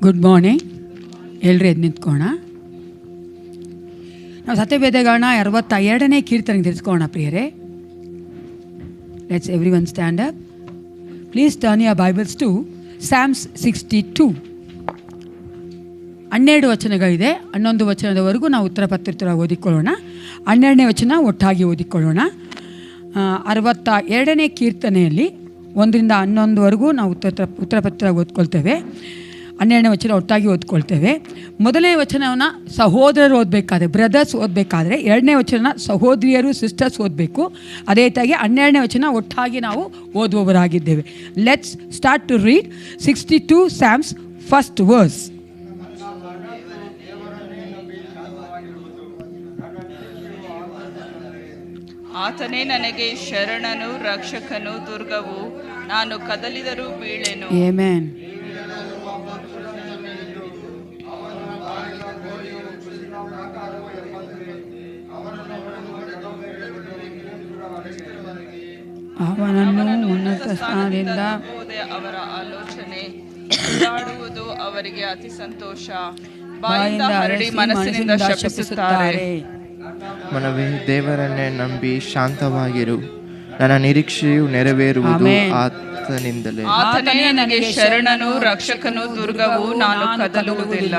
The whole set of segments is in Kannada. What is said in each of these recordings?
Good morning. ಎಲ್ಲರೂ ಎದ್ದು ನಿಂತ್ಕೋಣ. ನಾವು ಸತ್ಯವೇದಗಳನ್ನ 62ನೇ ಕೀರ್ತನೆಗೆ ತಿರ್ಸ್ಕೋಣ ಪ್ರಿಯರೇ. Let's everyone stand up. Please turn your Bibles to Psalms 62. 12 ವಚನಗಳಿದೆ. 11 ವಚನದವರೆಗೂ ನಾವು ಉತ್ತರ ಪತ್ರಿತರ ಓದಿಕೊಳ್ಳೋಣ. 12ನೇ ವಚನ ಒಟ್ಟಾಗಿ ಓದಿಕೊಳ್ಳೋಣ. 62ನೇ ಕೀರ್ತನೆಯಲ್ಲಿ 1ರಿಂದ 11ವರೆಗೂ ನಾವು ಉತ್ತರ ಪತ್ರ ಓದ್ಕೊಳ್ತೇವೆ. 12ನೇ ವಚನ ಒಟ್ಟಾಗಿ ಓದ್ಕೊಳ್ತೇವೆ. ಮೊದಲನೇ ವಚನವನ್ನು ಸಹೋದರರು ಓದಬೇಕಾದ್ರೆ, ಬ್ರದರ್ಸ್ ಓದಬೇಕಾದ್ರೆ, 2ನೇ ವಚನ ಸಹೋದರಿಯರು ಸಿಸ್ಟರ್ಸ್ ಓದಬೇಕು. ಅದೇ ರೀತಿಯಾಗಿ 12ನೇ ವಚನ ಒಟ್ಟಾಗಿ ನಾವು ಓದುವವರಾಗಿದ್ದೇವೆ. Let's start to read 62 Psalms first verse. ಆತನೇ ನನಗೆ ಶರಣನು, ರಕ್ಷಕನು, ದುರ್ಗವು, ನಾನು ಕದಲಿದರೂ ಬೀಳೆನು. ಆಮೆನ್. ಅವನನ್ನು ಉನ್ನತ ಸ್ಥಾನದಿಂದ ಅವರ ಆಲೋಚನೆ ಕೊಂಡಾಡುವುದು ಅವರಿಗೆ ಅತಿ ಸಂತೋಷ. ಬಾಯಿಂದ ಹರಡಿ ಮನಸ್ಸಿನಿಂದ ಶಪಿಸುತ್ತಾರೆ. ಮನವೇ, ದೇವರನ್ನೇ ನಂಬಿ ಶಾಂತವಾಗಿರು. ನನ್ನ ನಿರೀಕ್ಷೆಯು ನೆರವೇರುವುದು ಆತನಿಂದಲೇ. ಆತನೇ ನನಗೆ ಶರಣನು, ರಕ್ಷಕನು, ದುರ್ಗವು, ನಾನು ಕದಲುವುದಿಲ್ಲ.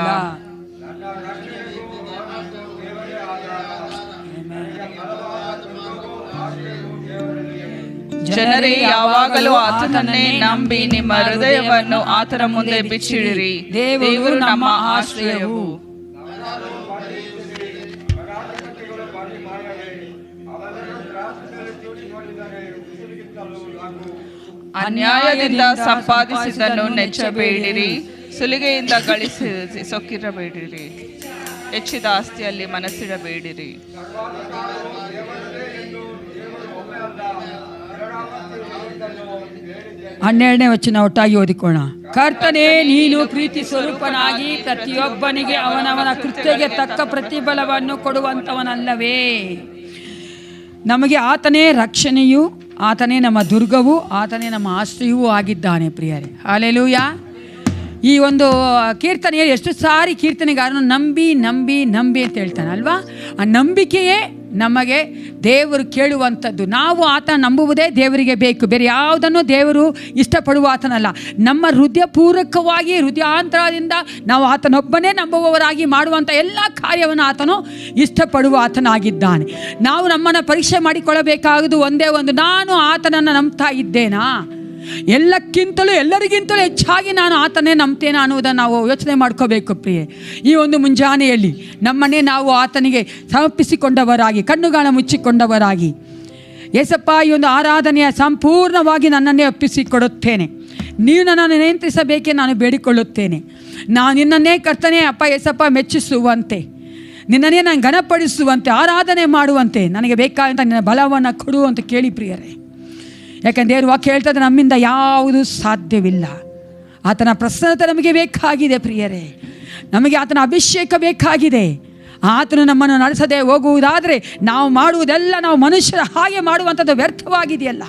ಜನರೇ, ಯಾವಾಗಲೂ ಆತನನ್ನೇ ನಂಬಿ ನಿಮ್ಮ ಹೃದಯವನ್ನು ಆತನ ಮುಂದೆ ಬಿಚ್ಚಿಡಿರಿ. ದೇವರು ನಮ್ಮ ಆಶ್ರಯವು. ಅನ್ಯಾಯದಿಂದ ಸಂಪಾದಿಸಿದ್ದನ್ನು ನೆಚ್ಚಬೇಡಿರಿ, ಸುಲಿಗೆಯಿಂದ ಗಳಿಸಿ ಸೊಕ್ಕಿರಬೇಡಿರಿ, ಹೆಚ್ಚಿದ ಆಸ್ತಿಯಲ್ಲಿ ಮನಸ್ಸಿಡಬೇಡಿರಿ. 12ನೇ ವಚನ ಒಟ್ಟಾಗಿ ಓದಿಕೋಣ. ಕರ್ತನೇ, ನೀನು ಪ್ರೀತಿ ಸ್ವರೂಪನಾಗಿ ಪ್ರತಿಯೊಬ್ಬನಿಗೆ ಅವನವನ ಕೃತ್ಯಕ್ಕೆ ತಕ್ಕ ಪ್ರತಿಫಲವನ್ನು ಕೊಡುವಂಥವನಲ್ಲವೇ? ನಮಗೆ ಆತನೇ ರಕ್ಷಣೆಯು, ಆತನೇ ನಮ್ಮ ದುರ್ಗವು, ಆತನೇ ನಮ್ಮ ಆಶ್ರಯವೂ ಆಗಿದ್ದಾನೆ ಪ್ರಿಯರೇ. ಹಲ್ಲೆಲೂಯಾ. ಈ ಒಂದು ಕೀರ್ತನೆಯಲ್ಲಿ ಎಷ್ಟು ಸಾರಿ ಕೀರ್ತನೆಗಾರನು ನಂಬಿ ನಂಬಿ ನಂಬಿ ಅಂತ ಹೇಳ್ತಾನೆ ಅಲ್ವಾ? ಆ ನಂಬಿಕೆಯೇ ನಮಗೆ ದೇವರು ಕೇಳುವಂಥದ್ದು. ನಾವು ಆತನ ನಂಬುವುದೇ ದೇವರಿಗೆ ಬೇಕು. ಬೇರೆ ಯಾವುದನ್ನು ದೇವರು ಇಷ್ಟಪಡುವ ಆತನಲ್ಲ. ನಮ್ಮ ಹೃದಯಪೂರ್ವಕವಾಗಿ ಹೃದಯಾಂತರದಿಂದ ನಾವು ಆತನೊಬ್ಬನೇ ನಂಬುವವರಾಗಿ ಮಾಡುವಂಥ ಎಲ್ಲ ಕಾರ್ಯವನ್ನು ಆತನು ಇಷ್ಟಪಡುವ ಆತನಾಗಿದ್ದಾನೆ. ನಾವು ನಮ್ಮನ್ನು ಪರೀಕ್ಷೆ ಮಾಡಿಕೊಳ್ಳಬೇಕಾಗುವುದು ಒಂದೇ ಒಂದು, ನಾನು ಆತನನ್ನು ನಂಬ್ತಾ ಇದ್ದೇನಾ? ಎಲ್ಲಕ್ಕಿಂತಲೂ ಎಲ್ಲರಿಗಿಂತಲೂ ಹೆಚ್ಚಾಗಿ ನಾನು ಆತನೇ ನಂಬ್ತೇನೆ ಅನ್ನೋದನ್ನು ನಾವು ಯೋಚನೆ ಮಾಡ್ಕೋಬೇಕು ಪ್ರಿಯೆ. ಈ ಒಂದು ಮುಂಜಾನೆಯಲ್ಲಿ ನಮ್ಮನ್ನೇ ನಾವು ಆತನಿಗೆ ಸಮರ್ಪಿಸಿಕೊಂಡವರಾಗಿ, ಕಣ್ಣುಗಾಣ ಮುಚ್ಚಿಕೊಂಡವರಾಗಿ, ಏಸಪ್ಪ, ಈ ಒಂದು ಆರಾಧನೆಯ ಸಂಪೂರ್ಣವಾಗಿ ನನ್ನನ್ನೇ ಒಪ್ಪಿಸಿಕೊಡುತ್ತೇನೆ. ನೀವು ನನ್ನನ್ನು ನಿಯಂತ್ರಿಸಬೇಕೆ ನಾನು ಬೇಡಿಕೊಳ್ಳುತ್ತೇನೆ. ನಾನು ನಿನ್ನನ್ನೇ ಕರ್ತನೇ ಅಪ್ಪ ಏಸಪ್ಪ ಮೆಚ್ಚಿಸುವಂತೆ, ನಿನ್ನನ್ನೇ ನಾನು ಘನಪಡಿಸುವಂತೆ, ಆರಾಧನೆ ಮಾಡುವಂತೆ ನನಗೆ ಬೇಕಾದಂಥ ನಿನ್ನ ಬಲವನ್ನು ಕೊಡು ಅಂತ ಕೇಳಿ ಪ್ರಿಯರೇ. ಯಾಕೆಂದರೆ ದೇವರು ವಾಕ್ಯ ಹೇಳ್ತದೆ, ನಮ್ಮಿಂದ ಯಾವುದೂ ಸಾಧ್ಯವಿಲ್ಲ. ಆತನ ಪ್ರಸನ್ನತೆ ನಮಗೆ ಬೇಕಾಗಿದೆ ಪ್ರಿಯರೇ. ನಮಗೆ ಆತನ ಅಭಿಷೇಕ ಬೇಕಾಗಿದೆ. ಆತನು ನಮ್ಮನ್ನು ನಡೆಸದೆ ಹೋಗುವುದಾದರೆ ನಾವು ಮಾಡುವುದೆಲ್ಲ ನಾವು ಮನುಷ್ಯರ ಹಾಗೆ ಮಾಡುವಂಥದ್ದು ವ್ಯರ್ಥವಾಗಿದೆಯಲ್ಲ.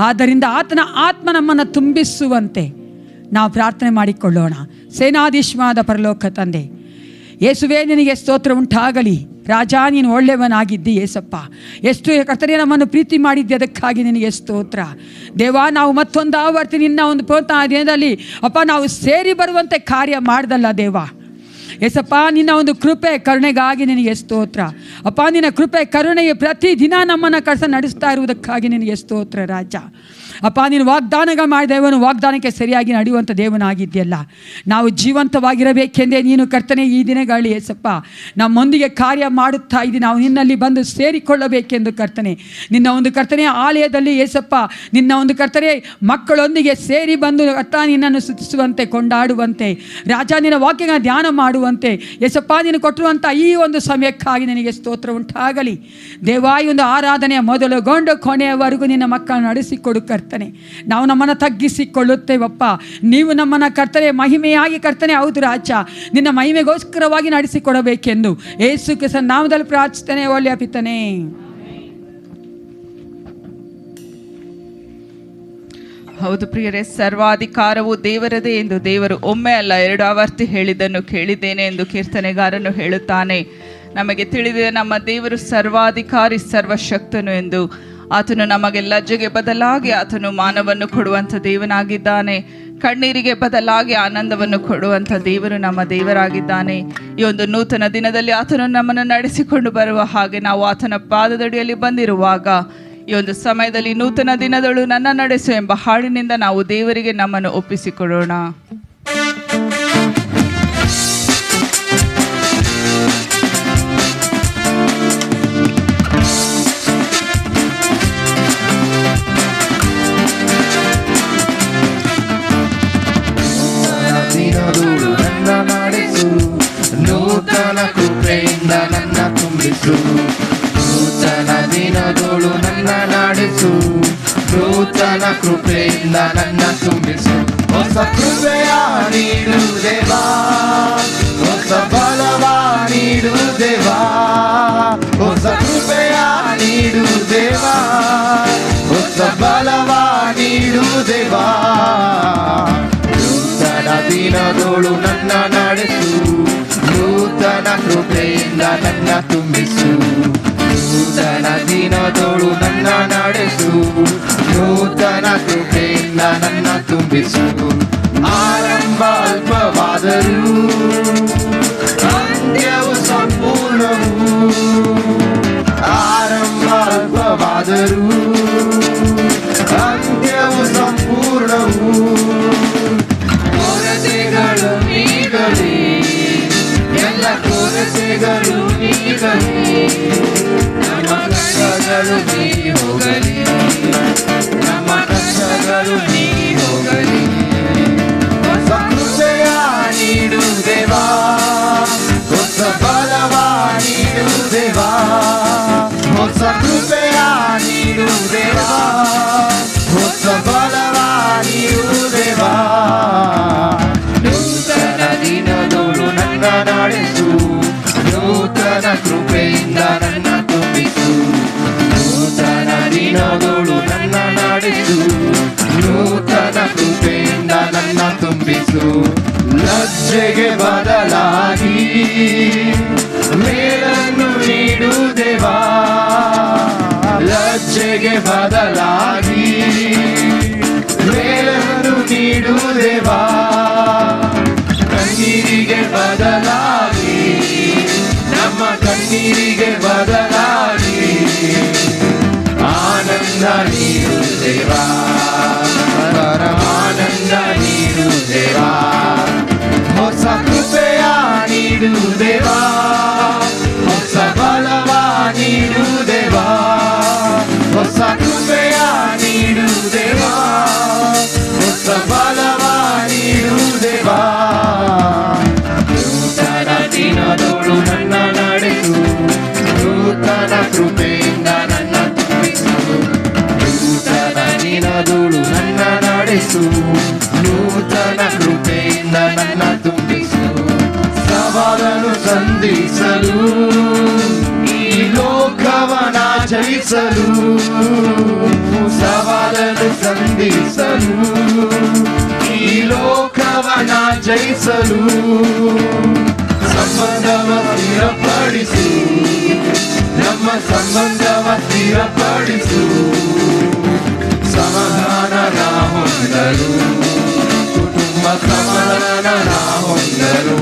ಆದ್ದರಿಂದ ಆತನ ಆತ್ಮ ನಮ್ಮನ್ನು ತುಂಬಿಸುವಂತೆ ನಾವು ಪ್ರಾರ್ಥನೆ ಮಾಡಿಕೊಳ್ಳೋಣ. ಸೇನಾಧೀಶ್ವರಾದ ಪರಲೋಕ ತಂದೆ, ಯೇಸುವೇ ನಿನಗೆ ಸ್ತೋತ್ರ ಉಂಟಾಗಲಿ. ರಾಜ, ನೀನು ಒಳ್ಳೆಯವನಾಗಿದ್ದಿ ಏಸಪ್ಪ. ಎಷ್ಟು ಕರ್ತನೇ ನಮ್ಮನ್ನು ಪ್ರೀತಿ ಮಾಡಿದ್ದೆ, ಅದಕ್ಕಾಗಿ ನಿನಗೆ ಸ್ತೋತ್ರ ದೇವ. ನಾವು ಮತ್ತೊಂದು ಆವರ್ತಿ ನಿನ್ನ ಒಂದು ದಿನದಲ್ಲಿ ಅಪ್ಪ ನಾವು ಸೇರಿ ಬರುವಂತೆ ಕಾರ್ಯ ಮಾಡ್ದಲ್ಲ ದೇವ ಏಸಪ್ಪ. ನಿನ್ನ ಒಂದು ಕೃಪೆ ಕರುಣೆಗಾಗಿ ನಿನಗೆ ಸ್ತೋತ್ರ ಅಪ್ಪ. ನಿನ್ನ ಕೃಪೆ ಕರುಣೆಗೆ ಪ್ರತಿದಿನ ನಮ್ಮನ್ನು ನಡೆಸ್ತಾ ಇರುವುದಕ್ಕಾಗಿ ನಿನಗೆ ಸ್ತೋತ್ರ ರಾಜ. ಅಪ್ಪ, ನೀನು ವಾಗ್ದಾನಗಳು ಮಾಡಿದ ದೇವನು, ವಾಗ್ದಾನಕ್ಕೆ ಸರಿಯಾಗಿ ನಡೆಯುವಂಥ ದೇವನಾಗಿದೆಯಲ್ಲ. ನಾವು ಜೀವಂತವಾಗಿರಬೇಕೆಂದೇ ನೀನು ಕರ್ತನೆ ಈ ದಿನಗಳಲ್ಲಿ ಏಸಪ್ಪ ನಮ್ಮೊಂದಿಗೆ ಕಾರ್ಯ ಮಾಡುತ್ತಾ ಇದ್ದೀನಿ. ನಾವು ನಿನ್ನಲ್ಲಿ ಬಂದು ಸೇರಿಕೊಳ್ಳಬೇಕೆಂದು ಕರ್ತನೆ, ನಿನ್ನ ಒಂದು ಕರ್ತನೆ ಆಲಯದಲ್ಲಿ ಏಸಪ್ಪ, ನಿನ್ನ ಒಂದು ಕರ್ತನೆ ಮಕ್ಕಳೊಂದಿಗೆ ಸೇರಿ ಬಂದು ಅರ್ಥ ನಿನ್ನನ್ನು ಸ್ತುತಿಸುವಂತೆ, ಕೊಂಡಾಡುವಂತೆ ರಾಜ, ನಿನ್ನ ವಾಕ್ಯಗಳ ಧ್ಯಾನ ಮಾಡುವಂತೆ ಏಸಪ್ಪ ನೀನು ಕೊಟ್ಟಿರುವಂಥ ಈ ಒಂದು ಸಮಯಕ್ಕಾಗಿ ನಿನಗೆ ಸ್ತೋತ್ರ ಉಂಟಾಗಲಿ ದೇವಾ. ಈ ಒಂದು ಆರಾಧನೆಯ ಮೊದಲುಗೊಂಡು ಕೊನೆಯವರೆಗೂ ನಿನ್ನ ಮಕ್ಕಳನ್ನು ನಡೆಸಿಕೊಡು ಕರ್ತನೆ. ನಾವು ನಮ್ಮನ್ನು ತಗ್ಗಿಸಿಕೊಳ್ಳುತ್ತೇವಪ್ಪ. ನೀವು ನಮ್ಮನ್ನು ಕರ್ತನೆ ಮಹಿಮೆಯಾಗಿ ಕರ್ತನೆ, ಹೌದು ರಾಜ, ನಿನ್ನ ಮಹಿಮೆಗೋಸ್ಕರವಾಗಿ ನಡೆಸಿಕೊಡಬೇಕೆಂದು ಯೇಸು ಕ್ರಿಸ್ತನ ನಾಮದಲ್ಲಿ ಪ್ರಾರ್ಥಿಸ್ತೇನೆ, ಒಳ್ಳೆಯ ಪಿತನೇ. ಹೌದು ಪ್ರಿಯರೇ, ಸರ್ವಾಧಿಕಾರವು ದೇವರದೇ ಎಂದು ದೇವರು ಒಮ್ಮೆ ಅಲ್ಲ 2 ಆವರ್ತಿ ಹೇಳಿದ್ದನ್ನು ಕೇಳಿದ್ದೇನೆ ಎಂದು ಕೀರ್ತನೆಗಾರನು ಹೇಳುತ್ತಾನೆ. ನಮಗೆ ತಿಳಿದಿದೆ ನಮ್ಮ ದೇವರು ಸರ್ವಾಧಿಕಾರಿ, ಸರ್ವಶಕ್ತನು ಎಂದು. ಆತನು ನಮಗೆ ಲಜ್ಜೆಗೆ ಬದಲಾಗಿ ಆತನು ಮಾನವನ್ನು ಕೊಡುವಂಥ ದೇವನಾಗಿದ್ದಾನೆ. ಕಣ್ಣೀರಿಗೆ ಬದಲಾಗಿ ಆನಂದವನ್ನು ಕೊಡುವಂಥ ದೇವರು ನಮ್ಮ ದೇವರಾಗಿದ್ದಾನೆ. ಈ ಒಂದು ನೂತನ ದಿನದಲ್ಲಿ ಆತನು ನಮ್ಮನ್ನು ನಡೆಸಿಕೊಂಡು ಬರುವ ಹಾಗೆ ನಾವು ಆತನ ಪಾದದಡಿಯಲ್ಲಿ ಬಂದಿರುವಾಗ ಈ ಒಂದು ಸಮಯದಲ್ಲಿ ನೂತನ ದಿನದಳು ನನ್ನ ನಡೆಸು ಎಂಬ ಹಾಡಿನಿಂದ ನಾವು ದೇವರಿಗೆ ನಮ್ಮನ್ನು ಒಪ್ಪಿಸಿಕೊಡೋಣ. ನೂತನ ಕೃಪೆಯಿಂದ ನನ್ನ ತುಂಬಿಸು, ನೂತನ ದಿನದೋಳು ನನ್ನ ನಡೆಸು, ನೂತನ ಕೃಪೆಯಿಂದ ನನ್ನ ತುಂಬಿಸು. ಹೊಸ ಕೃಪೆಯ ನೀಡು ದೇವಾ, ಹೊಸ ಬಲವ ನೀಡು ದೇವಾ, ಹೊಸ ಕೃಪೆಯ ನೀಡು ದೇವಾ, ಹೊಸ ಬಲವ ನೀಡು ದೇವಾ. ನೂತನ ದಿನದೋಳು ನನ್ನ ನಡೆಸು, ನೂತನ ಕೃಪೆಯಿಂದ ನನ್ನ ತುಂಬಿಸು, ನೂತನ ದಿನದೋಳು ನನ್ನ ನಡೆಸು, ನೂತನ ಕೃಪೆಯಿಂದ ನನ್ನ ತುಂಬಿಸು. ಆರಂಭ ಅಲ್ಪವಾದರೂ ಅಂತ್ಯವು ಸಂಪೂರ್ಣವು, ಆರಂಭ ಅಲ್ಪವಾದರೂ ಅಂತ್ಯವು ಸಂಪೂರ್ಣವು. ಕೊರತೆಗಳು ನೀಗಲಿ, ಎಲ್ಲ ಕೊರತೆಗಳು ನೀಗಲಿ, ನಮ್ಮ ಕಷ್ಟಗಳು ನೀಗಿ ಹೋಗಲಿ, ನಮ್ಮ ಕಷ್ಟಗಳು ನೀಗಿ ಹೋಗಲಿ. ಹೊಸ ಕೃಪೆಯ ನೀಡು ದೇವಾ, ಹೊಸ ಬಲವ ನೀಡು ದೇವಾ, ಹೊಸ ಕೃಪೆಯ ನೀಡು ದೇವಾ, ಹೊಸ ಬಲವ ನೀಡು ದೇವಾ. ನೂತನ ದಿನದೋಳು ನನ್ನ ನಡೆಸು, ನೂತನ ಕೃಪೆಯಿಂದ ನನ್ನ ತುಂಬಿಸು, ನೂತನ ದಿನದೋಳು ನನ್ನ ನಡೆಸು, ನೂತನ ಕೃಪೆಯಿಂದ ನನ್ನ ತುಂಬಿಸು. ಲಜ್ಜೆಗೆ ಬದಲಾಗಿ ಮೇಲನ್ನು ನೀಡು ದೇವಾ, ಲಜ್ಜೆಗೆ ಬದಲಾಗಿ ಮೇಲನ್ನು ನೀಡು ದೇವಾ. ಕಣ್ಣೀರಿಗೆ ಬದಲಾಗಿ, ನಮ್ಮ ಕಣ್ಣೀರಿಗೆ ಬದಲಾಗಿ ಆನಂದ ನೀಡು ದೇವಾ, ಪರಮಾನಂದ ನೀಡು ದೇವಾ. ಹೊಸ ಕೃಪೆಯ ನೀಡು ದೇವಾ, ಹೊಸ ಬಲವ ನೀಡು ದೇವಾ, ಹೊಸ ಕೃಪೆಯ ನೀಡು ದೇವಾ, ಹೊಸ ಬಲವ ನೀಡು ದೇವಾ. ನೂತನ ದಿನದೋಳು ನನ್ನ ನಡೆಸು, ನೂತನ ಕೃಪೆಯಿಂದ ನನ್ನ ತುಂಬಿಸು, ನೂತನ ದಿನದೋಳು ನನ್ನ ನಡೆಸು, ನೂತನ ಕೃಪೆಯಿಂದ ನನ್ನ ತುಂಬಿಸು. ಸವಾಲನ್ನು ಸಂಧಿಸಲು, ಈ ಲೋಕವನ ಜಯಿಸಲು, ಸವಾಲನ್ನು ಸಂಧಿಸಲು, ಈ ಲೋಕವನ ಜಯಿಸಲು. ಸಂಬಂಧವ ಸ್ಥಿರಪಡಿಸು, ನಮ್ಮ ಸಂಬಂಧವ ಸ್ಥಿರಪಡಿಸು. ಸಮಾಧಾನ ಹೊಂದರು, ಕುಟುಂಬ ಸಮಾಧಾನ ಹೊಂದರು.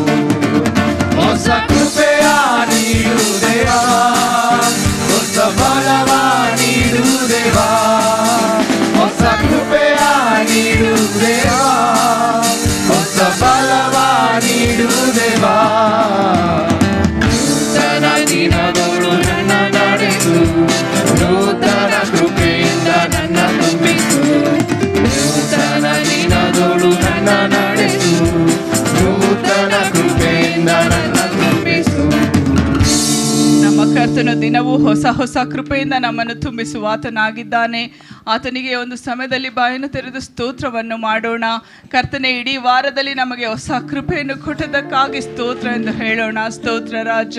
ಹೊಸ ಕೃಪೆಯ ನೀಡು ದೇವಾ, ಹೊಸ ಬಲವ ನೀಡು ದೇವಾ, ಹೊಸ ಕೃಪೆಯ ನೀಡು ದೇವಾ, ಹೊಸ ಬಲವ ನೀಡು ದೇವಾ. ನೂತನ ದಿನದೋಳು ನನ್ನ ನಡೆಸು, ನೂತನ ಕೃಪೆಯಿಂದ ನನ್ನ ತುಂಬಿಸು, ನೂತನ ದಿನದೋಳು ನನ್ನ ನಡೆಸು, ನೂತನ ಕೃಪೆಯಿಂದ ನನ್ನ ತುಂಬಿಸು. ನಮ್ಮ ಕರ್ತನು ದಿನವೂ ಹೊಸ ಹೊಸ ಕೃಪೆಯಿಂದ ನಮ್ಮನ್ನು ತುಂಬಿಸುವ ಆತನಾಗಿದ್ದಾನೆ. ಆತನಿಗೆ ಒಂದು ಸಮಯದಲ್ಲಿ ಬಾಯನ್ನು ತೆರೆದು ಸ್ತೋತ್ರವನ್ನು ಮಾಡೋಣ. ಕರ್ತನೆ, ಇಡೀ ವಾರದಲ್ಲಿ ನಮಗೆ ಹೊಸ ಕೃಪೆಯನ್ನು ಕೊಟ್ಟದಕ್ಕಾಗಿ ಸ್ತೋತ್ರ ಎಂದು ಹೇಳೋಣ. ಸ್ತೋತ್ರ ರಾಜ.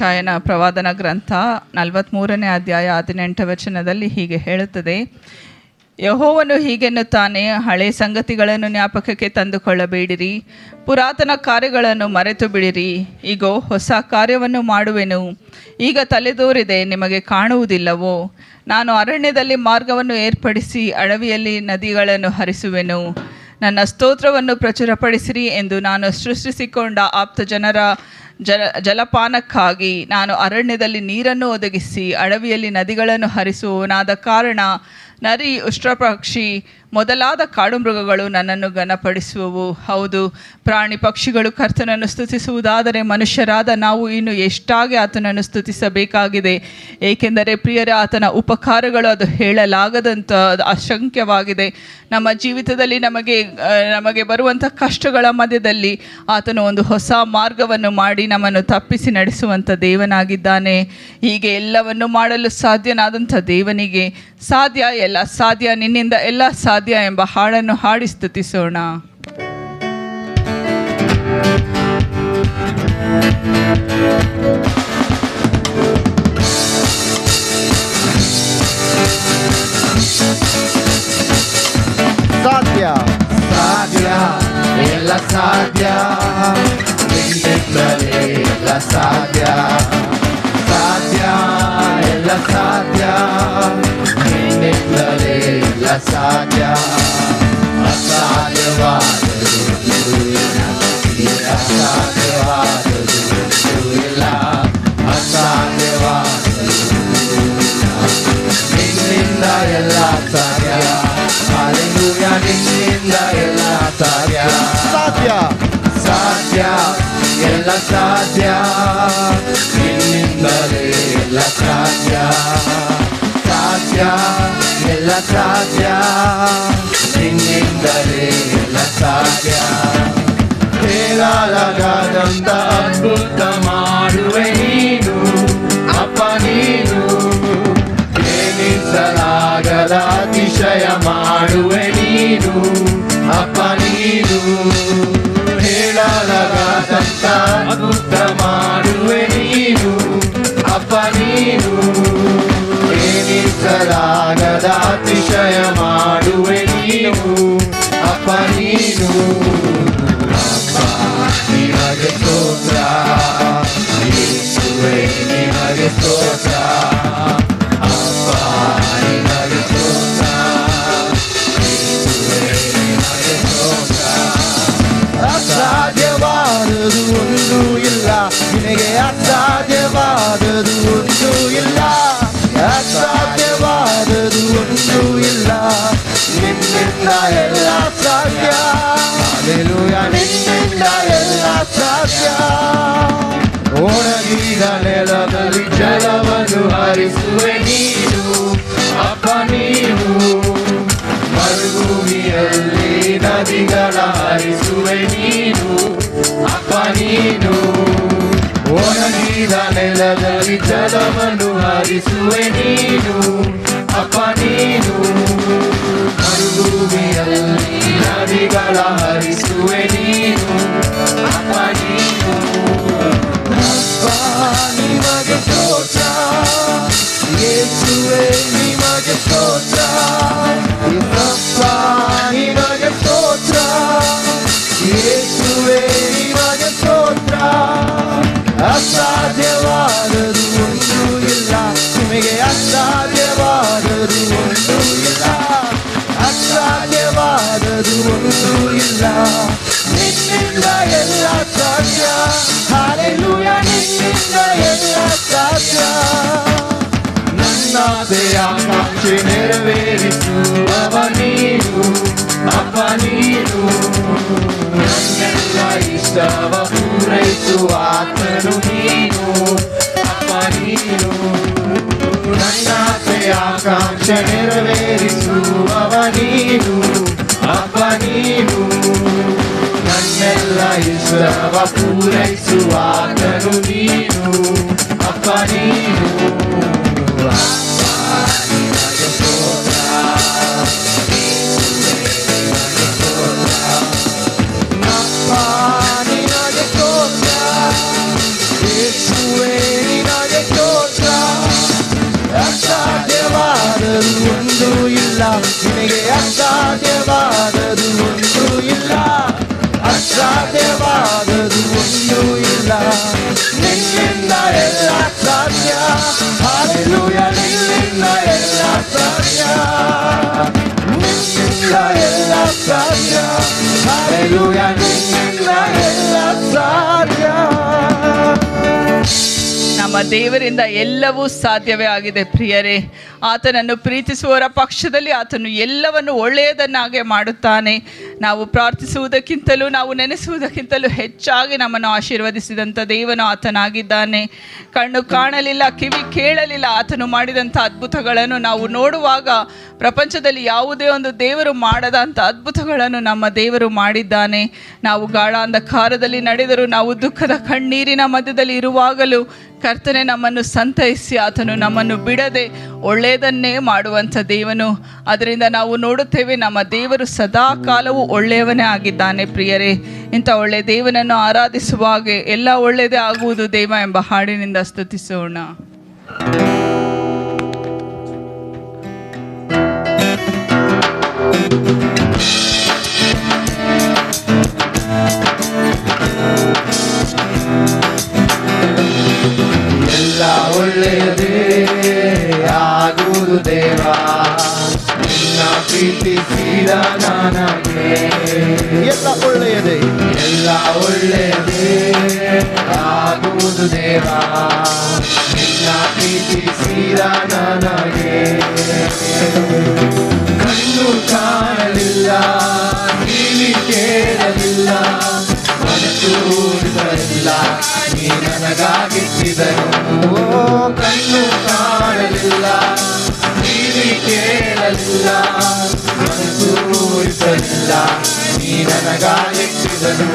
ಯೆಶಾಯನ ಪ್ರವಾದನ ಗ್ರಂಥ 43ನೇ ಅಧ್ಯಾಯ 18ನೇ ವಚನದಲ್ಲಿ ಹೀಗೆ ಹೇಳುತ್ತದೆ, ಯೆಹೋವನು ಹೀಗೆನ್ನುತ್ತಾನೆ, ಹಳೆ ಸಂಗತಿಗಳನ್ನು ಜ್ಞಾಪಕಕ್ಕೆ ತಂದುಕೊಳ್ಳಬೇಡಿರಿ, ಪುರಾತನ ಕಾರ್ಯಗಳನ್ನು ಮರೆತು ಬಿಡಿರಿ. ಈಗೋ ಹೊಸ ಕಾರ್ಯವನ್ನು ಮಾಡುವೆನು, ಈಗ ತಲೆದೋರಿದೆ, ನಿಮಗೆ ಕಾಣುವುದಿಲ್ಲವೋ? ನಾನು ಅರಣ್ಯದಲ್ಲಿ ಮಾರ್ಗವನ್ನು ಏರ್ಪಡಿಸಿ ಅಡವಿಯಲ್ಲಿ ನದಿಗಳನ್ನು ಹರಿಸುವೆನು. ನನ್ನ ಸ್ತೋತ್ರವನ್ನು ಪ್ರಚುರಪಡಿಸಿರಿ ಎಂದು ನಾನು ಸೃಷ್ಟಿಸಿಕೊಂಡ ಆಪ್ತ ಜನರ ಜಲಪಾನಕ್ಕಾಗಿ ನಾನು ಅರಣ್ಯದಲ್ಲಿ ನೀರನ್ನು ಒದಗಿಸಿ ಅಡವಿಯಲ್ಲಿ ನದಿಗಳನ್ನು ಹರಿಸುವವನಾದ ಕಾರಣ ನರಿ, ಉಷ್ಟ್ರಪಕ್ಷಿ ಮೊದಲಾದ ಕಾಡು ಮೃಗಗಳು ನನ್ನನ್ನು ಘನಪಡಿಸುವವು. ಹೌದು, ಪ್ರಾಣಿ ಪಕ್ಷಿಗಳು ಕರ್ತನನ್ನು ಸ್ತುತಿಸುವುದಾದರೆ ಮನುಷ್ಯರಾದ ನಾವು ಇನ್ನು ಎಷ್ಟಾಗಿ ಆತನನ್ನು ಸ್ತುತಿಸಬೇಕಾಗಿದೆ. ಏಕೆಂದರೆ ಪ್ರಿಯರೇ, ಆತನ ಉಪಕಾರಗಳು ಅದು ಹೇಳಲಾಗದಂಥ ಅಸಂಖ್ಯವಾಗಿದೆ. ನಮ್ಮ ಜೀವಿತದಲ್ಲಿ ನಮಗೆ ಬರುವಂಥ ಕಷ್ಟಗಳ ಮಧ್ಯದಲ್ಲಿ ಆತನು ಒಂದು ಹೊಸ ಮಾರ್ಗವನ್ನು ಮಾಡಿ ನಮ್ಮನ್ನು ತಪ್ಪಿಸಿ ನಡೆಸುವಂಥ ದೇವನಾಗಿದ್ದಾನೆ. ಹೀಗೆ ಎಲ್ಲವನ್ನು ಮಾಡಲು ಸಾಧ್ಯನಾದಂಥ ದೇವನಿಗೆ ಸಾಧ್ಯ, ಎಲ್ಲ ಸಾಧ್ಯ, ನಿನ್ನಿಂದ ಎಲ್ಲ ಸಾಧ್ಯ ಎಂಬ ಹಾಡನ್ನು ಹಾಡಿ ಸ್ತುತಿಸೋಣ. ಸಾಧ್ಯ ಸಾಧ್ಯ ಎಲ್ಲ ಸಾಧ್ಯ, ನಿನ್ನಿಂದಲೇ ಎಲ್ಲ ಸಾಧ್ಯ. ಸಾಧ್ಯ ಎಲ್ಲ ಸಾಧ್ಯ, ನಿನ್ನಿಂದಲೇ ಎಲ್ಲ ಸಾಧ್ಯ. ಅಸಾಧ್ಯವಾದದ್ದು ಅಸಾಧ್ಯವಾದದ್ದು ಇಲ್ಲ, ಅಸಾಧ್ಯವಾದದ್ದು ನಿನ್ನಿಂದ ಎಲ್ಲ ಸಾಧ್ಯ. ಹಾಲೆಲೂಯ, ನಿನ್ನಿಂದ ಎಲ್ಲ ಸಾಧ್ಯ. ಸಾಧ್ಯ ಸಾಧ್ಯ ಎಲ್ಲ ಸಾಧ್ಯ, ನಿನ್ನಿಂದಲೇ ಎಲ್ಲ ಸಾಧ್ಯ. ಸಾಧ್ಯ ಎಲ್ಲ ಸಾಧ್ಯ, ನಿನ್ನಿಂದಲೇ ಎಲ್ಲ ಸಾಧ್ಯ. ಹೇಳಲಾಗದಂತ ಅದ್ಭುತ ಮಾಡುವೆ ನೀನು ಅಪ್ಪ, ನೀನು ಎಣಿಸಲಾಗದ ಅತಿಶಯ ಮಾಡುವೆ ನೀನು ಅಪ್ಪ, ನೀನು ಹೇಳಲಾಗದಂತ ಅದ್ಭುತ ಮಾಡುವೆ ನೀನು ಅಪ್ಪ, ನೀನು ಎಣಿಸಲಾಗದ ಅತಿಶಯ ಮಾಡುವೆ ನೀನು ಅಪ್ಪ, ನೀನು. ಅಪ್ಪ ನಿಮಗೆ ಸ್ತೋತ್ರ, ಯೇಸುವೇ ನಿಮಗೆ ಸ್ತೋತ್ರ. ಅಪ್ಪ ನಿಮಗೆ ಸ್ತೋತ್ರ, ಯೇಸುವೇ ನಿಮಗೆ ಸ್ತೋತ್ರ. ಅಸಾಧ್ಯವಾದದು ಒಂದು ಇಲ್ಲ, ನಿನಗೆ ಅಸಾಧ್ಯವಾದದು ಒಂದು ಇಲ್ಲ. ಅಸಾಧ್ಯವಾದದು ಒಂದು ಇಲ್ಲ, ನಿನ್ನಿಂದ ಎಲ್ಲ ಸಾಧ್ಯ. ಹಾಲೆಲೂಯ, ನಿನ್ನಿಂದ ಎಲ್ಲ ಸಾಧ್ಯ. ಒಣಗಿದ ನೆಲದಲ್ಲಿ ಜಲವನ್ನು ಹರಿಸುವೆ ನೀನು ಅಪ್ಪ, ನೀನು ಮರುಭೂಮಿಯಲ್ಲಿ ನದಿಗಳ ಹರಿಸುವೆ ನೀನು ಅಪ್ಪ, ನೀನು ಒಣಗಿದ ನೆಲದಲ್ಲಿ ಜಲವನ್ನು ಹರಿಸುವೆ ನೀನು ಅಪ್ಪ, ನೀನು ಮರುಭೂಮಿಯಲ್ಲಿ ನದಿಗಳ ಹರಿಸುವೆ ನೀನು ಅಪ್ಪ, ನೀನು. ಅಪ್ಪ ನಿಮಗೆ ಸ್ತೋತ್ರ, ಯೇಸುವೇ ನಿಮಗೆ ಸ್ತೋತ್ರ. ಅಪ್ಪ ನಿಮಗೆ ಸ್ತೋತ್ರ, ಯೇಸುವೇ ನಿಮಗೆ ಸ್ತೋತ್ರ. ಅಸಾಧ್ಯವಾದದು ಒಂದು ಇಲ್ಲ, ನಿಮಗೆ ಅಸಾಧ್ಯವಾದದು ಒಂದು ಇಲ್ಲ. ಅಸಾಧ್ಯವಾದದು ಒಂದು ಇಲ್ಲ, ನಿನ್ನಿಂದ ಎಲ್ಲ ಸಾಧ್ಯ. ಹಾಲೆಲೂಯ, ನಿನ್ನಿಂದ ಎಲ್ಲ ಸಾಧ್ಯ. ನನ್ನ ಆಕಾಂಕ್ಷೆ ನೆರವೇರಿಸುವವ ನೀನು ಅಪ್ಪ, ನೀನು ನನ್ನೆಲ್ಲ ಇಷ್ಟವ ಪೂರೈಸುವ ಆತನು ನೀನು ಅಪ್ಪ, ನೀನು ನನ್ನ ಆಕಾಂಕ್ಷೆ ನೆರವೇರಿಸುವವ ನೀನು ಅಪ್ಪ, ನೀನು ನನ್ನೆಲ್ಲ ಇಷ್ಟವ ಪೂರೈಸುವ ಆತನು ನೀನು ಅಪ್ಪ, ನೀನು. Yeshuwe ನಿನಗೆ ಅಸಾಧ್ಯವಾದದು ಒಂದು ಇಲ್ಲ, ಅಸಾಧ್ಯವಾದದು ಒಂದು ಇಲ್ಲ. ನಿನ್ನಿಂದ ಎಲ್ಲ ಸಾಧ್ಯ, ಹಾಲೆಲೂಯಾ, ನಿನ್ನಿಂದ ಎಲ್ಲ ಸಾಧ್ಯ, ನಿನ್ನಿಂದ ಎಲ್ಲ ಸಾಧ್ಯ, ಹಾಲೆಲೂಯಾ, ನಿನ್ನಿಂದ ಎಲ್ಲ ಸಾಧ್ಯ. ನಮ್ಮ ದೇವರಿಂದ ಎಲ್ಲವೂ ಸಾಧ್ಯವೇ ಆಗಿದೆ ಪ್ರಿಯರೇ. ಆತನನ್ನು ಪ್ರೀತಿಸುವವರ ಪಕ್ಷದಲ್ಲಿ ಆತನು ಎಲ್ಲವನ್ನು ಒಳ್ಳೆಯದನ್ನಾಗೆ ಮಾಡುತ್ತಾನೆ. ನಾವು ಪ್ರಾರ್ಥಿಸುವುದಕ್ಕಿಂತಲೂ ನಾವು ನೆನೆಸುವುದಕ್ಕಿಂತಲೂ ಹೆಚ್ಚಾಗಿ ನಮ್ಮನ್ನು ಆಶೀರ್ವದಿಸಿದಂಥ ದೇವನು ಆತನಾಗಿದ್ದಾನೆ. ಕಣ್ಣು ಕಾಣಲಿಲ್ಲ, ಕಿವಿ ಕೇಳಲಿಲ್ಲ, ಆತನು ಮಾಡಿದಂಥ ಅದ್ಭುತಗಳನ್ನು ನಾವು ನೋಡುವಾಗ ಪ್ರಪಂಚದಲ್ಲಿ ಯಾವುದೇ ಒಂದು ದೇವರು ಮಾಡದಂಥ ಅದ್ಭುತಗಳನ್ನು ನಮ್ಮ ದೇವರು ಮಾಡಿದ್ದಾನೆ. ನಾವು ಗಾಢ ಅಂಧಕಾರದಲ್ಲಿ ನಡೆದರೂ, ನಾವು ದುಃಖದ ಕಣ್ಣೀರಿನ ಮಧ್ಯದಲ್ಲಿ ಇರುವಾಗಲೂ ಕರ್ತನೆ ನಮ್ಮನ್ನು ಸಂತೈಸಿ ಆತನು ನಮ್ಮನ್ನು ಬಿಡದೆ ಒಳ್ಳೆಯದನ್ನೇ ಮಾಡುವಂಥ ದೇವನು. ಅದರಿಂದ ನಾವು ನೋಡುತ್ತೇವೆ ನಮ್ಮ ದೇವರು ಸದಾ ಕಾಲವೂ ಒಳ್ಳೆಯವನೇ ಆಗಿದ್ದಾನೆ ಪ್ರಿಯರೇ. ಇಂಥ ಒಳ್ಳೆಯ ದೇವನನ್ನು ಆರಾಧಿಸುವಾಗ ಎಲ್ಲ ಒಳ್ಳೆಯದೇ ಆಗುವುದು ದೇವ ಎಂಬ ಹಾಡಿನಿಂದ ಸ್ತುತಿಸೋಣ. ಎಲ್ಲ ಒಳ್ಳೆಯದೇ ಆಗುವುದು ದೇವ, ನಿನ್ನ ಪ್ರೀತಿಸಿದ ನನಗೆ. ಎಲ್ಲ ಒಳ್ಳೆಯದೇ, ಎಲ್ಲ ಒಳ್ಳೆಯದೇ ಆಗುವುದು ದೇವ, ನಿನ್ನ ಪ್ರೀತಿಸಿದ ನನಗೆ. ಕಣ್ಣು ಕಾಣಲಿಲ್ಲ, ಕಿವಿ ಕೇಳಲಿಲ್ಲ, ಮನಸ್ಸು ಊರಿಸಲಿಲ್ಲ, ನೀ ನನಗಾಗಿಟ್ಟಿದನು. ಕಣ್ಣು ಕಾಣಲಿಲ್ಲ, ಕಿವಿ ಕೇಳಲಿಲ್ಲ, ಮನಸ್ಸು ಊರಿಸಲಿಲ್ಲ, ನೀ ನನಗಾಗಿಟ್ಟಿದನು.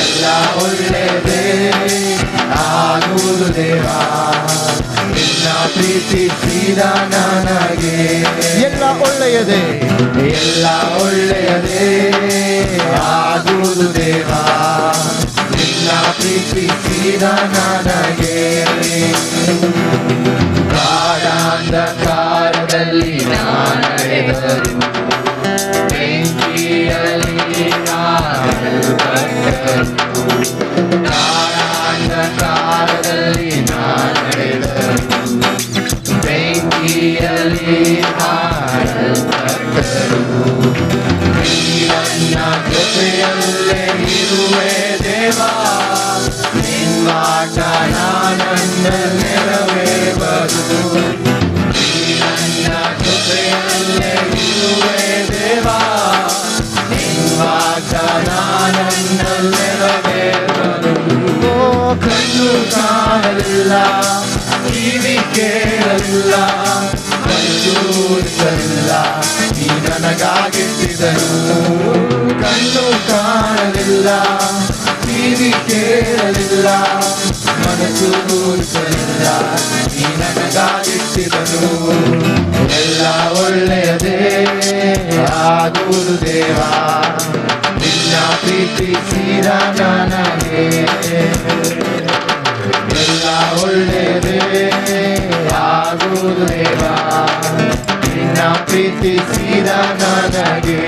ಎಲ್ಲ ಒಳ್ಳೆಯದೇ ಆಗುವುದು ದೇವ, ನಿನ್ನ ಪ್ರೀತಿಸಿದ ನನಗೆ. ಎಲ್ಲ ಒಳ್ಳೆಯದೇ, ಎಲ್ಲ ಒಳ್ಳೆಯದೇ ಆಗುವುದು ದೇವ, ನಿನ್ನ ಪ್ರೀತಿಸಿದ ನನಗೆ. ಗಾಢಾಂಧಕಾರದಲ್ಲಿ ನಡೆದರು, ಬೆಂಕಿಯಲ್ಲಿ ಗಾಢಾಂಧಕಾರದಲ್ಲಿ ನಡೆದರು, ಬೆಂಕಿಯಲ್ಲಿ ಹಾರಲ್ಪಟ್ಟರು. ನನ್ನ ಜೊತೆಯಲ್ಲೇ ಇರುವೆ ದೇವ, ನಿನ್ನಾಟ ನನ್ನ ನೆರವೇರುವುದು. ನನ್ನ ಜೊತೆಯಲ್ಲೇ ಇರುವೆ ದೇವ, ನಿನ್ನಾಟ ನನ್ನ ನೆರವೇರುವುದು. ಕಣ್ಣು ಕಾಣಲಿಲ್ಲ, ಕಿವಿ ಕೇಳಲಿಲ್ಲ, ಮನಸ್ಸೂರಿಸಲಿಲ್ಲ, ನೀ ನನಗಾಗಿಟ್ಟಿದನು. ಕಣ್ಣು ಕಾಣಲಿಲ್ಲ, ಕಿವಿ ಕೇಳಲಿಲ್ಲ, ಮನಸ್ಸು ಊರಿಸಲಿಲ್ಲ, ನೀ ನನಗಾಗಿಟ್ಟಿದನು. ಎಲ್ಲ ಒಳ್ಳೆಯದೇ ಆಗುವುದು ದೇವ, ನಿನ್ನ ಪ್ರೀತಿಸಿದ ನನಗೆ. ಎಲ್ಲ ಒಳ್ಳೆಯದೇ ಆಗುವುದು ದೇವ, ನಿನ್ನ ಪ್ರೀತಿಸಿದ ನನಗೆ.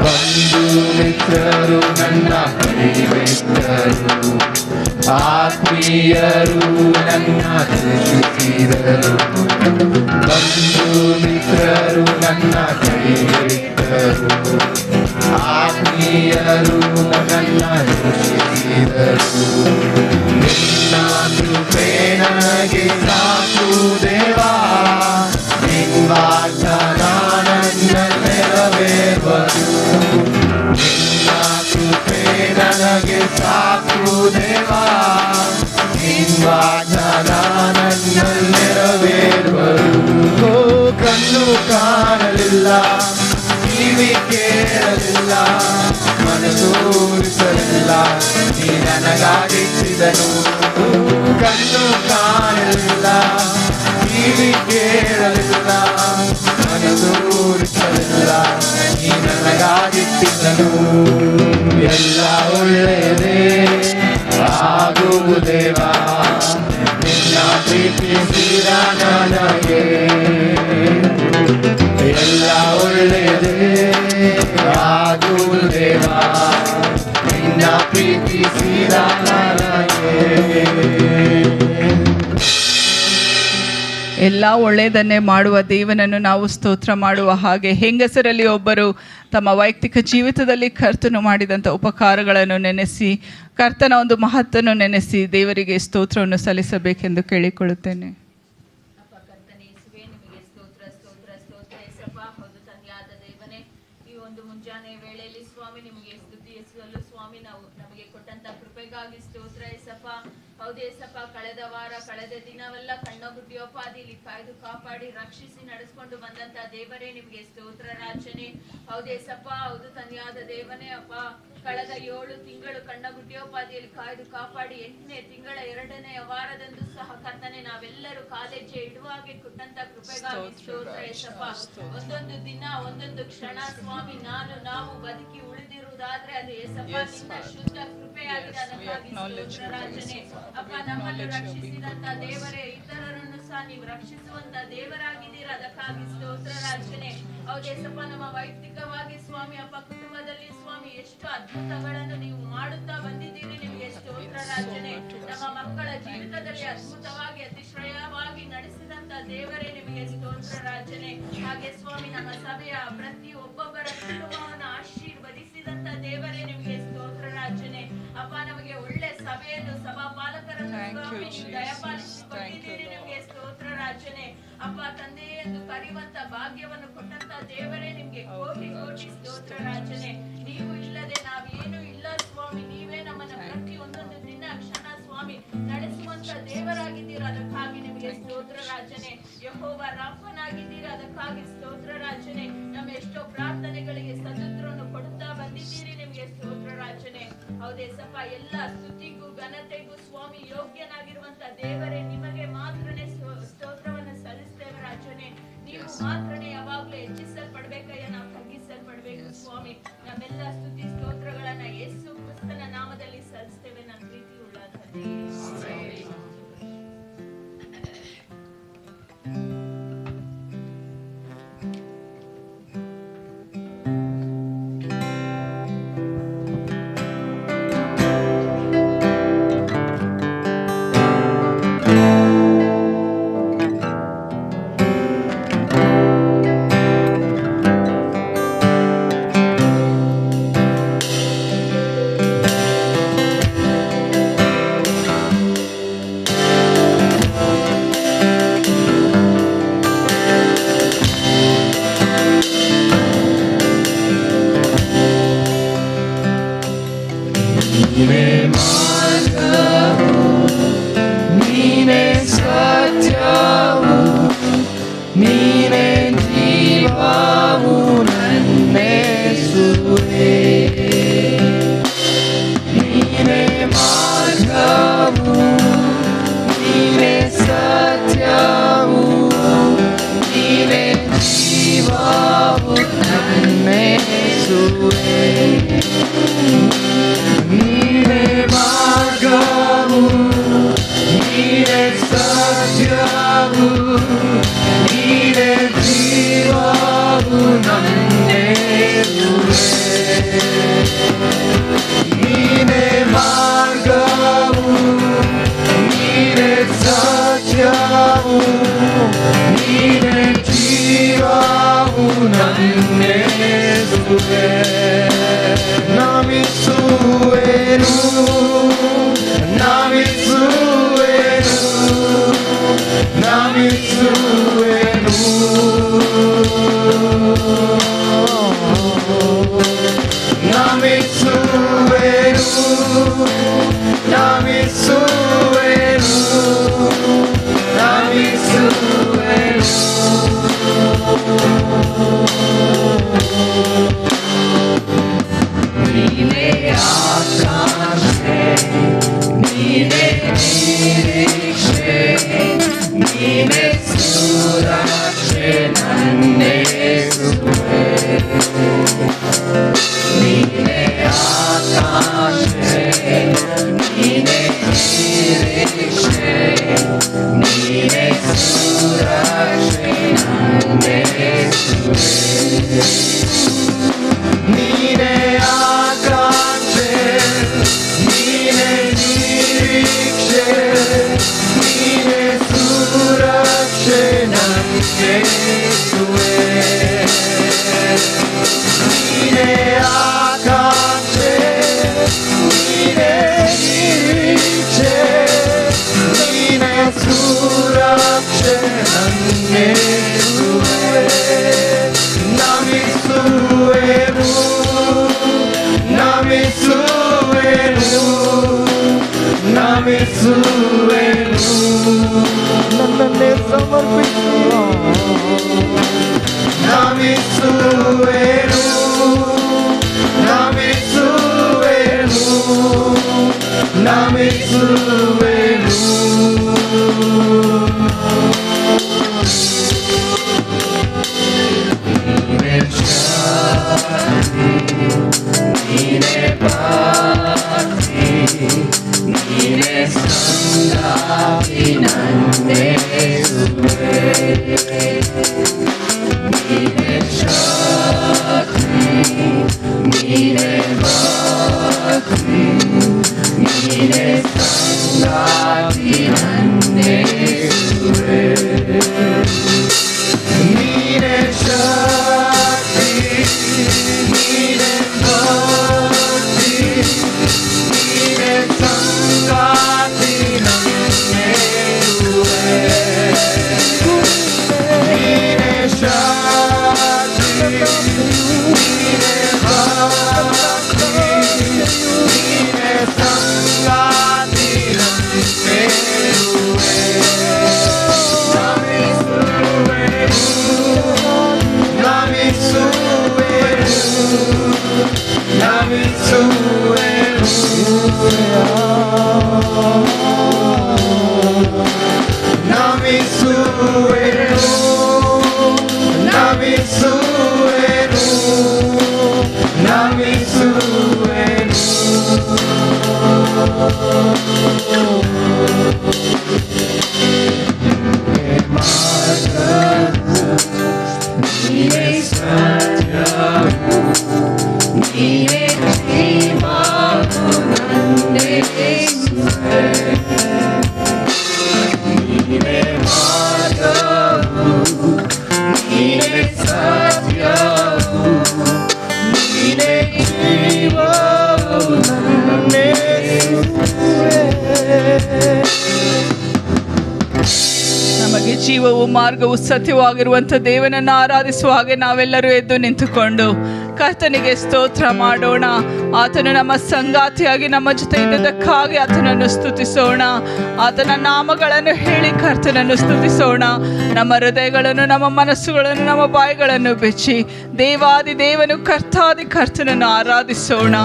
ಬಂಧು ಮಿತ್ರರು ನನ್ನ ಕೈಬಿಟ್ಟರು, ಆತ್ಮೀಯರು ನನ್ನ ದ್ವೇಷಿಸಿದರು. ಬಂಧು ಮಿತ್ರರು ನನ್ನ ಕೈಬಿಟ್ಟರು, ಆತ್ಮೀಯರು ನನ್ನ ದ್ವೇಷಿಸಿದರು. ನಿನ್ನ ಕೃಪೆ ನನಗೆ ಸಾಕು ದೇವ, ನಿನ್ನ ವಾಗ್ದಾನ ನನ್ನ ನೆರವೇರುವುದು. ನಿನ್ನ ಕೃಪೆ ನನಗೆ ಸಾಕು ದೇವ, ನಿನ್ನ ವಾಗ್ದಾನ ನನ್ನ ನೆರವೇರುವುದು. ಕಣ್ಣು ಕಾಣಲಿಲ್ಲ, ಕಿವಿ ಕೇಳಲಿಲ್ಲ, ಮನಸ್ಸು ಊರಿಸಲಿಲ್ಲ, ನೀ ನನಗಾಗಿಟ್ಟಿದನು. ಕಣ್ಣು ಕಾಣಲಿಲ್ಲ, ಕಿವಿ ಕೇಳಲಿಲ್ಲ, ಮನಸ್ಸು ಊರಿಸಲಿಲ್ಲ, ನೀ ನನಗಾಗಿಟ್ಟಿದನು. ಎಲ್ಲ ಒಳ್ಳೆಯದೇ ಆಗುವುದು ದೇವ, ನಿನ್ನ ಪ್ರೀತಿಸಿದ ನನಗೆ. ಎಲ್ಲ ಒಳ್ಳೆಯದೇ ಆಗುವುದು ದೇವ, ನಿನ್ನ ಪ್ರೀತಿಸಿದ ನನಗೆ. ಎಲ್ಲ ಒಳ್ಳೆಯದನ್ನೇ ಮಾಡುವ ದೇವನನ್ನು ನಾವು ಸ್ತೋತ್ರ ಮಾಡುವ ಹಾಗೆ, ಹೆಂಗಸರಲ್ಲಿ ಒಬ್ಬರು ತಮ್ಮ ವೈಯಕ್ತಿಕ ಜೀವಿತದಲ್ಲಿ ಕರ್ತನು ಮಾಡಿದಂಥ ಉಪಕಾರಗಳನ್ನು ನೆನೆಸಿ, ಕರ್ತನ ಒಂದು ಮಹತ್ತನ್ನು ನೆನೆಸಿ ದೇವರಿಗೆ ಸ್ತೋತ್ರವನ್ನು ಸಲ್ಲಿಸಬೇಕೆಂದು ಕೇಳಿಕೊಳ್ಳುತ್ತೇನೆ. ಮುಂಜಾನೆ ವೇಳೆಯಲ್ಲಿ ಸ್ವಾಮಿ ನಿಮಗೆ ಸ್ತುತಿ ಎಸಗಲು ಸ್ವಾಮಿ ನಾವು ನಮಗೆ ಕೊಟ್ಟಂತ ಕೃಪೆಗಾಗಿ ಸ್ತೋತ್ರ ಏಸಪ್ಪ. ಹೌದೇಸಪ್ಪ, ಕಳೆದ ವಾರ ಕಳೆದ ದಿನವೆಲ್ಲ ಕಣ್ಣಗುಡ್ಡಿಯೋಪಾದಿಲಿ ಕಾಯ್ದು ಕಾಪಾಡಿ ರಕ್ಷಿಸಿ ನಡೆಸ್ಕೊಂಡು ಬಂದಂತ ದೇವರೇ ನಿಮಗೆ ಸ್ತೋತ್ರ ರಾಜನೇ. ಹೌದೇಸಪ್ಪ, ಹೌದು ತಂದೆಯಾದ ದೇವನೇ ಅಪ್ಪ, ಕಳೆದ 7 ತಿಂಗಳು ಕಣ್ಣಗುಡ್ಡಿಯೋಪಾದಿಯಲ್ಲಿ ಕಾಯ್ದು ಕಾಪಾಡಿ 8ನೇ ತಿಂಗಳ 2ನೇ ವಾರದಂದು ಸಹ ಕರ್ತನೆ ನಾವೆಲ್ಲರೂ ಕಾಲೇಜೆ ಇಡುವಾಗೆ ಕೊಟ್ಟಂತ ಕೃಪೆಗಾಗಿ ಸ್ತೋತ್ರ ಏಸಪ್ಪ. ಒಂದೊಂದು ದಿನ ಒಂದೊಂದು ಕ್ಷಣ ಸ್ವಾಮಿ ನಾವು ಬದುಕಿ ಉಳಿದಿರುವುದಾದ್ರೆ ಅದು ಏಸಪ್ಪ ನಿನ್ನ ಶುದ್ಧ ಕೃಪೆಯಾಗಿದೆ. ಅದಕ್ಕಾಗಿ ಸ್ತೋತ್ರ ರಾಜನೇ. ಅಪ್ಪ, ನಮ್ಮನ್ನು ರಕ್ಷಿಸಿದಂತ ದೇವರೇ, ಇತರರನ್ನು ಸಹ ನೀವು ರಕ್ಷಿಸುವಂತ ದೇವರಾಗಿದ್ದೀರಾ. ಅದಕ್ಕಾಗಿ ಸ್ತೋತ್ರ ರಾಜನೇ. ಹೌದೇಸಪ್ಪ, ನಮ್ಮ ವೈಯಕ್ತಿಕವಾಗಿ ಸ್ವಾಮಿ ಅಪ್ಪ ಕುಟುಂಬದಲ್ಲಿ ಸ್ವಾಮಿ ಎಷ್ಟು ಅದ್ಭುತಗಳನ್ನು ನೀವು ಮಾಡುತ್ತಾ ಬಂದಿದ್ದೀರಿ. ನಿಮಗೆ ಸ್ತೋತ್ರ ರಾಜನೇ. ನಮ್ಮ ಮಕ್ಕಳ ಜೀವಿತದಲ್ಲಿ ಅದ್ಭುತವಾಗಿ ಅತಿಶ್ರಯವಾಗಿ ನಡೆಸಿದಂತ ದೇವರೇ ನಿಮಗೆ ಸ್ತೋತ್ರ ರಾಜನೇ. ಹಾಗೆ ಸ್ವಾಮಿ ನಮ್ಮ ಸಭೆಯ ಪ್ರತಿ ಒಬ್ಬೊಬ್ಬರ ಕುಟುಂಬವನ್ನು ಆಶೀರ್ವದಿಸಿದಂತ ದೇವರೇ ನಿಮಗೆ ಸ್ತೋತ್ರ ರಾಜನೇ. ಅಪ್ಪ, ನಮಗೆ ಒಳ್ಳೆ ಸಭೆಯನ್ನು ಸಭಾ ಪಾಲಕರನ್ನು ದಯಪಾಲಿಸಿಕೊಟ್ಟಿದ್ದೀರಿ. ನಿಮಗೆ ಸ್ತೋತ್ರ ರಾಜನೇ. ಅಪ್ಪ, ತಂದೆ ಎಂದು ಕರೆಯುವಂತ ಭಾಗ್ಯವನ್ನು ಕೊಟ್ಟಂತ ದೇವರೇ ನಿಮ್ಗೆ ಕೋಟಿ ಕೋಟಿ ಸ್ತೋತ್ರ ರಾಜನೇ. ನೀವು ಇಲ್ಲದೆ ನಾವೇನು ಇಲ್ಲ ಸ್ವಾಮಿ. ನೀವೇ ನಮ್ಮನ್ನ ಪ್ರತಿ ಒಂದೊಂದು ದಿನ ಕ್ಷಣ ಸ್ವಾಮಿ ನಡೆಸುವಂತ ದೇವರಾಗಿದ್ದೀರಾ. ಅದಕ್ಕಾಗಿ ನಿಮಗೆ ಸ್ತೋತ್ರ ರಾಜನೇ. ಯೆಹೋವ ರಾಫನಾಗಿದ್ದೀರಾ. ಅದಕ್ಕಾಗಿ ಸ್ತೋತ್ರ ರಾಜನೇ. ನಮ್ಮ ಎಷ್ಟೋ ಪ್ರಾರ್ಥನೆಗಳಿಗೆ ಸದುತ್ತರವನ್ನು ಕೊಡುತ್ತಾ ಬಂದಿದ್ದೀರಿ. ನಿಮಗೆ ಸ್ತೋತ್ರ ರಾಜನೇ. ಹೌದೇಸಪ್ಪ, ಎಲ್ಲ ಸ್ತುತಿಗೂ ಘನತೆಗೂ ಸ್ವಾಮಿ ಯೋಗ್ಯನಾಗಿರುವಂತ ದೇವರೇ ನಿಮಗೆ ಮಾತ್ರನೇ ಸ್ತೋತ್ರವನ್ನು ಸಲ್ಲಿಸ್ತೇವೆ ರಾಜನೇ. ನೀವು ಮಾತ್ರನೇ ಯಾವಾಗ್ಲೂ ಹೆಚ್ಚಿಸಲ್ಪಡ್ಬೇಕಯ್ಯ, ನಾವು ತಗ್ಗಿಸಲ್ಪಡ್ಬೇಕು ಸ್ವಾಮಿ. ನಮ್ಮೆಲ್ಲ ಸ್ತುತಿ ಸ್ತೋತ್ರಗಳನ್ನ ಯೇಸು ಕ್ರಿಸ್ತನ ನಾಮದಲ್ಲಿ ಸಲ್ಲಿಸ್ತೇವೆ. ನನ್ನ ಪ್ರೀತಿ ಉಳ್ಳ ತಂದೆಯೇ. ನೀನೆ ಸುರಕ್ಷೆ ನನ್ನೇ ನೀನೇ ಆಕಾಂಕ್ಷೆ, ನೀನೇ ನಿರೀಕ್ಷೆ, ನೀನೇ ಸುರಕ್ಷೆ ನಮಗೆ ಯೇಸುವೇ. ನೀನೇ ಆಕಾಂಕ್ಷೆ, ನೀನೇ ನಿರೀಕ್ಷೆ, ನೀನೇ ಸುರಕ್ಷೆ ನಮಗೆ ಯೇಸುವೇ. ನಮಿಸುವೆನು, ನಮಿಸುವೆನು, ನಮಿಸುವೆನು, ನನ್ನನ್ನೇ ಸಮರ್ಪಿಸಿ ನಮಿಸುವೆನು, ನಮಿಸುವೆನು, ನಮಿಸುವೆನು. ನೀನೇ ಶಾಂತಿ, ನೀನೇ ಭಕ್ತಿ, ನೀನೇ ಸಂಗಾತಿ ನನ್ನೇ ಯೇಸುವೇ. ನೀನೇ ಶಾಂತಿ, ನೀನೇ ಭಕ್ತಿ, ನೀನೇ ಸಂಗಾತಿ ನನ್ನೇ ಯೇಸುವೇ. ನೀನೇ ಶಾಂತಿ, ನೀನೇ ಭಕ್ತಿ, ನೀನೇ ಸಂಗಾತಿ ನನ್ನೇ ಯೇಸುವೇ. ನೀನೇ ಶಾಂತಿ, ನೀನೇ ಭಕ್ತಿ, ನೀನೇ ಸಂಗಾತಿ ನನ್ನೇ ಯೇಸುವೇ. ನಮಗೆ ಜೀವವು ಮಾರ್ಗವು ಸತ್ಯವಾಗಿರುವಂಥ ದೇವನನ್ನು ಆರಾಧಿಸುವ ಹಾಗೆ ನಾವೆಲ್ಲರೂ ಎದ್ದು ನಿಂತುಕೊಂಡು ಕರ್ತನಿಗೆ ಸ್ತೋತ್ರ ಮಾಡೋಣ. ಆತನು ನಮ್ಮ ಸಂಗಾತಿಯಾಗಿ ನಮ್ಮ ಜೊತೆ ಇದ್ದದಕ್ಕಾಗಿ ಆತನನ್ನು ಸ್ತುತಿಸೋಣ. ಆತನ ನಾಮಗಳನ್ನು ಹೇಳಿ ಕರ್ತನನ್ನು ಸ್ತುತಿಸೋಣ. ನಮ್ಮ ಹೃದಯಗಳನ್ನು, ನಮ್ಮ ಮನಸ್ಸುಗಳನ್ನು, ನಮ್ಮ ಬಾಯಿಗಳನ್ನು ಬೆಚ್ಚಿ ದೇವಾದಿ ದೇವನು ಕರ್ತಾದಿ ಕರ್ತನನ್ನು ಆರಾಧಿಸೋಣ.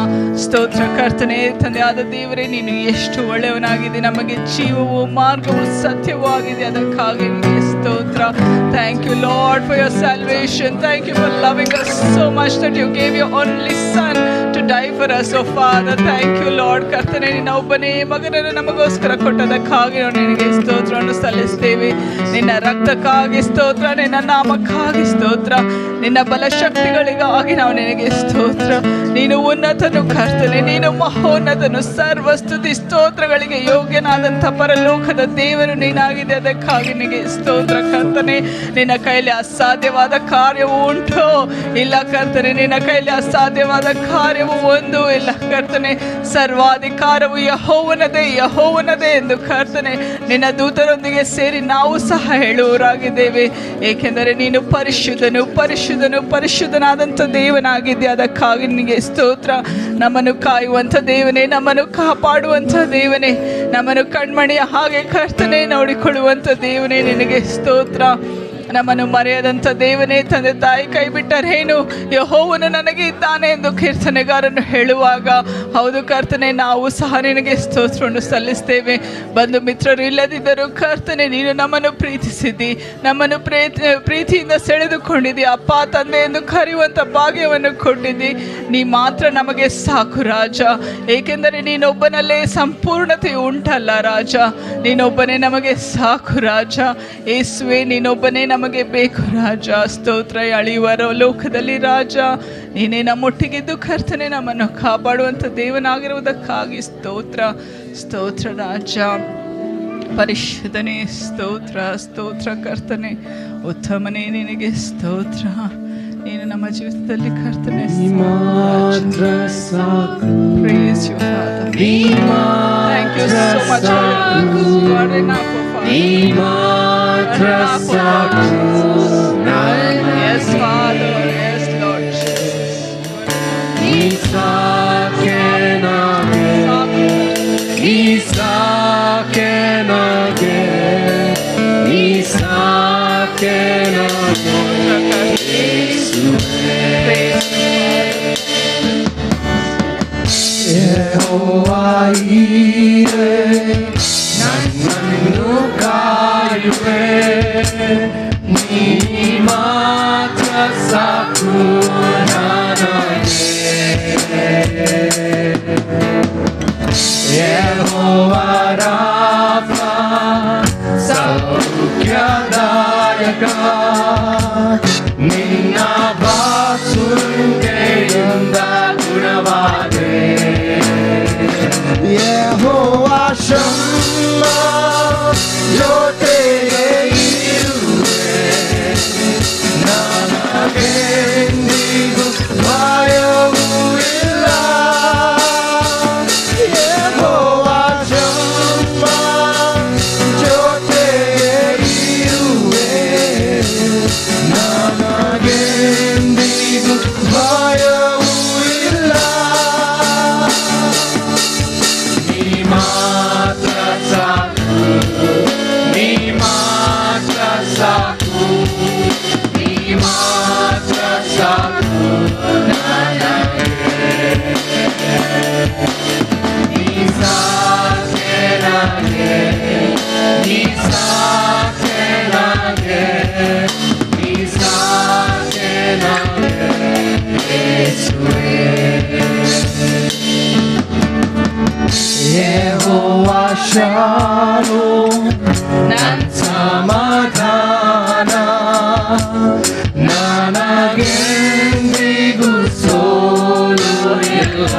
ಸ್ತೋತ್ರ ಕರ್ತನೇ. ತಂದೆಯಾದ ದೇವರೇ, ನೀನು ಎಷ್ಟು ಒಳ್ಳೆಯವನಾಗಿದೆ. ನಮಗೆ ಜೀವವು ಮಾರ್ಗವು ಸತ್ಯವಾಗಿದೆ, ಅದಕ್ಕಾಗಿ ನಿಮಗೆ ಸ್ತೋತ್ರ. Thank you Lord for your salvation. Thank you for loving us so much that you gave your only son to die for us, oh Father. Thank you Lord. ಕರ್ತನೇ, ನಿನ್ನ ಒಬ್ಬನೇ ಮಗನನ್ನು ನಮಗೋಸ್ಕರ ಕೊಟ್ಟದಕ್ಕಾಗಿ ನಾವು ನಿನಗೆ ಸ್ತೋತ್ರವನ್ನು ಸಲ್ಲಿಸ್ತೇವೆ. ನಿನ್ನ ರಕ್ತಕ್ಕಾಗಿ ಸ್ತೋತ್ರ, ನಿನ್ನ ನಾಮಕ್ಕಾಗಿ ಸ್ತೋತ್ರ, ನಿನ್ನ ಬಲಶಕ್ತಿಗಳಿಗಾಗಿ ನಾವು ನಿನಗೆ ಸ್ತೋತ್ರ. ನೀನು ಉನ್ನತನು ಕರ್ತನೆ, ನೀನು ಮಹೋನ್ನತನು, ಸರ್ವಸ್ತುತಿ ಸ್ತೋತ್ರಗಳಿಗೆ ಯೋಗ್ಯನಾದಂಥ ಪರಲೋಕದ ದೇವರು ನೀನಾಗಿದೆ, ಅದಕ್ಕಾಗಿ ನಿನಗೆ ಸ್ತೋತ್ರ ಕರ್ತನೆ. ನಿನ್ನ ಕೈಲಿ ಅಸಾಧ್ಯವಾದ ಕಾರ್ಯವು ಉಂಟು ಇಲ್ಲ ಕರ್ತನೆ, ನಿನ್ನ ಕೈಲಿ ಅಸಾಧ್ಯವಾದ ಕಾರ್ಯವು ಒಂದು ಇಲ್ಲ ಕರ್ತನೆ. ಸರ್ವಾಧಿಕಾರವು ಯೆಹೋವನದೇ, ಯೆಹೋವನದೇ ಎಂದು ಕರ್ತನೆ ನಿನ್ನ ದೂತರೊಂದಿಗೆ ಸೇರಿ ನಾವು ಸಹ ಹೇಳುವರಾಗಿದ್ದೇವೆ. ಏಕೆಂದರೆ ನೀನು ಪರಿಶುದ್ಧನು, ಪರಿಶುದ್ಧನು, ಪರಿಶುದ್ಧನಾದಂಥ ದೇವನಾಗಿದ್ದೆ, ಅದಕ್ಕಾಗಿ ನಿನಗೆ ಸ್ತೋತ್ರ. ನಮ್ಮನ್ನು ಕಾಯುವಂಥ ದೇವನೇ, ನಮ್ಮನ್ನು ಕಾಪಾಡುವಂಥ ದೇವನೇ, ನಮ್ಮನ್ನು ಕಣ್ಮಣಿಯ ಹಾಗೆ ಕರ್ತನೆ ನೋಡಿಕೊಳ್ಳುವಂಥ ದೇವನೇ, ನಿನಗೆ ಸ್ತೋತ್ರ. ನಮ್ಮನ್ನು ಮರೆಯದಂಥ ದೇವನೇ, ತಂದೆ ತಾಯಿ ಕೈ ಬಿಟ್ಟರೇನು, ಯೆಹೋವನು ನನಗೆ ಇದ್ದಾನೆ ಎಂದು ಕೀರ್ತನೆಗಾರನು ಹೇಳುವಾಗ, ಹೌದು ಕರ್ತನೆ, ನಾವು ಸಹ ನಿನಗೆ ಸ್ತೋತ್ರವನ್ನು ಸಲ್ಲಿಸ್ತೇವೆ. ಬಂಧು ಮಿತ್ರರು ಇಲ್ಲದಿದ್ದರೂ ಕರ್ತನೆ, ನೀನು ನಮ್ಮನ್ನು ಪ್ರೀತಿಸಿದ್ದಿ, ನಮ್ಮನ್ನು ಪ್ರೀತಿಯಿಂದ ಸೆಳೆದುಕೊಂಡಿದ್ದಿ. ಅಪ್ಪ ತಂದೆ ಎಂದು ಕರೆಯುವಂಥ ಭಾಗ್ಯವನ್ನು ಕೊಟ್ಟಿದ್ದಿ. ನೀ ಮಾತ್ರ ನಮಗೆ ಸಾಕು ರಾಜ, ಏಕೆಂದರೆ ನೀನೊಬ್ಬನಲ್ಲೇ ಸಂಪೂರ್ಣತೆ ಉಂಟಲ್ಲ ರಾಜ. ನೀನೊಬ್ಬನೇ ನಮಗೆ ಸಾಕು ರಾಜ. ಯೇಸುವೆ, ನೀನೊಬ್ಬನೇ ನಮಗೆ ನಮಗೆ ಬೇಕು ರಾಜ. ಸ್ತೋತ್ರ. ಅಳಿಯುವ ಲೋಕದಲ್ಲಿ ರಾಜ ನೀನೇ ನಮ್ಮೊಟ್ಟಿಗಿದ್ದು ಕರ್ತನೆ ನಮ್ಮನ್ನು ಕಾಪಾಡುವಂಥ ದೇವನಾಗಿರುವುದಕ್ಕಾಗಿ ಸ್ತೋತ್ರ. ಸ್ತೋತ್ರ ರಾಜ. ಪರಿಶುದ್ಧನೇ ಸ್ತೋತ್ರ. ಸ್ತೋತ್ರ ಕರ್ತನೆ. ಉತ್ತಮನೇ ನಿನಗೆ ಸ್ತೋತ್ರ. ನೀನು ನಮ್ಮ ಜೀವಿತದಲ್ಲಿ ಕರ್ತನೆ. Praise you, Father. Thank you so much, Lord. You are enough, Father. Yes, Father. Yes, Lord. ಯೆಹೋವಾ ಈರೆ ನನ್ನನ್ನು ಕಾಯುವೆ, ನೀ ಮಾತ್ರ ಸಾಕು ನನಗೆ. ಯೆಹೋವಾ ರಾಫ ಸೌಖ್ಯದಾಯಕ, ನಿನ್ನ ಬಾಸುಂಡೆಯಿಂದ ಗುಣವಾದೆ. ಯೆಹೋವಾ ಶಮ್ಮ ಜೊತೆಗೆ ಇರುವೆ, ನನಗೆಂದಿಗೂ ಭಯವೂ ಇಲ್ಲ. ಯೆಹೋವಾ ಶಮ್ಮ ಜೊತೆಗೆ ಇರುವೆ, ನನಗೆಂದಿಗೂ ಭಯವೂ ಇಲ್ಲ. ನೀ ಮಾತ್ರ ಸಾಕು, ನೀ ಮಾತ್ರ ಸಾಕು, ನೀ ಮಾತ್ರ ಸಾಕು ನನಗೆ. ನೀ ಸಾಕೆ ನನಗೆ, ನೀ ಸಾಕೆ ನನಗೆ, ನೀ ಸಾಕೆ ನನಗೆ ಯೇಸುವೇ. ಯೆಹೋವಾ ಶಾಲೋಮ್ ನನ್ನ ಸಮಾಧಾನ, ನನಗೆಂದಿಗೂ ಸೋಲು ಇಲ್ಲ.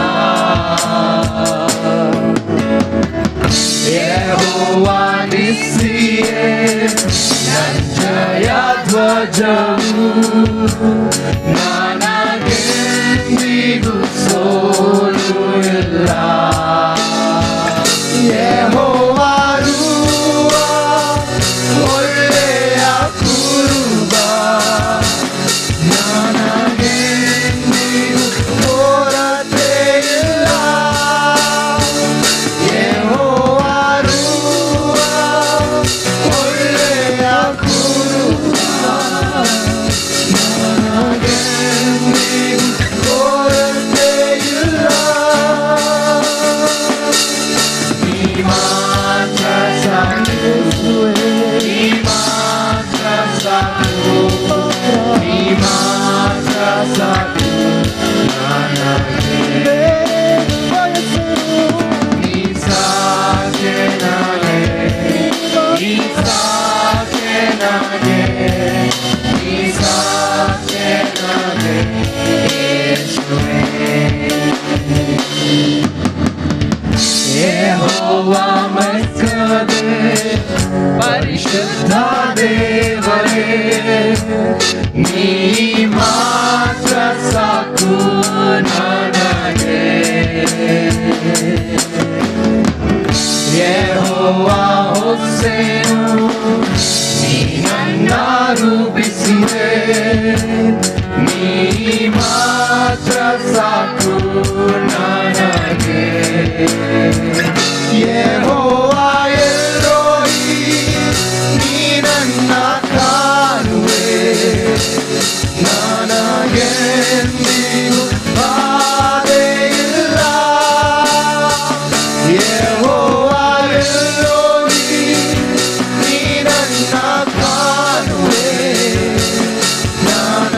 ಯೆಹೋವಾ ನಿಸ್ಸಿಯೇ ನನ್ನ ಜಯ ಧ್ವಜವು, ನನಗೆಂದಿಗೂ ಸೋಲು ಇಲ್ಲ. ಯೆಹೋವಾ ರೂವಾ ಒಳ್ಳೆಯ ಕುರುಬ, ನನಗೆಂದಿಗೂ ಕೊರತೆ ಇಲ್ಲ. ಯೆಹೋವಾ ರೂವಾ ಒಳ್ಳೆಯ ಕುರುಬ, ನನಗೆಂದಿಗೂ ಕೊರತೆ ಇಲ್ಲ. ನೀ ಮಾತ್ರ ಸಾಕು, ನೀ ಮಾತ್ರ ಸಾಕು, ನೀ ಮಾತ್ರ ಸಾಕು ನನಗೆ. ನೀ ಸಾಕೆ ನನಗೆ, ನೀ ಸಾಕೆ ನನಗೆ, ನೀ ಸಾಕೆ ನನಗೆ ಯೇಸುವೇ. ಯೆಹೋವಾ ಮೆಚ್ಚಿದೆ ಪರಿಶುದ್ಧ ದೇವರೇ, ನೀ ಮಾತ್ರ ಸಾಕು ನನಗೆ. ಯೆಹೋವಾ ಹೊಸೆನು ನೀ ನನ್ನ ರೂಪಿಸಿದೆ, ನೀ ಮಾತ್ರ ಸಾಕು ನನಗೆ. ಯೆಹೋವಾ ಎಲೋಹಿ ನೀ ನನ್ನ ಕಾಣುವೆ, ನನಗೆಂದಿಗೂ ಬಾಧೆ ಇಲ್ಲ. ಯೆಹೋವಾ ಎಲೋಹಿ ನೀ ನನ್ನ ಕಾಣುವೆ, ನನಗೆಂದಿಗೂ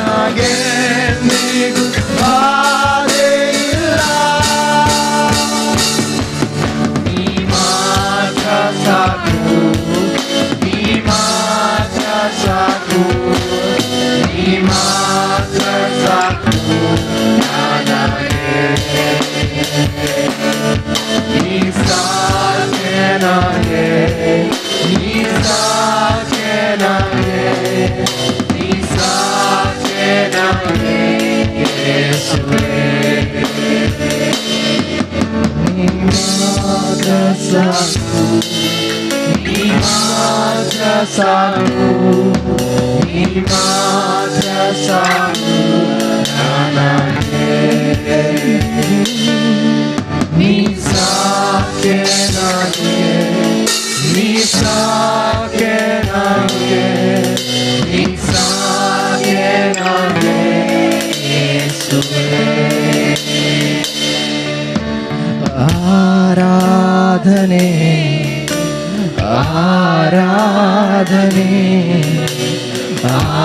ಆರಾಧನೆ ಆರಾಧನೆ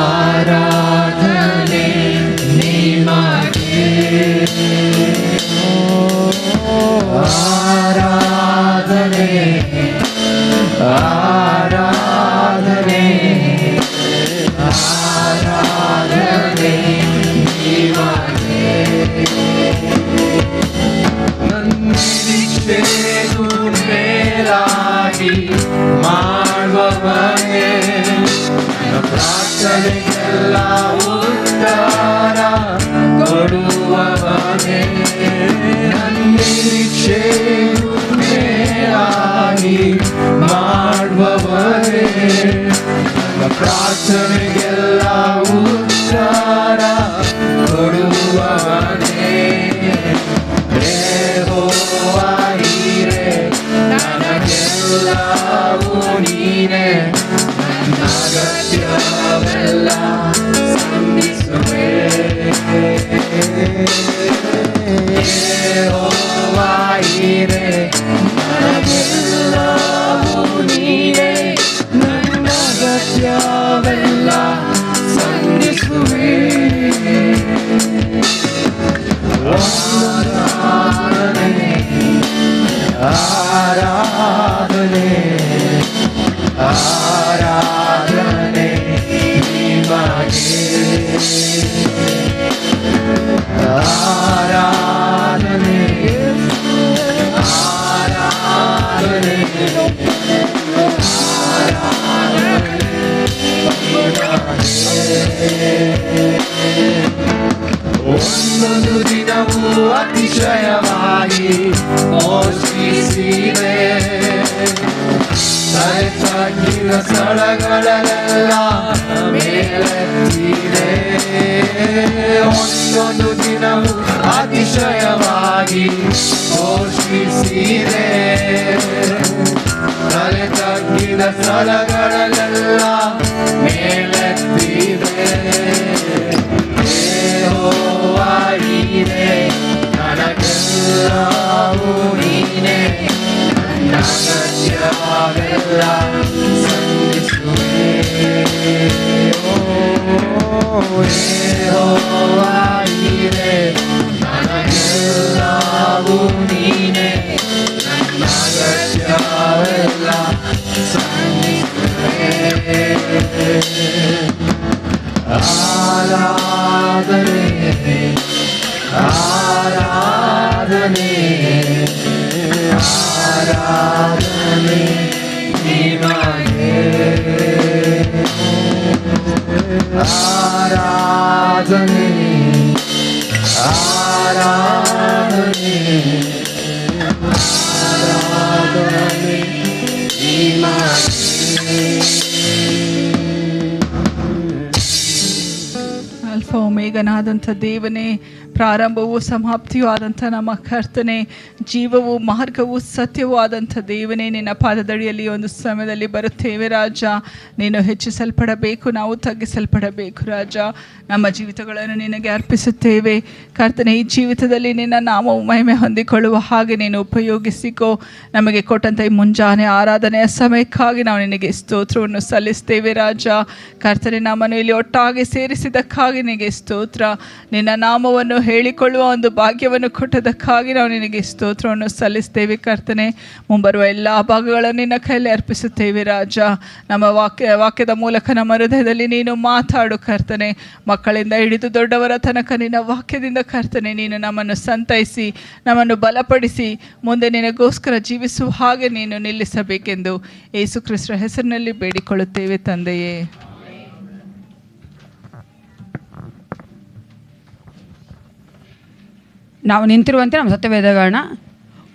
ಆರಾಧನೆ ನಿಮಗೆ ಆರಾಧನೆ ಆರಾಧನೆ ಆರಾಧನೆ ನಿಮಗೆ ನಿರೀಕ್ಷೆಗೂ ಮೇಲಾಗಿ ಮಾಡುವವನೇ ಪ್ರಾರ್ಥನೆಗೆಲ್ಲ ಉತ್ತರ ಕೊಡುವವನೇ ನಿರೀಕ್ಷೆಗೂ ಮೇಲಾಗಿ ಮಾಡುವವನೇ ಪ್ರಾರ್ಥನೆಗೆಲ್ಲ ಉತ್ತರ ಕೊಡುವವನೇ ನನಗೆಲ್ಲವೂ ನೀನೆ ಅಗತ್ಯವೆಲ್ಲ ಸಂಧಿಸುವೆ ಯೆಹೋವನೇ ನನಗೆಲ್ಲವೂ ನೀನೆ ನನ್ನ ಅಗತ್ಯವೆಲ್ಲ ಸಂಧಿಸುವೆ ಆರಾಧನೆ ಆರಾಧನೆ ನಿಮಗೆ ಆರಾಧನೆ ಆರಾಧನೆ ಒಂದೊಂದು ದಿನವೂ ಅತಿಶಯವಾಗಿ ಪೋಷಿಸಿದೆ ತಗ್ಗಿನ ಸ್ಥಳಗಳೆಲ್ಲ ಮೇಲೆತ್ತಿದೆ ಒಂದೊಂದು ದಿನವೂ ಅತಿಶಯವಾಗಿ ಪೋಷಿಸಿದೆ ತಲೆ ತಗ್ಗಿನ ಸ್ಥಳಗಳೆಲ್ಲ ಮೇಲೆತ್ತಿದೆ ನನಗೆಲ್ಲವೂ ನೀನೆ ನನ್ನ ಅಗತ್ಯವೆಲ್ಲ ಸಂಧಿಸುವೆ ಯೆಹೋವನೇ ನನಗೆಲ್ಲವೂ ನೀನೆ ನನ್ನ ಅಗತ್ಯವೆಲ್ಲ ಸಂಧಿಸುವೆ ಆರಾಧನೆ ಆರಾಧನೆ ಆರಾಧನೆ ನಿಮಗೆ ಆರಾಧನೆ ಆರಾಧನೆ ಆರಾಧನೆ ಅಲ್ಫಾ ಒಮೇಗನಾದಂಥ ದೇವನೇ, ಪ್ರಾರಂಭವೂ ಸಮಾಪ್ತಿಯೂ ಆದಂಥ ನಮ್ಮ ಕರ್ತನೆ, ಜೀವವೂ ಮಾರ್ಗವೂ ಸತ್ಯವೂ ಆದಂಥ ದೇವನೇ, ನಿನ್ನ ಪಾದದಡಿಯಲ್ಲಿ ಒಂದು ಸಮಯದಲ್ಲಿ ಬರುತ್ತೇವೆ ರಾಜ. ನೀನು ಹೆಚ್ಚಿಸಲ್ಪಡಬೇಕು, ನಾವು ತಗ್ಗಿಸಲ್ಪಡಬೇಕು ರಾಜ. ನಮ್ಮ ಜೀವಿತಗಳನ್ನು ನಿನಗೆ ಅರ್ಪಿಸುತ್ತೇವೆ ಕರ್ತನೆ. ಈ ಜೀವಿತದಲ್ಲಿ ನಿನ್ನ ನಾಮವು ಮಹಿಮೆ ಹೊಂದಿಕೊಳ್ಳುವ ಹಾಗೆ ನೀನು ಉಪಯೋಗಿಸಿಕೋ. ನಮಗೆ ಕೊಟ್ಟಂಥ ಈ ಮುಂಜಾನೆ ಆರಾಧನೆಯ ಸಮಯಕ್ಕಾಗಿ ನಾವು ನಿನಗೆ ಸ್ತೋತ್ರವನ್ನು ಸಲ್ಲಿಸ್ತೇವೆ ರಾಜ. ಕರ್ತನೆ, ನಮ್ಮನ್ನು ಇಲ್ಲಿ ಒಟ್ಟಾಗಿ ಸೇರಿಸಿದ್ದಕ್ಕಾಗಿ ನಿನಗೆ ಸ್ತೋತ್ರ. ನಿನ್ನ ನಾಮವನ್ನು ಹೇಳಿಕೊಳ್ಳುವ ಒಂದು ಭಾಗ್ಯವನ್ನು ಕೊಟ್ಟದಕ್ಕಾಗಿ ನಾವು ನಿನಗೆ ಸ್ತೋತ್ರವನ್ನು ಸಲ್ಲಿಸ್ತೇವೆ ಕರ್ತನೆ. ಮುಂಬರುವ ಎಲ್ಲ ಭಾಗಗಳನ್ನು ನಿನ್ನ ಕೈಯಲ್ಲಿ ಅರ್ಪಿಸುತ್ತೇವೆ ರಾಜ. ನಮ್ಮ ವಾಕ್ಯದ ಮೂಲಕ ನಮ್ಮ ಹೃದಯದಲ್ಲಿ ನೀನು ಮಾತಾಡು ಕರ್ತನೆ. ಮಕ್ಕಳಿಂದ ಹಿಡಿದು ದೊಡ್ಡವರ ತನಕ ನಿನ್ನ ವಾಕ್ಯದಿಂದ ಕರ್ತನೆ ನೀನು ನಮ್ಮನ್ನು ಸಂತೈಸಿ ನಮ್ಮನ್ನು ಬಲಪಡಿಸಿ ಮುಂದೆ ನಿನಗೋಸ್ಕರ ಜೀವಿಸುವ ಹಾಗೆ ನೀನು ನಿಲ್ಲಿಸಬೇಕೆಂದು ಯೇಸು ಕ್ರಿಸ್ತರ ಹೆಸರಿನಲ್ಲಿ ಬೇಡಿಕೊಳ್ಳುತ್ತೇವೆ ತಂದೆಯೇ. ನಾವು ನಿಂತಿರುವಂತೆ ನಮ್ಮ ಸತ್ಯವೇದಗಳನ್ನ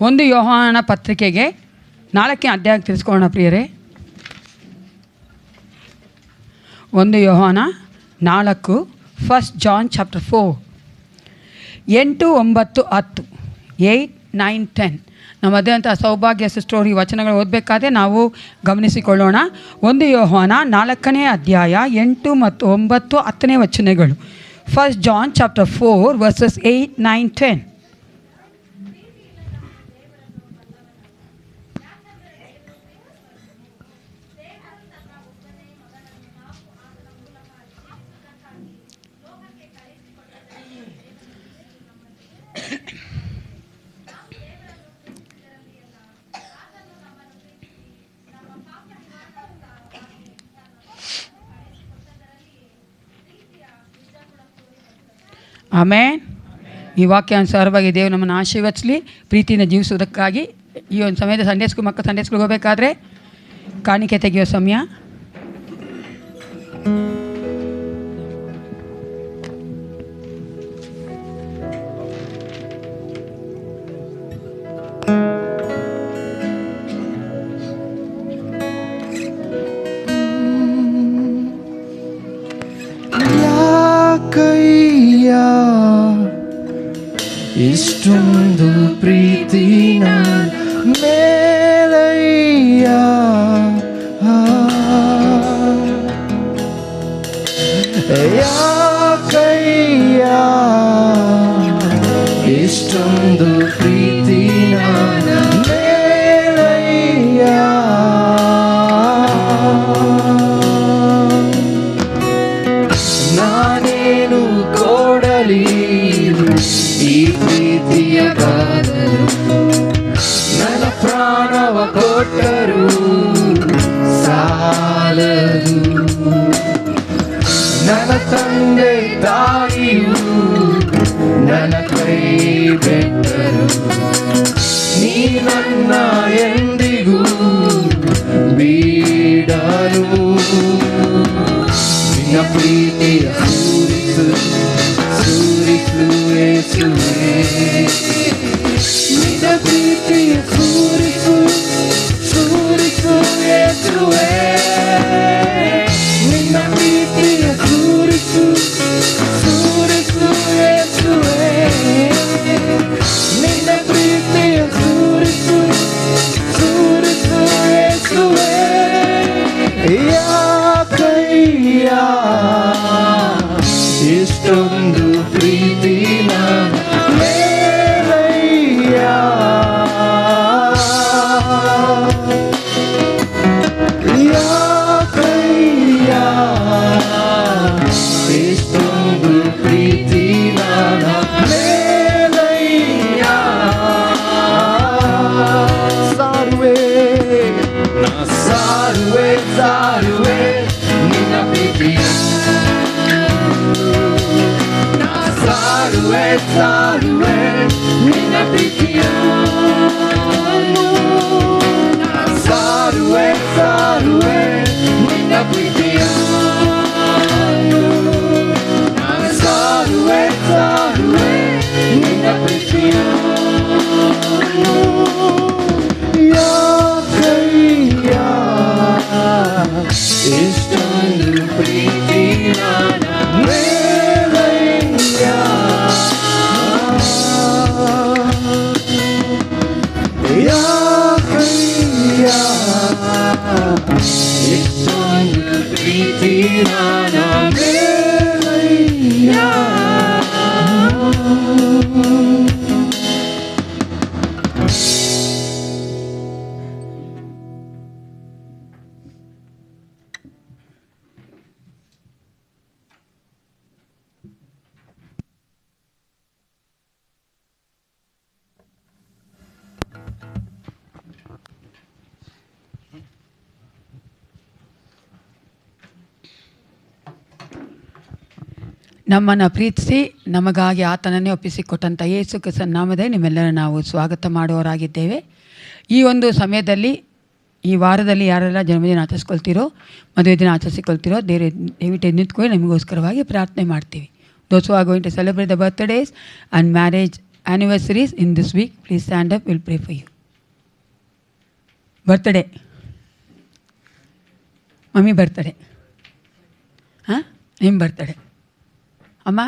1 ಯೋಹಾನನ ಪತ್ರಿಕೆಗೆ 4ನೇ ಅಧ್ಯಾಯ ತಿಳಿಸ್ಕೊಳ್ಳೋಣ ಪ್ರಿಯರೇ. 1 ಯೋಹಾನ 4, 1 John chapter 4, 8, 9, 10, 8, 9, 10. ನಮ್ಮದೇ ಅಂತ ಸೌಭಾಗ್ಯ ಸ್ಟೋರಿ ವಚನಗಳು ಓದಬೇಕಾದ್ರೆ ನಾವು ಗಮನಿಸಿಕೊಳ್ಳೋಣ. 1 ಯೋಹಾನ 4ನೇ ಅಧ್ಯಾಯ 8 ಮತ್ತು 9, 10ನೇ ವಚನಗಳು. 1 John chapter 4 verses 8, 9, 10. ಆಮೇನ್. ಈ ವಾಕ್ಯಾನುಸಾರವಾಗಿ ದೇವರು ನಮ್ಮನ್ನು ಆಶೀರ್ವದಿಸಲಿ. ಪ್ರೀತಿಯಿಂದ ಜೀವಿಸುವುದಕ್ಕಾಗಿ ಈ ಒಂದು ಸಮಯದ ಮಕ್ಕಳು ಸಂಡೇ ಸ್ಕೂಲ್ಗೆ ಹೋಗಬೇಕಾದ್ರೆ ಕಾಣಿಕೆ ತೆಗೆಯೋ ಸಮಯ. ಇಷ್ಟೊಂದು ಪ್ರೀತಿನ ಮೇಲಯ್ಯ, ಯಾಕಯ್ಯ ಇಷ್ಟೊಂದು ಪ್ರೀತಿನ ಮೇಲಯ್ಯ, ನಾನೇನು ಕೊಡಲಿ ಈ ಪ್ರೀತಿಯ ಕಾದರು, ನನ್ನ ಪ್ರಾಣವ ಕೊಟ್ಟರು ಸಾಲದು, ನನ್ನ ತಂದೆ ತಾಯಿಯು ನನ್ನ ಕೈ ಬೆಟ್ಟರು, ನೀ ನನ್ನ ಎಂದಿಗೂ ಬೀಡರು, ನಿನ್ನ ಪ್ರೀತಿಯ ಸೂರಿಸು ಸೂರಿಸು ಯೇಸುವೇ, ನಿನ್ನ ಪ್ರೀತಿಯ ಸೂರಿಸು ಸೂರಿಸು ಯೇಸುವೇ, ನಿನ್ನ ಪ್ರೀತಿಯ ಸೂರಿಸು ಸೂರಿಸು ಯೇಸುವೇ, ನಿನ್ನ ಪ್ರೀತಿಯ ಸೂರಿಸು ಸೂರಿಸು ಯೇಸುವೇ, ಯಾಕಯ್ಯ ಇಷ್ಟೊಂದು ಪ್ರೀತಿನ ಮೇಲಯ್ಯ, ಯಾಕಯ್ಯ ಇಷ್ಟೊಂದು ಪ್ರೀತಿನ ಮೇಲಯ್ಯ, ಸಾರುವೆ ನಾ ಸಾರುವೆ ಸಾರುವೆ ನಿನ್ನ ಪ್ರೀತಿಯ, ಸಾರುವೆ ಸಾರುವೆ ನಿನ್ನ ಪ್ರೀತಿಯ, ಸಾರುವೆ ಸಾರುವೆ ನಿನ್ನ ಪ್ರೀತಿಯ, ಸಾರುವೆ ಸಾರುವೆ ನಿನ್ನ ಪ್ರೀತಿಯ, ಯಾಕಯ್ಯ ಇಷ್ಟೊಂದು ಪ್ರೀತಿನ ಮೇಲಯ್ಯ, ಯಾಕಯ್ಯ ಇಷ್ಟೊಂದು ನಮ್ಮನ್ನು ಪ್ರೀತಿಸಿ ನಮಗಾಗಿ ಆತನನ್ನೇ ಒಪ್ಪಿಸಿಕೊಟ್ಟಂಥ ಯೇಸು ಕ್ರಿಸ್ತನ ನಾಮದಲ್ಲಿ ನಿಮ್ಮೆಲ್ಲರೂ ನಾವು ಸ್ವಾಗತ ಮಾಡುವವರಾಗಿದ್ದೇವೆ. ಈ ಒಂದು ಸಮಯದಲ್ಲಿ ಈ ವಾರದಲ್ಲಿ ಯಾರೆಲ್ಲ ಜನ್ಮದಿನ ಆಚರಿಸ್ಕೊಳ್ತೀರೋ, ಮದುವೆ ದಿನ ಆಚರಿಸಿಕೊಳ್ತೀರೋ, ದಯವಿಟ್ಟು ನಿಂತ್ಕೊಂಡು ನಮಗೋಸ್ಕರವಾಗಿ ಪ್ರಾರ್ಥನೆ ಮಾಡ್ತೀವಿ. Those who are going to celebrate the birthdays and marriage anniversaries in this week, please stand up, we'll pray for you. Birthday mummy birthday, ಹಾಂ ನಿಮ್ಮ ಬರ್ತಡೆ, ಅಮ್ಮ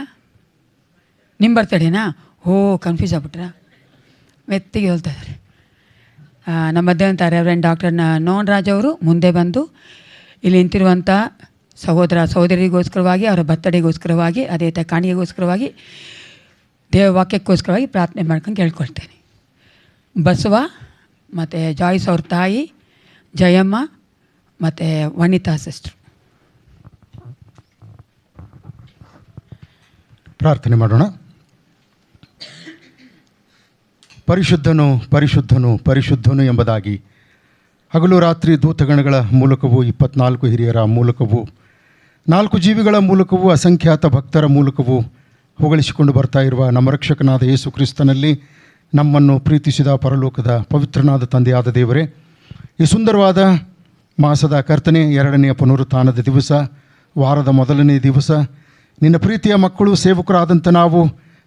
ನಿಮ್ಮ ಬರ್ತಡೇನಾ? ಕನ್ಫ್ಯೂಸ್ ಆಗ್ಬಿಟ್ರಾ? ಮೆತ್ತಿಗೆ ಹೇಳ್ತಾ ಇದ್ದಾರೆ. ನಮ್ಮ ಮಧ್ಯಂತ ರೆವರೆಂಡ್ ಡಾಕ್ಟರ್ ನೋನ್ರಾಜ್ ಅವರು ಮುಂದೆ ಬಂದು ಇಲ್ಲಿ ನಿಂತಿರುವಂಥ ಸಹೋದರ ಸಹೋದರಿಗೋಸ್ಕರವಾಗಿ, ಅವರ ಬರ್ತಡೇಗೋಸ್ಕರವಾಗಿ, ಅದೇ ರೀತಿ ಕಾಣಿಕೆಗೋಸ್ಕರವಾಗಿ, ದೇವವಾಕ್ಯಕ್ಕೋಸ್ಕರವಾಗಿ ಪ್ರಾರ್ಥನೆ ಮಾಡ್ಕೊಂಡು ಕೇಳ್ಕೊಳ್ತೇನೆ. ಬಸವ ಮತ್ತು ಜಾಯ್ಸ್ ಅವ್ರ ತಾಯಿ, ಜಯಮ್ಮ ಮತ್ತು ವನಿತಾ ಸಿಸ್ಟರ್. ಪ್ರಾರ್ಥನೆ ಮಾಡೋಣ. ಪರಿಶುದ್ಧನು ಪರಿಶುದ್ಧನು ಪರಿಶುದ್ಧನು ಎಂಬುದಾಗಿ ಹಗಲು ರಾತ್ರಿ ದೂತಗಣಗಳ ಮೂಲಕವೂ 24 ಹಿರಿಯರ ಮೂಲಕವೂ 4 ಜೀವಿಗಳ ಮೂಲಕವೂ ಅಸಂಖ್ಯಾತ ಭಕ್ತರ ಮೂಲಕವೂ ಹೊಗಳಿಸಿಕೊಂಡು ಬರ್ತಾ ಇರುವ ನಮ್ಮ ರಕ್ಷಕನಾದ ಯೇಸು ಕ್ರಿಸ್ತನಲ್ಲಿ ನಮ್ಮನ್ನು ಪ್ರೀತಿಸಿದ ಪರಲೋಕದ ಪವಿತ್ರನಾದ ತಂದೆಯಾದ ದೇವರೇ, ಈ ಸುಂದರವಾದ ಮಾಸದ ಕರ್ತನೆ 2ನೇ ಪುನರುತ್ಥಾನದ ದಿವಸ, ವಾರದ ಮೊದಲನೇ ದಿವಸ, ನಿನ್ನ ಪ್ರೀತಿಯ ಮಕ್ಕಳು ಸೇವಕರಾದಂಥ ನಾವು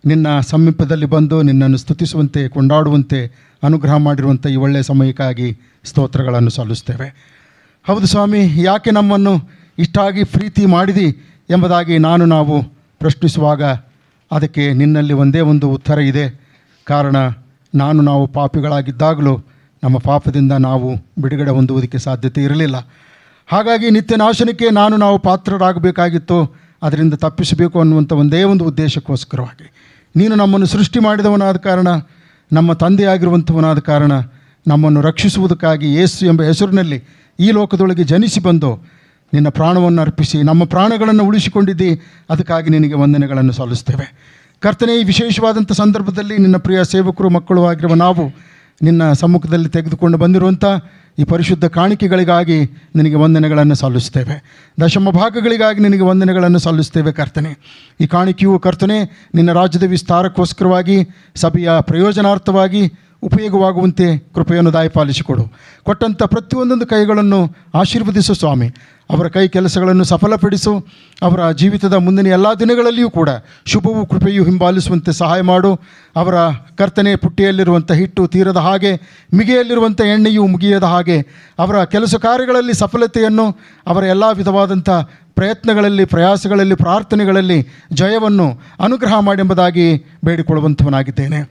ನಿನ್ನ ಸಮೀಪದಲ್ಲಿ ಬಂದು ನಿನ್ನನ್ನು ಸ್ತುತಿಸುವಂತೆ, ಕೊಂಡಾಡುವಂತೆ ಅನುಗ್ರಹ ಮಾಡಿರುವಂಥ ಈ ಒಳ್ಳೆಯ ಸಮಯಕ್ಕಾಗಿ ಸ್ತೋತ್ರಗಳನ್ನು ಸಲ್ಲಿಸ್ತೇವೆ. ಹೌದು ಸ್ವಾಮಿ, ಯಾಕೆ ನಮ್ಮನ್ನು ಇಷ್ಟಾಗಿ ಪ್ರೀತಿ ಮಾಡಿದಿ ಎಂಬುದಾಗಿ ನಾವು ಪ್ರಶ್ನಿಸುವಾಗ ಅದಕ್ಕೆ ನಿನ್ನಲ್ಲಿ ಒಂದೇ ಒಂದು ಉತ್ತರ ಇದೆ. ಕಾರಣ ನಾವು ಪಾಪಿಗಳಾಗಿದ್ದಾಗಲೂ ನಮ್ಮ ಪಾಪದಿಂದ ನಾವು ಬಿಡುಗಡೆ ಹೊಂದುವುದಕ್ಕೆ ಸಾಧ್ಯತೆ ಇರಲಿಲ್ಲ. ಹಾಗಾಗಿ ನಿತ್ಯ ನಾಶನಕ್ಕೆ ನಾವು ಪಾತ್ರರಾಗಬೇಕಾಗಿತ್ತು. ಅದರಿಂದ ತಪ್ಪಿಸಬೇಕು ಅನ್ನುವಂಥ ಒಂದೇ ಒಂದು ಉದ್ದೇಶಕ್ಕೋಸ್ಕರವಾಗಿ ನೀನು ನಮ್ಮನ್ನು ಸೃಷ್ಟಿ ಮಾಡಿದವನಾದ ಕಾರಣ, ನಮ್ಮ ತಂದೆಯಾಗಿರುವಂಥವನಾದ ಕಾರಣ, ನಮ್ಮನ್ನು ರಕ್ಷಿಸುವುದಕ್ಕಾಗಿ ಯೇಸು ಎಂಬ ಹೆಸರಿನಲ್ಲಿ ಈ ಲೋಕದೊಳಗೆ ಜನಿಸಿ ಬಂದು ನಿನ್ನ ಪ್ರಾಣವನ್ನು ಅರ್ಪಿಸಿ ನಮ್ಮ ಪ್ರಾಣಗಳನ್ನು ಉಳಿಸಿಕೊಂಡಿದ್ದಿ. ಅದಕ್ಕಾಗಿ ನಿನಗೆ ವಂದನೆಗಳನ್ನು ಸಲ್ಲಿಸ್ತೇವೆ ಕರ್ತನೇ. ಈ ವಿಶೇಷವಾದಂಥ ಸಂದರ್ಭದಲ್ಲಿ ನಿನ್ನ ಪ್ರಿಯ ಸೇವಕರು ಮಕ್ಕಳು ಆಗಿರುವ ನಾವು ನಿನ್ನ ಸಮ್ಮುಖದಲ್ಲಿ ತೆಗೆದುಕೊಂಡು ಬಂದಿರುವಂಥ ಈ ಪರಿಶುದ್ಧ ಕಾಣಿಕೆಗಳಿಗಾಗಿ ನಿನಗೆ ವಂದನೆಗಳನ್ನು ಸಲ್ಲಿಸ್ತೇವೆ. ದಶಮ ಭಾಗಗಳಿಗಾಗಿ ನಿನಗೆ ವಂದನೆಗಳನ್ನು ಸಲ್ಲಿಸ್ತೇವೆ ಕರ್ತನೆ. ಈ ಕಾಣಿಕೆಯು ಕರ್ತನೆ ನಿನ್ನ ರಾಜ್ಯದ ವಿಸ್ತಾರಕ್ಕೋಸ್ಕರವಾಗಿ, ಸಭೆಯ ಪ್ರಯೋಜನಾರ್ಥವಾಗಿ ಉಪಯೋಗವಾಗುವಂತೆ ಕೃಪೆಯನ್ನು ದಯಪಾಲಿಸಿಕೊಡು. ಕೊಟ್ಟಂಥ ಪ್ರತಿಯೊಂದೊಂದು ಕೈಗಳನ್ನು ಆಶೀರ್ವದಿಸು ಸ್ವಾಮಿ. ಅವರ ಕೈ ಕೆಲಸಗಳನ್ನು ಸಫಲಪಡಿಸು. ಅವರ ಜೀವಿತದ ಮುಂದಿನ ಎಲ್ಲ ದಿನಗಳಲ್ಲಿಯೂ ಕೂಡ ಶುಭವೂ ಕೃಪೆಯು ಹಿಂಬಾಲಿಸುವಂತೆ ಸಹಾಯ ಮಾಡು. ಅವರ ಕರ್ತನೆ ಪುಟ್ಟಿಯಲ್ಲಿರುವಂಥ ಹಿಟ್ಟು ತೀರದ ಹಾಗೆ, ಮಿಗೆಯಲ್ಲಿರುವಂಥ ಎಣ್ಣೆಯು ಮುಗಿಯದ ಹಾಗೆ, ಅವರ ಕೆಲಸ ಕಾರ್ಯಗಳಲ್ಲಿ ಸಫಲತೆಯನ್ನು, ಅವರ ಎಲ್ಲ ವಿಧವಾದಂಥ ಪ್ರಯತ್ನಗಳಲ್ಲಿ, ಪ್ರಯಾಸಗಳಲ್ಲಿ, ಪ್ರಾರ್ಥನೆಗಳಲ್ಲಿ ಜಯವನ್ನು ಅನುಗ್ರಹ ಮಾಡೆಂಬುದಾಗಿ ಬೇಡಿಕೊಳ್ಳುವಂಥವನಾಗಿದ್ದೇನೆ.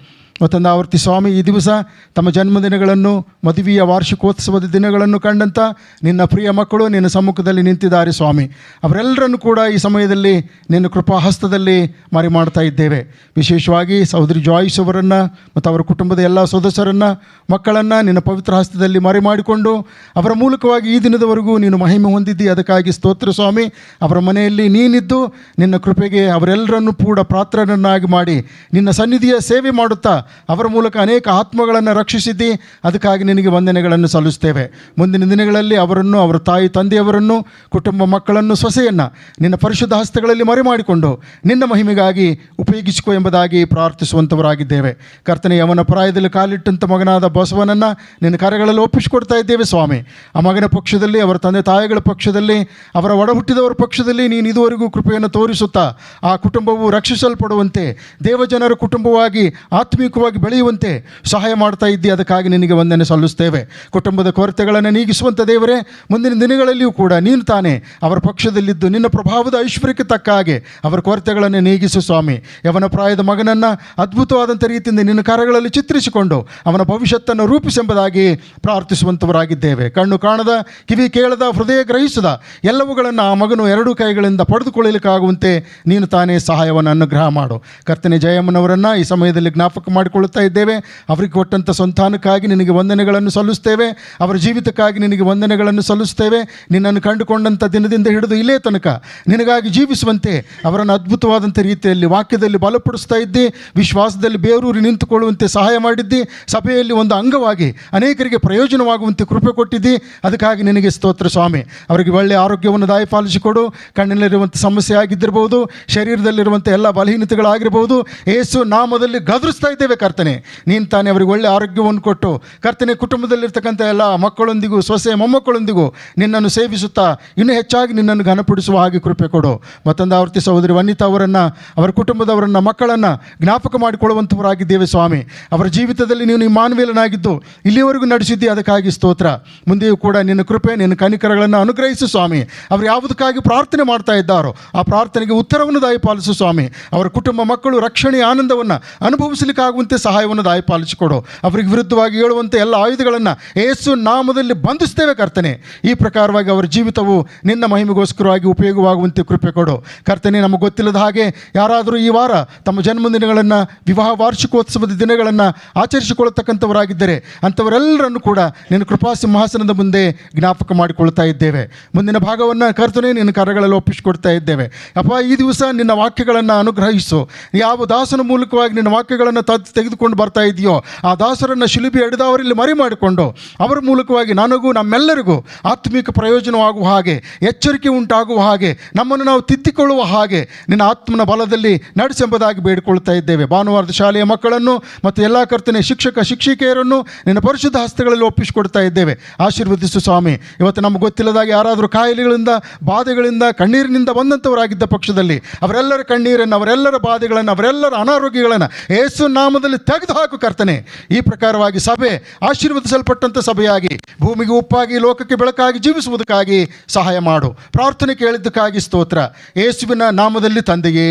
ಮತ್ತೊಂದು ಆವರ್ತಿ ಸ್ವಾಮಿ, ಈ ದಿವಸ ತಮ್ಮ ಜನ್ಮದಿನಗಳನ್ನು, ಮದುವೆಯ ವಾರ್ಷಿಕೋತ್ಸವದ ದಿನಗಳನ್ನು ಕಂಡಂಥ ನಿನ್ನ ಪ್ರಿಯ ಮಕ್ಕಳು ನಿನ್ನ ಸಮ್ಮುಖದಲ್ಲಿ ನಿಂತಿದ್ದಾರೆ ಸ್ವಾಮಿ. ಅವರೆಲ್ಲರನ್ನು ಕೂಡ ಈ ಸಮಯದಲ್ಲಿ ನಿನ್ನ ಕೃಪಾಹಸ್ತದಲ್ಲಿ ಮರೆ ಮಾಡ್ತಾ ಇದ್ದೇವೆ. ವಿಶೇಷವಾಗಿ ಸಹೋದರಿ ಜಾಯ್ಸ್ ಅವರನ್ನು ಮತ್ತು ಅವರ ಕುಟುಂಬದ ಎಲ್ಲ ಸದಸ್ಯರನ್ನು, ಮಕ್ಕಳನ್ನು ನಿನ್ನ ಪವಿತ್ರ ಹಸ್ತದಲ್ಲಿ ಮರೆ ಮಾಡಿಕೊಂಡು ಅವರ ಮೂಲಕವಾಗಿ ಈ ದಿನದವರೆಗೂ ನೀನು ಮಹಿಮೆ ಹೊಂದಿದ್ದಿ. ಅದಕ್ಕಾಗಿ ಸ್ತೋತ್ರ ಸ್ವಾಮಿ. ಅವರ ಮನೆಯಲ್ಲಿ ನೀನಿದ್ದು ನಿನ್ನ ಕೃಪೆಗೆ ಅವರೆಲ್ಲರನ್ನು ಕೂಡ ಪಾತ್ರರನ್ನಾಗಿ ಮಾಡಿ ನಿನ್ನ ಸನ್ನಿಧಿಯ ಸೇವೆ ಮಾಡುತ್ತಾ ಅವರ ಮೂಲಕ ಅನೇಕ ಆತ್ಮಗಳನ್ನು ರಕ್ಷಿಸಿದ್ದಿ. ಅದಕ್ಕಾಗಿ ನಿನಗೆ ವಂದನೆಗಳನ್ನು ಸಲ್ಲಿಸ್ತೇವೆ. ಮುಂದಿನ ದಿನಗಳಲ್ಲಿ ಅವರನ್ನು, ಅವರ ತಾಯಿ ತಂದೆಯವರನ್ನು, ಕುಟುಂಬ ಮಕ್ಕಳನ್ನು, ಸೊಸೆಯನ್ನು ನಿನ್ನ ಪರಿಶುದ್ಧ ಹಸ್ತಗಳಲ್ಲಿ ಮರೆ ಮಾಡಿಕೊಂಡು ನಿನ್ನ ಮಹಿಮೆಗಾಗಿ ಉಪಯೋಗಿಸಿಕೊ ಎಂಬುದಾಗಿ ಪ್ರಾರ್ಥಿಸುವಂಥವರಾಗಿದ್ದೇವೆ ಕರ್ತನೆ. ಅವನ ಪ್ರಾಯದಲ್ಲಿ ಕಾಲಿಟ್ಟಂಥ ಮಗನಾದ ಬಸವನನ್ನು ನಿನ್ನ ಕರೆಗಳಲ್ಲಿ ಒಪ್ಪಿಸಿಕೊಡ್ತಾ ಇದ್ದೇವೆ ಸ್ವಾಮಿ. ಆ ಮಗನ ಪಕ್ಷದಲ್ಲಿ, ಅವರ ತಂದೆ ತಾಯಿಗಳ ಪಕ್ಷದಲ್ಲಿ, ಅವರ ಒಡ ಹುಟ್ಟಿದವರ ಪಕ್ಷದಲ್ಲಿ ನೀನು ಇದುವರೆಗೂ ಕೃಪೆಯನ್ನು ತೋರಿಸುತ್ತಾ ಆ ಕುಟುಂಬವು ರಕ್ಷಿಸಲ್ಪಡುವಂತೆ, ದೇವಜನರ ಕುಟುಂಬವಾಗಿ ಆತ್ಮೀಯವಾಗಿ ಬೆಳೆಯುವಂತೆ ಸಹಾಯ ಮಾಡ್ತಾ ಇದ್ದಿ. ಅದಕ್ಕಾಗಿ ನಿನಗೆ ವಂದನೆ ಸಲ್ಲಿಸ್ತೇವೆ. ಕುಟುಂಬದ ಕೊರತೆಗಳನ್ನು ನೀಗಿಸುವಂಥ ದೇವರೇ, ಮುಂದಿನ ದಿನಗಳಲ್ಲಿಯೂ ಕೂಡ ನೀನು ತಾನೇ ಅವರ ಪಕ್ಷದಲ್ಲಿದ್ದು ನಿನ್ನ ಪ್ರಭಾವದ ಐಶ್ವರ್ಯಕ್ಕೆ ತಕ್ಕ ಹಾಗೆ ಅವರ ಕೊರತೆಗಳನ್ನು ನೀಗಿಸು ಸ್ವಾಮಿ. ಯವನ ಪ್ರಾಯದ ಮಗನನ್ನು ಅದ್ಭುತವಾದಂಥ ರೀತಿಯಿಂದ ನಿನ್ನ ಕರಗಳಲ್ಲಿ ಚಿತ್ರಿಸಿಕೊಂಡು ಅವನ ಭವಿಷ್ಯತ್ತನ್ನು ರೂಪಿಸೆಂಬುದಾಗಿ ಪ್ರಾರ್ಥಿಸುವಂಥವರಾಗಿದ್ದೇವೆ. ಕಣ್ಣು ಕಾಣದ, ಕಿವಿ ಕೇಳದ, ಹೃದಯ ಗ್ರಹಿಸದ ಎಲ್ಲವುಗಳನ್ನು ಆ ಮಗನು 2 ಕೈಗಳಿಂದ ಪಡೆದುಕೊಳ್ಳಲಿಕ್ಕಾಗುವಂತೆ ನೀನು ತಾನೇ ಸಹಾಯವನ್ನು ಅನುಗ್ರಹ ಮಾಡು ಕರ್ತನೆ. ಜಯಮ್ಮನವರನ್ನು ಈ ಸಮಯದಲ್ಲಿ ಜ್ಞಾಪಕ ಮಾಡಿಕೊಳ್ಳುತ್ತಾ ಇದ್ದೇವೆ. ಅವರಿಗೆ ಕೊಟ್ಟಂಥ ಸಂತಾನಕ್ಕಾಗಿ ನಿನಗೆ ವಂದನೆಗಳನ್ನು ಸಲ್ಲಿಸ್ತೇವೆ. ಅವರ ಜೀವಿತಕ್ಕಾಗಿ ನಿನಗೆ ವಂದನೆಗಳನ್ನು ಸಲ್ಲಿಸ್ತೇವೆ. ನಿನ್ನನ್ನು ಕಂಡುಕೊಂಡಂಥ ದಿನದಿಂದ ಹಿಡಿದು ಇಲ್ಲೇ ತನಕ ನಿನಗಾಗಿ ಜೀವಿಸುವಂತೆ ಅವರನ್ನು ಅದ್ಭುತವಾದಂಥ ರೀತಿಯಲ್ಲಿ ವಾಕ್ಯದಲ್ಲಿ ಬಲಪಡಿಸ್ತಾ ಇದ್ದಿ, ವಿಶ್ವಾಸದಲ್ಲಿ ಬೇರೂರಿ ನಿಂತುಕೊಳ್ಳುವಂತೆ ಸಹಾಯ ಮಾಡಿದ್ದಿ, ಸಭೆಯಲ್ಲಿ ಒಂದು ಅಂಗವಾಗಿ ಅನೇಕರಿಗೆ ಪ್ರಯೋಜನವಾಗುವಂತೆ ಕೃಪೆ ಕೊಟ್ಟಿದ್ದಿ. ಅದಕ್ಕಾಗಿ ನಿನಗೆ ಸ್ತೋತ್ರ ಸ್ವಾಮಿ. ಅವರಿಗೆ ಒಳ್ಳೆಯ ಆರೋಗ್ಯವನ್ನು ದಯಪಾಲಿಸಿಕೊಡು. ಕಣ್ಣಿನಲ್ಲಿರುವಂಥ ಸಮಸ್ಯೆ ಆಗಿದ್ದಿರಬಹುದು, ಶರೀರದಲ್ಲಿರುವಂಥ ಎಲ್ಲ ಬಲಹೀನತೆಗಳಾಗಿರ್ಬೋದು, ಯೇಸು ನಾಮದಲ್ಲಿ ಗದರಿಸ್ತಾ ಇದ್ದೇವೆ ಕರ್ತನೆ. ನೀನು ತಾನೇ ಅವರಿಗೆ ಒಳ್ಳೆಯ ಆರೋಗ್ಯವನ್ನು ಕೊಟ್ಟು ಕರ್ತನೆ ಕುಟುಂಬದಲ್ಲಿರ್ತಕ್ಕಂಥ ಎಲ್ಲ ಮಕ್ಕಳೊಂದಿಗೂ ಸೊಸೆ ಮೊಮ್ಮಕ್ಕಳೊಂದಿಗೂ ನಿನ್ನನ್ನು ಸೇವಿಸುತ್ತಾ ಇನ್ನೂ ಹೆಚ್ಚಾಗಿ ನಿನ್ನನ್ನು ಘನಪಡಿಸುವ ಹಾಗೆ ಕೃಪೆ ಕೊಡು. ಮತ್ತೊಂದು ಆವರ್ತಿ ಸಹೋದರಿ ವನಿತಾ ಅವರನ್ನು, ಅವರ ಕುಟುಂಬದವರನ್ನು, ಮಕ್ಕಳನ್ನು ಜ್ಞಾಪಕ ಮಾಡಿಕೊಳ್ಳುವಂಥವರಾಗಿದ್ದೇವೆ ಸ್ವಾಮಿ. ಅವರ ಜೀವಿತದಲ್ಲಿ ನೀನು ಇಮ್ಮಾನುವೇಲನಾಗಿದ್ದು ಇಲ್ಲಿಯವರೆಗೂ ನಡೆಸಿದ್ದಿ, ಅದಕ್ಕಾಗಿ ಸ್ತೋತ್ರ. ಮುಂದೆಯೂ ಕೂಡ ನಿನ್ನ ಕೃಪೆ, ನಿನ್ನ ಕನಿಕರಗಳನ್ನು ಅನುಗ್ರಹಿಸು ಸ್ವಾಮಿ. ಅವರು ಯಾವುದಕ್ಕಾಗಿ ಪ್ರಾರ್ಥನೆ ಮಾಡ್ತಾ ಇದ್ದಾರೋ ಆ ಪ್ರಾರ್ಥನೆಗೆ ಉತ್ತರವನ್ನು ದಯಪಾಲಿಸು ಸ್ವಾಮಿ. ಅವರ ಕುಟುಂಬ ಮಕ್ಕಳು ರಕ್ಷಣೆಯ ಆನಂದವನ್ನು ಅನುಭವಿಸಲಿಕ್ಕಾಗುವಂತೆ ಸಹಾಯವನ್ನು ದಯಪಾಲಿಸಿಕೊಡು. ಅವರಿಗೆ ವಿರುದ್ಧವಾಗಿ ಹೇಳುವಂಥ ಎಲ್ಲ ಆಯುಧಗಳನ್ನು ಯೇಸು ನಾಮದಲ್ಲಿ ಬಂಧಿಸ್ತೇವೆ ಕರ್ತನೆ. ಈ ಪ್ರಕಾರವಾಗಿ ಅವರ ಜೀವಿತವು ನಿನ್ನ ಮಹಿಮೆಗೋಸ್ಕರವಾಗಿ ಉಪಯೋಗವಾಗುವಂತೆ ಕೃಪೆ ಕೊಡು ಕರ್ತನೆ. ನಮಗೆ ಗೊತ್ತಿಲ್ಲದ ಹಾಗೆ ಯಾರಾದರೂ ಈ ವಾರ ತಮ್ಮ ಜನ್ಮದಿನಗಳನ್ನು, ವಿವಾಹ ವಾರ್ಷಿಕೋತ್ಸವದ ದಿನಗಳನ್ನು ಆಚರಿಸಿಕೊಳ್ಳತಕ್ಕಂಥವರಾಗಿದ್ದರೆ ಅಂಥವರೆಲ್ಲರನ್ನು ಕೂಡ ನಿನ್ನ ಕೃಪಾ ಸಿಂಹಾಸನದ ಮುಂದೆ ಜ್ಞಾಪಕ ಮಾಡಿಕೊಳ್ತಾ ಇದ್ದೇವೆ. ಮುಂದಿನ ಭಾಗವನ್ನು ಕರ್ತನೆ ನಿನ್ನ ಕರಗಳಲ್ಲಿ ಒಪ್ಪಿಸಿಕೊಡ್ತಾ ಇದ್ದೇವೆ. ಅಪ್ಪ, ಈ ದಿವಸ ನಿನ್ನ ವಾಕ್ಯಗಳನ್ನು ಅನುಗ್ರಹಿಸು. ಯಾವ ದಾಸನ ಮೂಲಕವಾಗಿ ನಿನ್ನ ವಾಕ್ಯಗಳನ್ನು ತೆಗೆದುಕೊಂಡು ಬರ್ತಾ ಇದೆಯೋ ಆ ದಾಸರನ್ನು ಶಿಲುಬೆ ಹಿಡಿದವರಲ್ಲಿ ಮರಿ ಮಾಡಿಕೊಂಡು ಅವರ ಮೂಲಕವಾಗಿ ನನಗೂ ನಮ್ಮೆಲ್ಲರಿಗೂ ಆತ್ಮಿಕ ಪ್ರಯೋಜನವಾಗುವ ಹಾಗೆ, ಎಚ್ಚರಿಕೆ ಉಂಟಾಗುವ ಹಾಗೆ, ನಮ್ಮನ್ನು ನಾವು ತಿದ್ದಿಕೊಳ್ಳುವ ಹಾಗೆ ನಿನ್ನ ಆತ್ಮನ ಬಲದಲ್ಲಿ ನಡೆಸೆಂಬುದಾಗಿ ಬೇಡಿಕೊಳ್ತಾ ಇದ್ದೇವೆ. ಭಾನುವಾರದ ಶಾಲೆಯ ಮಕ್ಕಳನ್ನು ಮತ್ತು ಎಲ್ಲ ಕರ್ತನೆ ಶಿಕ್ಷಕ ಶಿಕ್ಷಕಿಯರನ್ನು ನಿನ್ನ ಪರಿಶುದ್ಧ ಹಸ್ತಗಳಲ್ಲಿ ಒಪ್ಪಿಸಿಕೊಡ್ತಾ ಇದ್ದೇವೆ. ಆಶೀರ್ವದಿಸು ಸ್ವಾಮಿ. ಇವತ್ತು ನಮಗೆ ಗೊತ್ತಿಲ್ಲದಾಗ ಯಾರಾದರೂ ಕಾಯಿಲೆಗಳಿಂದ, ಬಾಧೆಗಳಿಂದ, ಕಣ್ಣೀರಿನಿಂದ ಬಂದಂಥವರಾಗಿದ್ದ ಪಕ್ಷದಲ್ಲಿ ಅವರೆಲ್ಲರ ಕಣ್ಣೀರನ್ನು, ಅವರೆಲ್ಲರ ಬಾಧೆಗಳನ್ನು, ಅವರೆಲ್ಲರ ಅನಾರೋಗ್ಯಗಳನ್ನು ಯೇಸು ನಾಮದಲ್ಲಿ ತೆಗೆದುಹಾಕು ಕರ್ತನೆ. ಈ ಪ್ರಕಾರವಾಗಿ ಸಭೆ ಆಶೀರ್ವದಿಸಲ್ಪಟ್ಟಂಥ ಸಭೆಯಾಗಿ, ಭೂಮಿಗೆ ಉಪ್ಪಾಗಿ, ಲೋಕಕ್ಕೆ ಬೆಳಕಾಗಿ ಜೀವಿಸುವುದಕ್ಕಾಗಿ ಸಹಾಯ ಮಾಡು. ಪ್ರಾರ್ಥನೆ ಕೇಳಿದ್ದಕ್ಕಾಗಿ ಸ್ತೋತ್ರ. ಯೇಸುವಿನ ನಾಮದಲ್ಲಿ ತಂದೆಯೇ,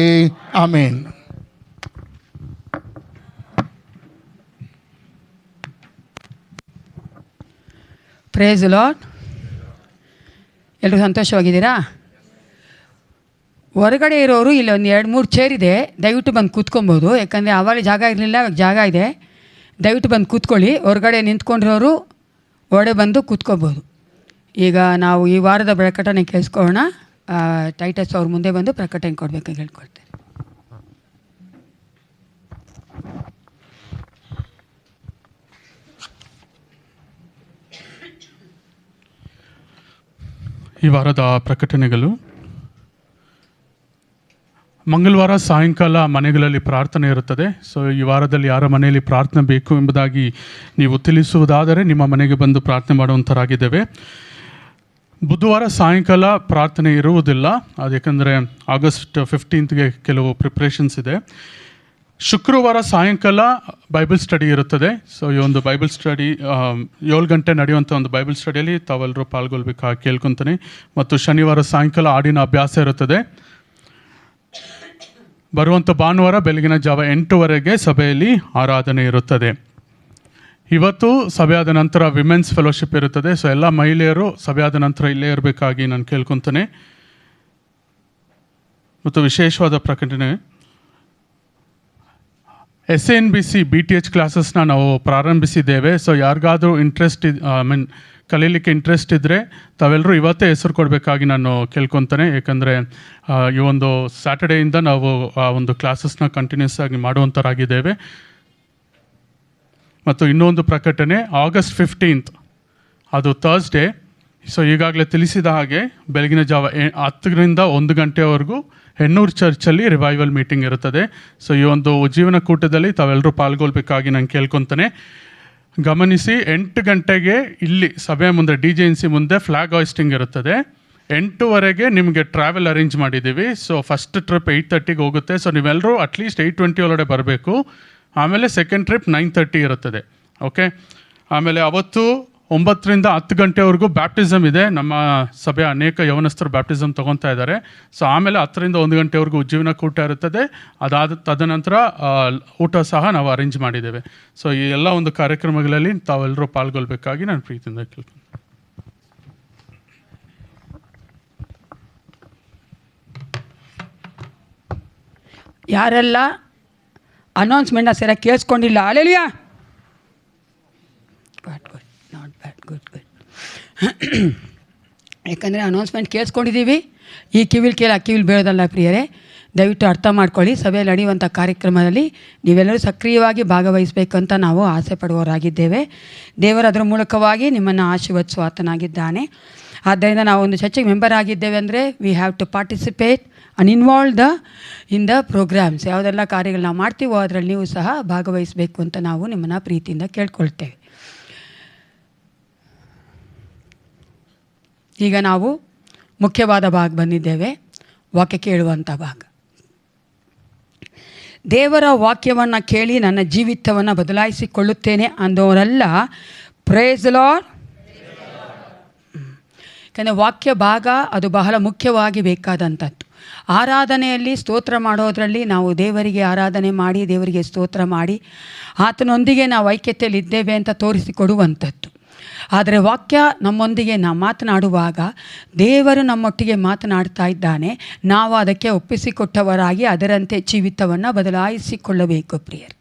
ಆಮೇನ್. Praise lord. ಎಲ್ಲರೂ ಸಂತೋಷವಾಗಿದ್ದೀರಾ? ಹೊರಗಡೆ ಇರೋರು ಇಲ್ಲಿ ಒಂದು 2-3 ಚೇರ್ ಇದೆ, ದಯವಿಟ್ಟು ಬಂದು ಕೂತ್ಕೊಬೋದು. ಯಾಕಂದರೆ ಆವಾಗ ಜಾಗ ಇರಲಿಲ್ಲ, ಇವಾಗ ಜಾಗ ಇದೆ. ದಯವಿಟ್ಟು ಬಂದು ಕೂತ್ಕೊಳ್ಳಿ. ಹೊರಗಡೆ ನಿಂತ್ಕೊಂಡಿರೋರು ಒಡೆ ಬಂದು ಕೂತ್ಕೋಬೋದು. ಈಗ ನಾವು ಈ ವಾರದ ಪ್ರಕಟಣೆ ಕೇಳಿಸ್ಕೊಳ್ಳೋಣ. ಟೈಟಸ್ ಅವ್ರ ಮುಂದೆ ಬಂದು ಪ್ರಕಟಣೆ ಕೊಡಬೇಕು ಹೇಳ್ಕೊಳ್ತೇನೆ. ಈ ವಾರದ ಪ್ರಕಟಣೆಗಳು: ಮಂಗಳವಾರ ಸಾಯಂಕಾಲ ಮನೆಗಳಲ್ಲಿ ಪ್ರಾರ್ಥನೆ ಇರುತ್ತದೆ. ಸೊ ಈ ವಾರದಲ್ಲಿ ಯಾರ ಮನೆಯಲ್ಲಿ ಪ್ರಾರ್ಥನೆ ಬೇಕು ಎಂಬುದಾಗಿ ನೀವು ತಿಳಿಸುವುದಾದರೆ ನಿಮ್ಮ ಮನೆಗೆ ಬಂದು ಪ್ರಾರ್ಥನೆ ಮಾಡುವಂಥರಾಗಿದ್ದೇವೆ. ಬುಧವಾರ ಸಾಯಂಕಾಲ ಪ್ರಾರ್ಥನೆ ಇರುವುದಿಲ್ಲ, ಅದು ಯಾಕಂದರೆ ಆಗಸ್ಟ್ 15ಗೆ ಕೆಲವು ಪ್ರಿಪ್ರೇಷನ್ಸ್ ಇದೆ. ಶುಕ್ರವಾರ ಸಾಯಂಕಾಲ ಬೈಬಲ್ ಸ್ಟಡಿ ಇರುತ್ತದೆ. ಸೊ ಈ ಒಂದು ಬೈಬಲ್ ಸ್ಟಡಿ 7 ಗಂಟೆ ನಡೆಯುವಂಥ ಒಂದು ಬೈಬಲ್ ಸ್ಟಡಿಯಲ್ಲಿ ತಾವೆಲ್ಲರೂ ಪಾಲ್ಗೊಳ್ಬೇಕಾಗಿ ಕೇಳ್ಕೊತೀನಿ. ಮತ್ತು ಶನಿವಾರ ಸಾಯಂಕಾಲ ಹಾಡಿನ ಅಭ್ಯಾಸ ಇರುತ್ತದೆ. ಬರುವಂಥ ಭಾನುವಾರ ಬೆಳಗಿನ ಜಾವ 8 ಸಭೆಯಲ್ಲಿ ಆರಾಧನೆ ಇರುತ್ತದೆ. ಇವತ್ತು ಸಭೆಯಾದ ನಂತರ ವಿಮೆನ್ಸ್ ಫೆಲೋಶಿಪ್ ಇರುತ್ತದೆ. ಸೊ ಎಲ್ಲ ಮಹಿಳೆಯರು ಸಭೆಯಾದ ನಂತರ ಇಲ್ಲೇ ಇರಬೇಕಾಗಿ ನಾನು ಕೇಳ್ಕೊತೇನೆ. ಮತ್ತು ವಿಶೇಷವಾದ ಪ್ರಕಟಣೆ: SNBC BTH ಕ್ಲಾಸಸ್ನ ನಾವು ಪ್ರಾರಂಭಿಸಿದ್ದೇವೆ. ಸೊ ಯಾರಿಗಾದರೂ ಕಲೀಲಿಕ್ಕೆ ಇಂಟ್ರೆಸ್ಟ್ ಇದ್ದರೆ ತಾವೆಲ್ಲರೂ ಇವತ್ತೇ ಹೆಸರು ಕೊಡಬೇಕಾಗಿ ನಾನು ಕೇಳ್ಕೊತೇನೆ. ಏಕೆಂದರೆ ಈ ಒಂದು ಸ್ಯಾಟರ್ಡೇಯಿಂದ ನಾವು ಆ ಒಂದು ಕ್ಲಾಸಸ್ನ ಕಂಟಿನ್ಯೂಸ್ ಆಗಿ ಮಾಡುವಂಥರಾಗಿದ್ದೇವೆ. ಮತ್ತು ಇನ್ನೊಂದು ಪ್ರಕಟಣೆ, ಆಗಸ್ಟ್ 15 ಅದು ಥರ್ಸ್ಡೇ. ಸೊ ಈಗಾಗಲೇ ತಿಳಿಸಿದ ಹಾಗೆ ಬೆಳಗಿನ ಜಾವ 10ರಿಂದ 1 ಗಂಟೆವರೆಗೂ ಹೆಣ್ಣೂರು ಚರ್ಚಲ್ಲಿ ರಿವೈವಲ್ ಮೀಟಿಂಗ್ ಇರುತ್ತದೆ. ಸೊ ಈ ಒಂದು ಉಜ್ಜೀವನ ಕೂಟದಲ್ಲಿ ತಾವೆಲ್ಲರೂ ಪಾಲ್ಗೊಳ್ಬೇಕಾಗಿ ನಾನು ಕೇಳ್ಕೊತೇನೆ. ಗಮನಿಸಿ, 8 ಗಂಟೆಗೆ ಇಲ್ಲಿ ಸಭೆಯ ಮುಂದೆ DJNC ಮುಂದೆ ಫ್ಲ್ಯಾಗ್ ಹಾಯಿಸ್ಟಿಂಗ್ ಇರುತ್ತದೆ. 8 ನಿಮಗೆ ಟ್ರಾವೆಲ್ ಅರೇಂಜ್ ಮಾಡಿದ್ದೀವಿ. ಸೊ ಫಸ್ಟ್ ಟ್ರಿಪ್ 8:30ಗೆ ಹೋಗುತ್ತೆ. ಸೊ ನೀವೆಲ್ಲರೂ ಅಟ್ಲೀಸ್ಟ್ 8:20 ಒಳಗಡೆ ಬರಬೇಕು. ಆಮೇಲೆ ಸೆಕೆಂಡ್ ಟ್ರಿಪ್ 9:30 ಇರುತ್ತದೆ. ಓಕೆ. ಆಮೇಲೆ ಅವತ್ತು 9ರಿಂದ 10 ಗಂಟೆವರೆಗೂ ಬ್ಯಾಪ್ಟಿಸಮ್ ಇದೆ. ನಮ್ಮ ಸಭೆಯ ಅನೇಕ ಯವನಸ್ಥರು ಬ್ಯಾಪ್ಟಿಸಮ್ ತೊಗೊತಾ ಇದ್ದಾರೆ. ಸೊ ಆಮೇಲೆ 10ರಿಂದ 1 ಗಂಟೆವರೆಗೂ ಉಜ್ಜೀವನ ಕೂಟ ಇರುತ್ತದೆ. ತದನಂತರ ಊಟ ಸಹ ನಾವು ಅರೇಂಜ್ ಮಾಡಿದ್ದೇವೆ. ಸೊ ಈ ಎಲ್ಲ ಒಂದು ಕಾರ್ಯಕ್ರಮಗಳಲ್ಲಿ ತಾವೆಲ್ಲರೂ ಪಾಲ್ಗೊಳ್ಬೇಕಾಗಿ ನಾನು ಪ್ರೀತಿಯಿಂದ ಕೇಳ್ತೀನಿ. ಯಾರೆಲ್ಲ ಅನೌನ್ಸ್ಮೆಂಟ್ನ ಸರಿಯಾಗಿ ಕೇಳಿಸ್ಕೊಂಡಿಲ್ಲ. Alleluia, good good, not bad, good good. ಯಾಕಂದರೆ ಅನೌನ್ಸ್ಮೆಂಟ್ ಕೇಳಿಸ್ಕೊಂಡಿದ್ದೀವಿ, ಈ ಕಿವಿಲ್ ಕೇಳಿ ಆ ಕಿವಿಲ್ ಬೀಳೋದಲ್ಲ ಪ್ರಿಯರೇ. ದಯವಿಟ್ಟು ಅರ್ಥ ಮಾಡ್ಕೊಳ್ಳಿ. ಸಭೆಯಲ್ಲಿ ನಡೆಯುವಂಥ ಕಾರ್ಯಕ್ರಮದಲ್ಲಿ ನೀವೆಲ್ಲರೂ ಸಕ್ರಿಯವಾಗಿ ಭಾಗವಹಿಸಬೇಕು ಅಂತ ನಾವು ಆಸೆ ಪಡುವವರಾಗಿದ್ದೇವೆ. ದೇವರು ಅದರ ಮೂಲಕವಾಗಿ ನಿಮ್ಮನ್ನು ಆಶೀರ್ವದಿಸುವ ಆತನಾಗಿದ್ದಾನೆ. ಆದ್ದರಿಂದ ನಾವು ಒಂದು ಚರ್ಚಿಗೆ ಮೆಂಬರ್ ಆಗಿದ್ದೇವೆ ಅಂದರೆ we have to participate and involve in the programmes. ಯಾವುದೆಲ್ಲ ಕಾರ್ಯಗಳು ನಾವು ಮಾಡ್ತೀವೋ ಅದರಲ್ಲಿ ನೀವು ಸಹ ಭಾಗವಹಿಸಬೇಕು ಅಂತ ನಾವು ನಿಮ್ಮನ್ನು ಪ್ರೀತಿಯಿಂದ ಕೇಳ್ಕೊಳ್ತೇವೆ. ಈಗ ನಾವು ಮುಖ್ಯವಾದ ಭಾಗ ಬಂದಿದ್ದೇವೆ, ವಾಕ್ಯ ಕೇಳುವಂಥ ಭಾಗ. ದೇವರ ವಾಕ್ಯವನ್ನು ಕೇಳಿ ನನ್ನ ಜೀವಿತವನ್ನು ಬದಲಾಯಿಸಿಕೊಳ್ಳುತ್ತೇನೆ ಅಂದವರೆಲ್ಲ ಪ್ರೈಸ್ ದಿ ಲಾರ್ಡ್. ಯಾಕಂದರೆ ವಾಕ್ಯ ಭಾಗ ಅದು ಬಹಳ ಮುಖ್ಯವಾಗಿ ಬೇಕಾದಂಥದ್ದು. ಆರಾಧನೆಯಲ್ಲಿ ಸ್ತೋತ್ರ ಮಾಡೋದರಲ್ಲಿ ನಾವು ದೇವರಿಗೆ ಆರಾಧನೆ ಮಾಡಿ, ದೇವರಿಗೆ ಸ್ತೋತ್ರ ಮಾಡಿ, ಆತನೊಂದಿಗೆ ನಾವು ಐಕ್ಯತೆಯಲ್ಲಿ ಇದ್ದೇವೆ ಅಂತ ತೋರಿಸಿಕೊಡುವಂಥದ್ದು. ಆದರೆ ವಾಕ್ಯ ನಮ್ಮೊಂದಿಗೆ ನಾವು ಮಾತನಾಡುವಾಗ ದೇವರು ನಮ್ಮೊಟ್ಟಿಗೆ ಮಾತನಾಡ್ತಾ ಇದ್ದಾನೆ. ನಾವು ಅದಕ್ಕೆ ಒಪ್ಪಿಸಿಕೊಟ್ಟವರಾಗಿ ಅದರಂತೆ ಜೀವಿತವನ್ನು ಬದಲಾಯಿಸಿಕೊಳ್ಳಬೇಕು ಪ್ರಿಯರೇ.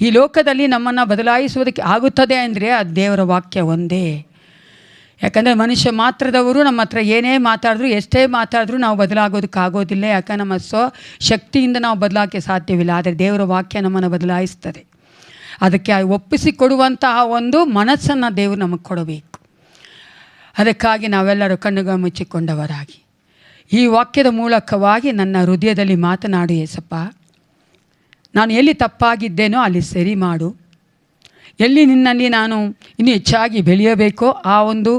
ಈ ಲೋಕದಲ್ಲಿ ನಮ್ಮನ್ನು ಬದಲಾಯಿಸುವುದಕ್ಕೆ ಆಗುತ್ತದೆ ಅಂದರೆ ಅದು ದೇವರ ವಾಕ್ಯ ಒಂದೇ. ಯಾಕಂದರೆ ಮನುಷ್ಯ ಮಾತ್ರದವರು ನಮ್ಮ ಹತ್ರ ಏನೇ ಮಾತಾಡಿದ್ರು, ಎಷ್ಟೇ ಮಾತಾಡಿದ್ರೂ ನಾವು ಬದಲಾಗೋದಕ್ಕಾಗೋದಿಲ್ಲ. ಯಾಕಂದ್ರೆ ನಮ್ಮ ಶಕ್ತಿಯಿಂದ ನಾವು ಬದಲಾಗೋಕ್ಕೆ ಸಾಧ್ಯವಿಲ್ಲ. ಆದರೆ ದೇವರ ವಾಕ್ಯ ನಮ್ಮನ್ನು ಬದಲಾಯಿಸ್ತದೆ. ಅದಕ್ಕೆ ಒಪ್ಪಿಸಿಕೊಡುವಂತಹ ಒಂದು ಮನಸ್ಸನ್ನು ದೇವರು ನಮಗೆ ಕೊಡಬೇಕು. ಅದಕ್ಕಾಗಿ ನಾವೆಲ್ಲರೂ ಕಣ್ಣುಗಳು ಮುಚ್ಚಿಕೊಂಡವರಾಗಿ ಈ ವಾಕ್ಯದ ಮೂಲಕವಾಗಿ ನನ್ನ ಹೃದಯದಲ್ಲಿ ಮಾತನಾಡು ಯೇಸಪ್ಪ. ನಾನು ಎಲ್ಲಿ ತಪ್ಪಾಗಿದ್ದೇನೋ ಅಲ್ಲಿ ಸರಿ ಮಾಡು. ಎಲ್ಲಿ ನಿನ್ನಲ್ಲಿ ನಾನು ಇನ್ನೂ ಹೆಚ್ಚಾಗಿ ಬೆಳೆಯಬೇಕೋ ಆ ಒಂದು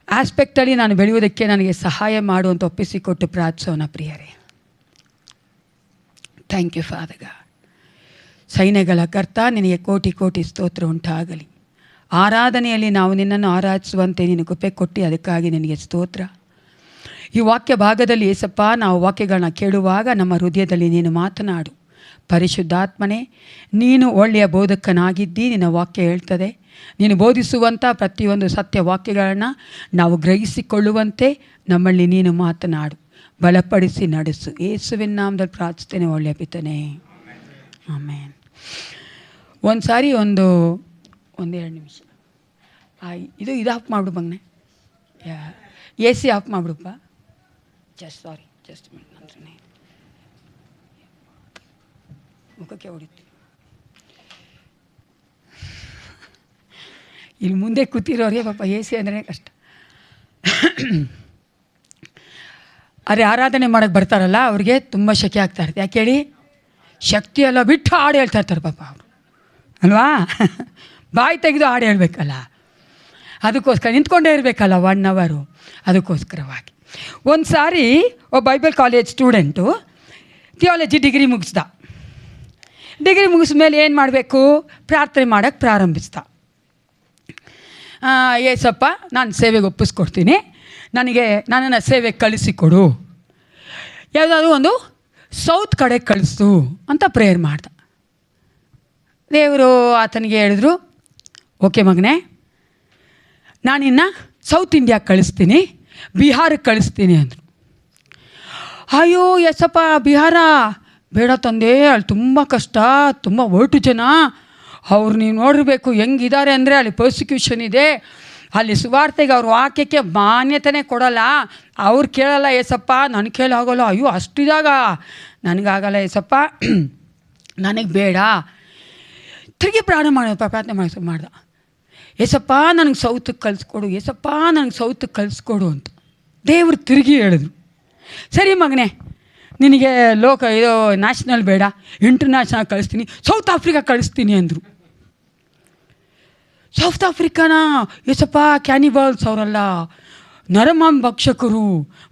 ಆಸ್ಪೆಕ್ಟಲ್ಲಿ ನಾನು ಬೆಳೆಯುವುದಕ್ಕೆ ನನಗೆ ಸಹಾಯ ಮಾಡುವಂತ ಒಪ್ಪಿಸಿಕೊಟ್ಟು ಪ್ರಾರ್ಥಿಸೋಣ ಪ್ರಿಯರೇ. Thank you Father God. ಸೈನ್ಯಗಳ ಕರ್ತ, ನಿನಗೆ ಕೋಟಿ ಕೋಟಿ ಸ್ತೋತ್ರ ಉಂಟಾಗಲಿ. ಆರಾಧನೆಯಲ್ಲಿ ನಾವು ನಿನ್ನನ್ನು ಆರಾಧಿಸುವಂತೆ ನೀನು ಕೃಪೆ ಕೊಟ್ಟು ಅದಕ್ಕಾಗಿ ನಿನಗೆ ಸ್ತೋತ್ರ. ಈ ವಾಕ್ಯ ಭಾಗದಲ್ಲಿ ಏಸಪ್ಪ ನಾವು ವಾಕ್ಯಗಳನ್ನ ಕೇಳುವಾಗ ನಮ್ಮ ಹೃದಯದಲ್ಲಿ ನೀನು ಮಾತನಾಡು. ಪರಿಶುದ್ಧಾತ್ಮನೇ, ನೀನು ಒಳ್ಳೆಯ ಬೋಧಕನಾಗಿದ್ದಿ. ನಿನ್ನ ವಾಕ್ಯ ಹೇಳ್ತದೆ, ನೀನು ಬೋಧಿಸುವಂಥ ಪ್ರತಿಯೊಂದು ಸತ್ಯ ವಾಕ್ಯಗಳನ್ನು ನಾವು ಗ್ರಹಿಸಿಕೊಳ್ಳುವಂತೆ ನಮ್ಮಲ್ಲಿ ನೀನು ಮಾತನಾಡು, ಬಲಪಡಿಸಿ ನಡೆಸು. ಯೇಸುವಿನ ನಾಮದಲ್ಲಿ ಪ್ರಾರ್ಥಿಸ್ತೇನೆ ಒಳ್ಳೆಯ ಪಿತನೇ, ಆಮೇನ್. ಒಂದು ಸಾರಿ ಒಂದೆರಡು ನಿಮಿಷ ಇದು ಆಫ್ ಮಾಡಿಬಿಡು ಬಂಗನೆ, AC ಆಫ್ ಮಾಡಿಬಿಡಪ್ಪ. ಜಸ್ಟ್ ನಂತರನೇ ಮುಖಕ್ಕೆ ಹೊಡಿತು. ಇಲ್ಲಿ ಮುಂದೆ ಕೂತಿರೋರಿಗೆ ಪಾಪ AC ಅಂದ್ರೆ ಕಷ್ಟ. ಅರೆ ಆರಾಧನೆ ಮಾಡೋಕ್ಕೆ ಬರ್ತಾರಲ್ಲ ಅವ್ರಿಗೆ ತುಂಬ ಶೆಕೆ ಆಗ್ತಾ ಇರುತ್ತೆ. ಯಾಕೆ ಹೇಳಿ? ಶಕ್ತಿ ಎಲ್ಲ ಬಿಟ್ಟು ಹಾಡು ಹೇಳ್ತಾ ಇರ್ತಾರೆ ಪಾಪ ಅವರು, ಅಲ್ವಾ? ಬಾಯಿ ತೆಗೆದು ಹಾಡು ಹೇಳಬೇಕಲ್ಲ, ಅದಕ್ಕೋಸ್ಕರ ನಿಂತ್ಕೊಂಡೇ ಇರಬೇಕಲ್ಲ 1 hour. ಅದಕ್ಕೋಸ್ಕರವಾಗಿ ಒಂದು ಸಾರಿ ಒಬ್ಬ Bible college student theology degree ಮುಗಿಸ್ದ. ಡಿಗ್ರಿ ಮುಗಿದ ಮೇಲೆ ಏನು ಮಾಡಬೇಕು? ಪ್ರಾರ್ಥನೆ ಮಾಡೋಕ್ಕೆ ಪ್ರಾರಂಭಿಸ್ದ. ಏಸಪ್ಪ, ನಾನು ಸೇವೆಗೆ ಒಪ್ಪಿಸ್ಕೊಡ್ತೀನಿ, ನನ್ನನ್ನು ಸೇವೆಗೆ ಕಳಿಸಿಕೊಡು, ಯಾವುದಾದ್ರೂ ಒಂದು ಸೌತ್ ಕಡೆ ಕಳಿಸು ಅಂತ ಪ್ರೇಯರ್ ಮಾಡ್ದ. ದೇವರು ಆತನಿಗೆ ಹೇಳಿದ್ರು, ಓಕೆ ಮಗನೇ, ನಾನಿನ್ನು ಸೌತ್ ಇಂಡಿಯಾಗೆ ಕಳಿಸ್ತೀನಿ, ಬಿಹಾರಕ್ಕೆ ಕಳಿಸ್ತೀನಿ ಅಂದರು. ಅಯ್ಯೋ ಎಸಪ್ಪ, ಬಿಹಾರ ಬೇಡ ತಂದೆ, ಅಲ್ಲಿ ತುಂಬ ಕಷ್ಟ, ತುಂಬ ಒಟ್ಟು ಜನ, ಅವ್ರು ನೀವು ನೋಡಿರ್ಬೇಕು ಹೆಂಗಿದ್ದಾರೆ ಅಂದರೆ ಅಲ್ಲಿ ಪರ್ಸಿಕ್ಯೂಷನ್ ಇದೆ, ಅಲ್ಲಿ ಸುವಾರ್ತೆಗೆ ಅವ್ರ ವಾಕ್ಯಕ್ಕೆ ಮಾನ್ಯತೆನೇ ಕೊಡಲ್ಲ, ಅವ್ರು ಕೇಳಲ್ಲ ಏಸಪ್ಪ, ನನಗೆ ಕೇಳಾಗಲ್ಲ. ಅಯ್ಯೋ ಅಷ್ಟಿದಾಗ ನನಗಾಗಲ್ಲ ಏಸಪ್ಪ, ನನಗೆ ಬೇಡ. ತಿರುಗಿ ಪ್ರಾರ್ಥನೆ ಮಾಡ್ದ, ಏಸಪ್ಪ ನನಗೆ ಸೌತಕ್ಕೆ ಕಳಿಸ್ಕೊಡು, ಏಸಪ್ಪ ನನಗೆ ಸೌತಕ್ಕೆ ಕಳಿಸ್ಕೊಡು ಅಂತ. ದೇವರು ತಿರುಗಿ ಹೇಳಿದ್ರು, ಸರಿ ಮಗನೇ, ನಿನಗೆ ಇದು ನ್ಯಾಷನಲ್ ಬೇಡ, ಇಂಟರ್ನ್ಯಾಷನಲ್ ಕಳಿಸ್ತೀನಿ, ಸೌತ್ ಆಫ್ರಿಕಾ ಕಳಿಸ್ತೀನಿ ಅಂದರು. ಸೌತ್ ಆಫ್ರಿಕಾನ? ಏಸಪ್ಪ ಕ್ಯಾನಿಬಲ್ಸ್ ಅವರಲ್ಲ, ನರಮಾಂಸಭಕ್ಷಕರು,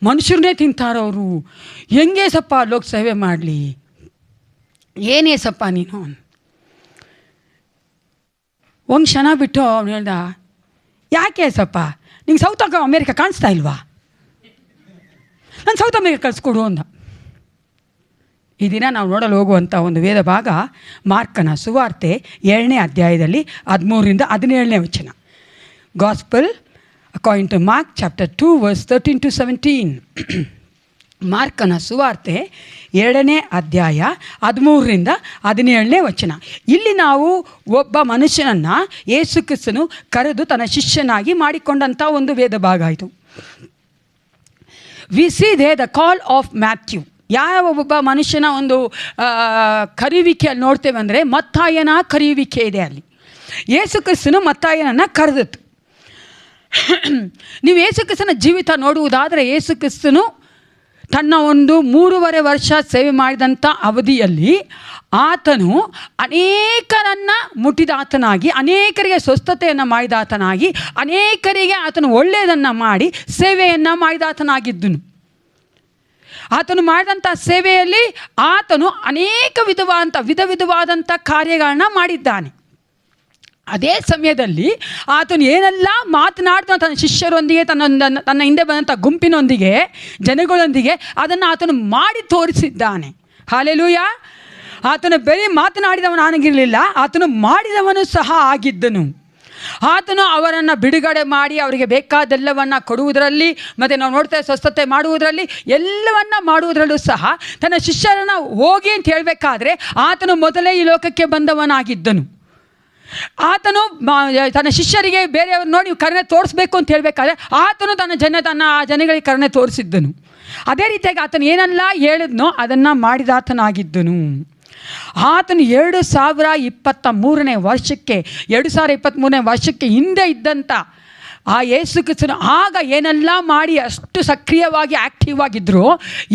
ಮನುಷ್ಯರನ್ನೇ ತಿಂತಾರವರು, ಹೆಂಗೆ ಸಪ್ಪ ಲೋಕ ಸೇವೆ ಮಾಡಲಿ? ಏನೇ ಸಪ್ಪ ನೀನು? ಒಂದು ಕ್ಷಣ ಬಿಟ್ಟು ಅವನು ಹೇಳ್ದ, ಯಾಕೆ ಸಪ್ಪ ನಿಂಗೆ ಸೌತ್ ಅಮೇರಿಕಾ ಕಾಣಿಸ್ತಾ ಇಲ್ವಾ? ನಾನು ಸೌತ್ ಅಮೇರಿಕಾ ಕಳಿಸ್ಕೊಡು ಅಂದ. ಈ ದಿನ ನಾವು ನೋಡಲು ಹೋಗುವಂಥ ಒಂದು ವೇದ ಭಾಗ ಮಾರ್ಕನ ಸುವಾರ್ತೆ 7ನೇ ಅಧ್ಯಾಯದಲ್ಲಿ 13ರಿಂದ 17ನೇ ವಚನ. Gospel according to Mark chapter 2 verse 13 to 17. ಮಾರ್ಕನ ಸುವಾರ್ತೆ 2ನೇ ಅಧ್ಯಾಯ 13ರಿಂದ 17ನೇ ವಚನ. ಇಲ್ಲಿ ನಾವು ಒಬ್ಬ ಮನುಷ್ಯನನ್ನು ಯೇಸು ಕ್ರಿಸ್ತನು ಕರೆದು ತನ್ನ ಶಿಷ್ಯನಾಗಿ ಮಾಡಿಕೊಂಡಂಥ ಒಂದು ವೇದ ಭಾಗ ಇದು. We see they the call of Matthew. ಯಾವ ಒಬ್ಬ ಮನುಷ್ಯನ ಒಂದು ಕರೆಯುವಿಕೆಯಲ್ಲಿ ನೋಡ್ತೇವೆ ಅಂದರೆ ಮತ್ತಾಯನ ಕರೆಯುವಿಕೆ ಇದೆ ಅಲ್ಲಿ. ಯೇಸು ಕ್ರಿಸ್ತನು ಮತ್ತಾಯನನ್ನು ಕರೆದಿತ್ತು. ನೀವು ಯೇಸು ಕ್ರಿಸ್ತನ ಜೀವಿತ ನೋಡುವುದಾದರೆ ಯೇಸು ಕ್ರಿಸ್ತನು ತನ್ನ ಒಂದು 3.5 ವರ್ಷ ಸೇವೆ ಮಾಡಿದಂಥ ಅವಧಿಯಲ್ಲಿ ಆತನು ಅನೇಕರನ್ನು ಮುಟ್ಟಿದ ಆತನಾಗಿ, ಅನೇಕರಿಗೆ ಸ್ವಸ್ಥತೆಯನ್ನು ಮಾಡಿದ ಆತನಾಗಿ, ಅನೇಕರಿಗೆ ಆತನು ಒಳ್ಳೆಯದನ್ನು ಮಾಡಿ ಸೇವೆಯನ್ನು ಮಾಡಿದ ಆತನಾಗಿದ್ದನು. ಆತನು ಮಾಡಿದಂಥ ಸೇವೆಯಲ್ಲಿ ಆತನು ಅನೇಕ ವಿಧವಾದಂಥ ಕಾರ್ಯಗಳನ್ನ ಮಾಡಿದ್ದಾನೆ. ಅದೇ ಸಮಯದಲ್ಲಿ ಆತನು ಏನೆಲ್ಲ ಮಾತನಾಡ್ದ ತನ್ನ ಶಿಷ್ಯರೊಂದಿಗೆ, ತನ್ನ ಹಿಂದೆ ಬಂದಂಥ ಗುಂಪಿನೊಂದಿಗೆ, ಜನಗಳೊಂದಿಗೆ ಅದನ್ನು ಆತನು ಮಾಡಿ ತೋರಿಸಿದ್ದಾನೆ. ಹಲ್ಲೆಲೂಯಾ. ಆತನು ಬರೀ ಮಾತನಾಡಿದವನಾಗಿರಲಿಲ್ಲ, ಆತನು ಮಾಡಿದವನು ಸಹ ಆಗಿದ್ದನು. ಆತನು ಅವರನ್ನು ಬಿಡುಗಡೆ ಮಾಡಿ ಅವರಿಗೆ ಬೇಕಾದೆಲ್ಲವನ್ನು ಕೊಡುವುದರಲ್ಲಿ, ಮತ್ತು ನಾವು ನೋಡ್ತೇವೆ ಸ್ವಸ್ಥತೆ ಮಾಡುವುದರಲ್ಲಿ, ಎಲ್ಲವನ್ನ ಮಾಡುವುದರಲ್ಲೂ ಸಹ ತನ್ನ ಶಿಷ್ಯರನ್ನು ಹೋಗಿ ಅಂತ ಹೇಳಬೇಕಾದ್ರೆ ಆತನು ಮೊದಲೇ ಈ ಲೋಕಕ್ಕೆ ಬಂದವನಾಗಿದ್ದನು. ಆತನು ತನ್ನ ಶಿಷ್ಯರಿಗೆ ಬೇರೆಯವ್ರು ನೋಡಿ ಕರುಣೆ ತೋರಿಸ್ಬೇಕು ಅಂತ ಹೇಳಬೇಕಾದ್ರೆ ಆತನು ತನ್ನ ಜನಗಳಿಗೆ ಕರುಣೆ ತೋರಿಸಿದ್ದನು. ಅದೇ ರೀತಿಯಾಗಿ ಆತನು ಏನೆಲ್ಲ ಹೇಳಿದ್ನೋ ಅದನ್ನು ಮಾಡಿದಾತನಾಗಿದ್ದನು. ಆತನು 2023ನೇ ವರ್ಷಕ್ಕೆ ಹಿಂದೆ ಇದ್ದಂಥ ಆ ಯೇಸು ಕ್ರಿಸ್ತನು ಆಗ ಏನೆಲ್ಲ ಮಾಡಿ ಅಷ್ಟು ಸಕ್ರಿಯವಾಗಿ ಆ್ಯಕ್ಟಿವ್ ಆಗಿದ್ದರು,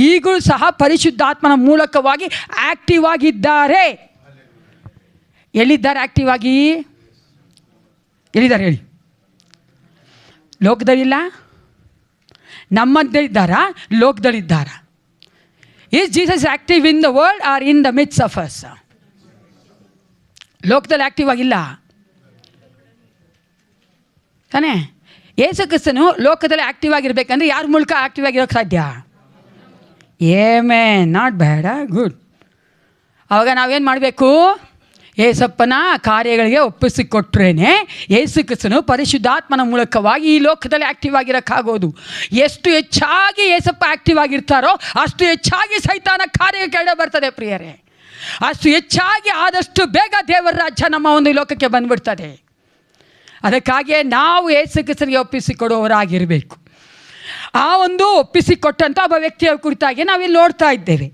ಈಗಲೂ ಸಹ ಪರಿಶುದ್ಧಾತ್ಮನ ಮೂಲಕವಾಗಿ ಆ್ಯಕ್ಟಿವ್ ಆಗಿದ್ದಾರೆ. ಎಲ್ಲಿದ್ದಾರೆ ಆ್ಯಕ್ಟಿವ್ ಆಗಿ? ಎಲ್ಲಿದ್ದಾರೆ ಹೇಳಿ? ಲೋಕದಲ್ಲಿಲ್ಲ, ನಮ್ಮದೇ ಇದ್ದಾರಾ? ಲೋಕದಲ್ಲಿದ್ದಾರಾ? Is Jesus active in the world or in the midst of us? ಲೋಕದಲ್ಲಿ ಆ್ಯಕ್ಟಿವ್ ಆಗಿಲ್ಲ ತಾನೇ? ಯೇಸು ಕ್ರಿಸ್ತನು ಲೋಕದಲ್ಲಿ ಆ್ಯಕ್ಟಿವ್ ಆಗಿರ್ಬೇಕಂದ್ರೆ ಯಾರ ಮೂಲಕ ಆ್ಯಕ್ಟಿವ್ ಆಗಿರೋಕ್ಕೆ ಸಾಧ್ಯ? Not bad, good. ಆವಾಗ ನಾವೇನು ಮಾಡಬೇಕು? ಏಸಪ್ಪನ ಕಾರ್ಯಗಳಿಗೆ ಒಪ್ಪಿಸಿಕೊಟ್ರೇನೆ ಯೇಸು ಕ್ರಿಸ್ತನು ಪರಿಶುದ್ಧಾತ್ಮನ ಮೂಲಕವಾಗಿ ಈ ಲೋಕದಲ್ಲಿ ಆ್ಯಕ್ಟಿವ್ ಆಗಿರೋಕ್ಕಾಗೋದು. ಎಷ್ಟು ಹೆಚ್ಚಾಗಿ ಏಸಪ್ಪ ಆ್ಯಕ್ಟಿವ್ ಆಗಿರ್ತಾರೋ ಅಷ್ಟು ಹೆಚ್ಚಾಗಿ ಸೈತಾನ ಕಾರ್ಯ ಕೆಳಗೆ ಬರ್ತದೆ ಪ್ರಿಯರೇ. ಅಷ್ಟು ಹೆಚ್ಚಾಗಿ ಆದಷ್ಟು ಬೇಗ ದೇವರ ರಾಜ್ಯ ನಮ್ಮ ಒಂದು ಲೋಕಕ್ಕೆ ಬಂದ್ಬಿಡ್ತದೆ. ಅದಕ್ಕಾಗಿಯೇ ನಾವು ಯೇಸು ಕ್ರಿಸ್ತನಿಗೆ ಒಪ್ಪಿಸಿಕೊಡುವವರಾಗಿರಬೇಕು. ಆ ಒಂದು ಒಪ್ಪಿಸಿಕೊಟ್ಟಂಥ ಒಬ್ಬ ವ್ಯಕ್ತಿಯ ಕುರಿತಾಗಿ ನಾವಿಲ್ಲಿ ನೋಡ್ತಾ ಇದ್ದೇವೆ.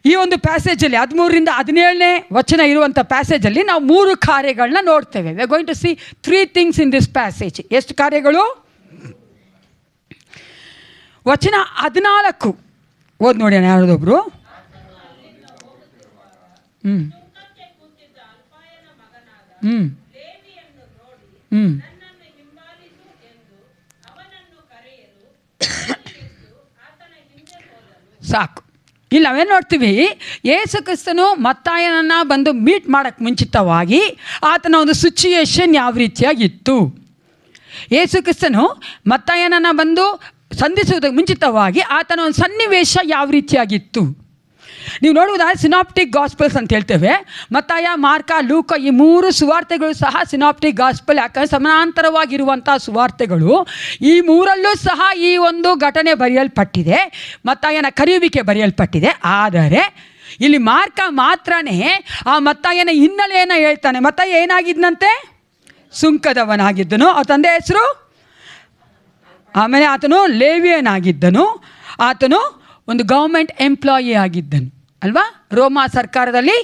ಈ ಒಂದು ಪ್ಯಾಸೇಜಲ್ಲಿ 13ರಿಂದ 17ನೇ ವಚನ ಇರುವಂಥ ಪ್ಯಾಸೇಜಲ್ಲಿ ನಾವು 3 ಕಾರ್ಯಗಳನ್ನ ನೋಡ್ತೇವೆ. We are going to see 3 things in this passage. ಎಷ್ಟು ಕಾರ್ಯಗಳು? ವಚನ 14 ಓದಿ ನೋಡಿ ಯಾರದೊಬ್ರು. ಸಾಕು. ಇಲ್ಲಿ ನಾವೇನು ನೋಡ್ತೀವಿ, ಯೇಸು ಕ್ರಿಸ್ತನು ಮತ್ತಾಯನನ್ನು ಬಂದು ಮೀಟ್ ಮಾಡೋಕ್ಕೆ ಮುಂಚಿತವಾಗಿ ಆತನ ಒಂದು ಸಿಚುಯೇಷನ್ ಯಾವ ರೀತಿಯಾಗಿತ್ತು? ಯೇಸು ಕ್ರಿಸ್ತನು ಮತ್ತಾಯನನ್ನು ಬಂದು ಸಂಧಿಸುವುದಕ್ಕೆ ಮುಂಚಿತವಾಗಿ ಆತನ ಒಂದು ಸನ್ನಿವೇಶ ಯಾವ ರೀತಿಯಾಗಿತ್ತು? ನೀವು ನೋಡುವುದಾದ್ರೆ ಸಿನಾಪ್ಟಿಕ್ ಗಾಸ್ಪಲ್ಸ್ ಅಂತ ಹೇಳ್ತೇವೆ. ಮತ್ತಾಯ, ಮಾರ್ಕ, ಲೂಕ ಈ 3 ಸುವಾರ್ತೆಗಳು ಸಹ ಸಿನಾಪ್ಟಿಕ್ ಗಾಸ್ಪಲ್, ಯಾಕಂದರೆ ಸಮಾನಾಂತರವಾಗಿರುವಂಥ ಸುವಾರ್ತೆಗಳು. ಈ 3ರಲ್ಲೂ ಸಹ ಈ ಒಂದು ಘಟನೆ ಬರೆಯಲ್ಪಟ್ಟಿದೆ, ಮತ್ತಾಯನ ಕರೆಯುವಿಕೆ ಬರೆಯಲ್ಪಟ್ಟಿದೆ. ಆದರೆ ಇಲ್ಲಿ ಮಾರ್ಕ ಮಾತ್ರನೇ ಆ ಮತ್ತಾಯನ ಹಿನ್ನೆಲೆಯನ್ನು ಹೇಳ್ತಾನೆ. ಮತ್ತಾಯ ಏನಾಗಿದ್ದಂತೆ? ಸುಂಕದವನಾಗಿದ್ದನು. ಆ ತಂದೆ ಹೆಸರು? ಆಮೇಲೆ ಆತನು ಲೇವಿಯನಾಗಿದ್ದನು. ಆತನು ಒಂದು ಗೌರ್ಮೆಂಟ್ ಎಂಪ್ಲಾಯಿ ಆಗಿದ್ದನು ಅಲ್ವಾ? ರೋಮಾ ಸರ್ಕಾರದಲ್ಲಿ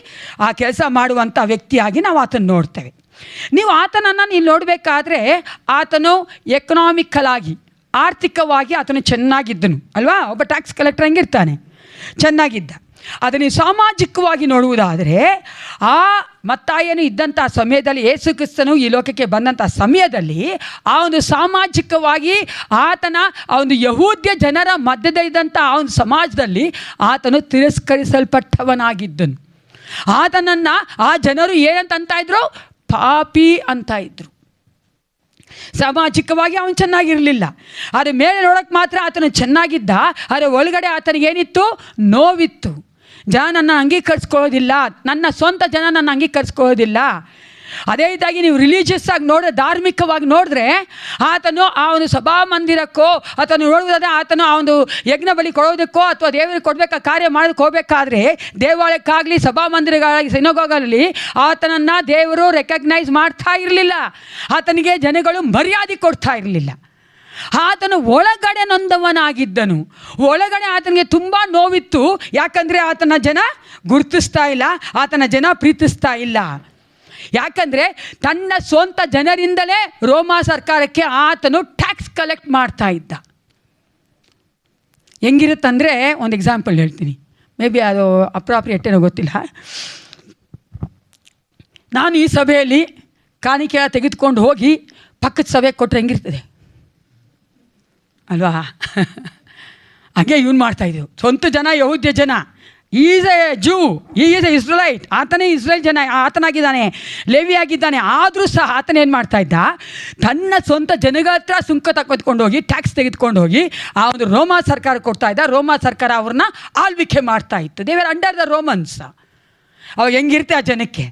ಆ ಕೆಲಸ ಮಾಡುವಂಥ ವ್ಯಕ್ತಿಯಾಗಿ ನಾವು ಆತನ ನೋಡ್ತೇವೆ. ನೀವು ಆತನನ್ನು ನೀವು ನೋಡಬೇಕಾದ್ರೆ ಆತನು ಎಕನಾಮಿಕಲ್ ಆಗಿ, ಆರ್ಥಿಕವಾಗಿ ಆತನು ಚೆನ್ನಾಗಿದ್ದನು ಅಲ್ವಾ? ಒಬ್ಬ ಟ್ಯಾಕ್ಸ್ ಕಲೆಕ್ಟರ್ ಹಂಗಿರ್ತಾನೆ, ಚೆನ್ನಾಗಿದ್ದ. ಅದನ್ನು ಸಾಮಾಜಿಕವಾಗಿ ನೋಡುವುದಾದರೆ ಆ ಮತ್ತಾಯನು ಇದ್ದಂಥ ಸಮಯದಲ್ಲಿ, ಯೇಸು ಕ್ರಿಸ್ತನು ಈ ಲೋಕಕ್ಕೆ ಬಂದಂಥ ಸಮಯದಲ್ಲಿ ಆ ಒಂದು ಸಾಮಾಜಿಕವಾಗಿ ಆತನ ಆ ಒಂದು ಯಹೂದ್ಯ ಜನರ ಮಧ್ಯದಲ್ಲಿದ್ದಂಥ ಆ ಒಂದು ಸಮಾಜದಲ್ಲಿ ಆತನು ತಿರಸ್ಕರಿಸಲ್ಪಟ್ಟವನಾಗಿದ್ದನು. ಆತನನ್ನು ಆ ಜನರು ಏನಂತ ಇದ್ರು? ಪಾಪಿ ಅಂತ ಇದ್ರು. ಸಾಮಾಜಿಕವಾಗಿ ಅವನು ಚೆನ್ನಾಗಿರಲಿಲ್ಲ, ಆದರೆ ಮೇಲೆ ನೋಡೋಕ್ಕೆ ಮಾತ್ರ ಆತನು ಚೆನ್ನಾಗಿದ್ದ. ಆದರೆ ಒಳಗಡೆ ಆತನಿಗೇನಿತ್ತು? ನೋವಿತ್ತು. ಜನ ನನ್ನ ಅಂಗೀಕರಿಸ್ಕೊಳ್ಳೋದಿಲ್ಲ, ನನ್ನ ಸ್ವಂತ ಜನ ನನ್ನ ಅಂಗೀಕರಿಸ್ಕೊಳ್ಳೋದಿಲ್ಲ, ಅದೇ ರೀತಿಯಾಗಿ ನೀವು ರಿಲಿಜಿಯಸ್ ಆಗಿ ನೋಡಿದ್ರೆ, ಧಾರ್ಮಿಕವಾಗಿ ನೋಡಿದ್ರೆ, ಆತನು ಆ ಒಂದು ಸಭಾಮಂದಿರಕ್ಕೋ ಅಥವಾ ನೋಡುವುದಾದ್ರೆ ಆತನು ಆ ಒಂದು ಯಜ್ಞ ಬಲಿ ಕೊಡೋದಕ್ಕೋ ಅಥವಾ ದೇವರಿಗೆ ಕೊಡಬೇಕಾ ಕಾರ್ಯ ಮಾಡೋದಕ್ಕೆ ಹೋಗಬೇಕಾದ್ರೆ ದೇವಾಲಯಕ್ಕಾಗಲಿ ಸಭಾಮಂದಿರಗಳಲ್ಲಿ ಸಿನಗೋಗಲ್ಲಿ ಆತನನ್ನು ದೇವರು ರೆಕಗ್ನೈಸ್ ಮಾಡ್ತಾ ಇರಲಿಲ್ಲ. ಆತನಿಗೆ ಜನಗಳು ಮರ್ಯಾದೆ ಕೊಡ್ತಾ ಇರಲಿಲ್ಲ. ಆತನು ಒಳಗಡೆ ನೊಂದವನಾಗಿದ್ದನು. ಒಳಗಡೆ ಆತನಿಗೆ ತುಂಬ ನೋವಿತ್ತು. ಯಾಕಂದರೆ ಆತನ ಜನ ಗುರುತಿಸ್ತಾ ಇಲ್ಲ, ಆತನ ಜನ ಪ್ರೀತಿಸ್ತಾ ಇಲ್ಲ. ಯಾಕಂದರೆ ತನ್ನ ಸ್ವಂತ ಜನರಿಂದಲೇ ರೋಮಾ ಸರ್ಕಾರಕ್ಕೆ ಆತನು ಟ್ಯಾಕ್ಸ್ ಕಲೆಕ್ಟ್ ಮಾಡ್ತಾ ಇದ್ದ. ಹೆಂಗಿರುತ್ತಂದರೆ ಒಂದು ಎಕ್ಸಾಂಪಲ್ ಹೇಳ್ತೀನಿ, ಮೇ ಬಿ ಅದು ಅಪ್ರಾಪ್ರಿಯೇಟ್ ಏನೋ ಗೊತ್ತಿಲ್ಲ. ನಾನು ಈ ಸಭೆಯಲ್ಲಿ ಕಾಣಿಕೆ ತೆಗೆದುಕೊಂಡು ಹೋಗಿ ಪಕ್ಕದ ಸಭೆಗೆ ಕೊಟ್ಟರೆ ಹೆಂಗಿರ್ತದೆ ಅಲ್ವಾ? ಹಾಗೆ ಇವನು ಮಾಡ್ತಾಯಿದ್ದೆವು. ಸ್ವಂತ ಜನ ಯಹೂದ್ಯ ಜನ, is a Jew, is a Israelite, ಆತನೇ ಇಸ್ರೇಲ್ ಜನ ಆತನಾಗಿದ್ದಾನೆ, ಲೇವಿ ಆಗಿದ್ದಾನೆ. ಆದರೂ ಸಹ ಆತನೇನು ಮಾಡ್ತಾಯಿದ್ದ, ತನ್ನ ಸ್ವಂತ ಜನಗಳ ಹತ್ರ ಸುಂಕ ತೆಗೆದುಕೊಂಡು ಹೋಗಿ ಟ್ಯಾಕ್ಸ್ ತೆಗೆದುಕೊಂಡು ಹೋಗಿ ಆ ಒಂದು ರೋಮಾ ಸರ್ಕಾರ ಕೊಡ್ತಾ ಇದ್ದ. ರೋಮಾ ಸರ್ಕಾರ ಅವ್ರನ್ನ ಆಳ್ವಿಕೆ ಮಾಡ್ತಾ ಇತ್ತು. ದೇವರ ಅಂಡರ್ ದ ರೋಮನ್ಸ್. ಅವಾಗ ಹೆಂಗಿರುತ್ತೆ ಆ ಜನಕ್ಕೆ.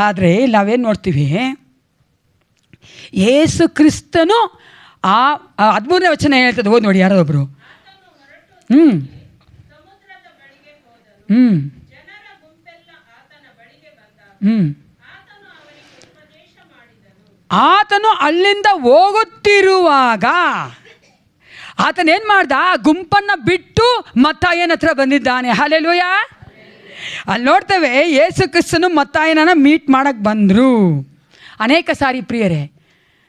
ಆದರೆ ನಾವೇನು ನೋಡ್ತೀವಿ, ಯೇಸು ಕ್ರಿಸ್ತನು ಆ 13ನೇ ವಚನ ಹೇಳ್ತದೆ, ಓದಿ ನೋಡಿ ಯಾರೊಬ್ಬರು. ಆತನು ಅಲ್ಲಿಂದ ಹೋಗುತ್ತಿರುವಾಗ ಆತನೇನು ಮಾಡ್ದ, ಆ ಗುಂಪನ್ನು ಬಿಟ್ಟು ಮತ್ತಾಯನ ಹತ್ರ ಬಂದಿದ್ದಾನೆ. ಹಲ್ಲೆಲೂಯಾ. ಅಲ್ಲಿ ನೋಡ್ತೇವೆ ಯೇಸು ಕ್ರಿಸ್ತನು ಮತ್ತಾಯನನ್ನ ಮೀಟ್ ಮಾಡಕ್ಕೆ ಬಂದರು. ಅನೇಕ ಸಾರಿ ಪ್ರಿಯರೇ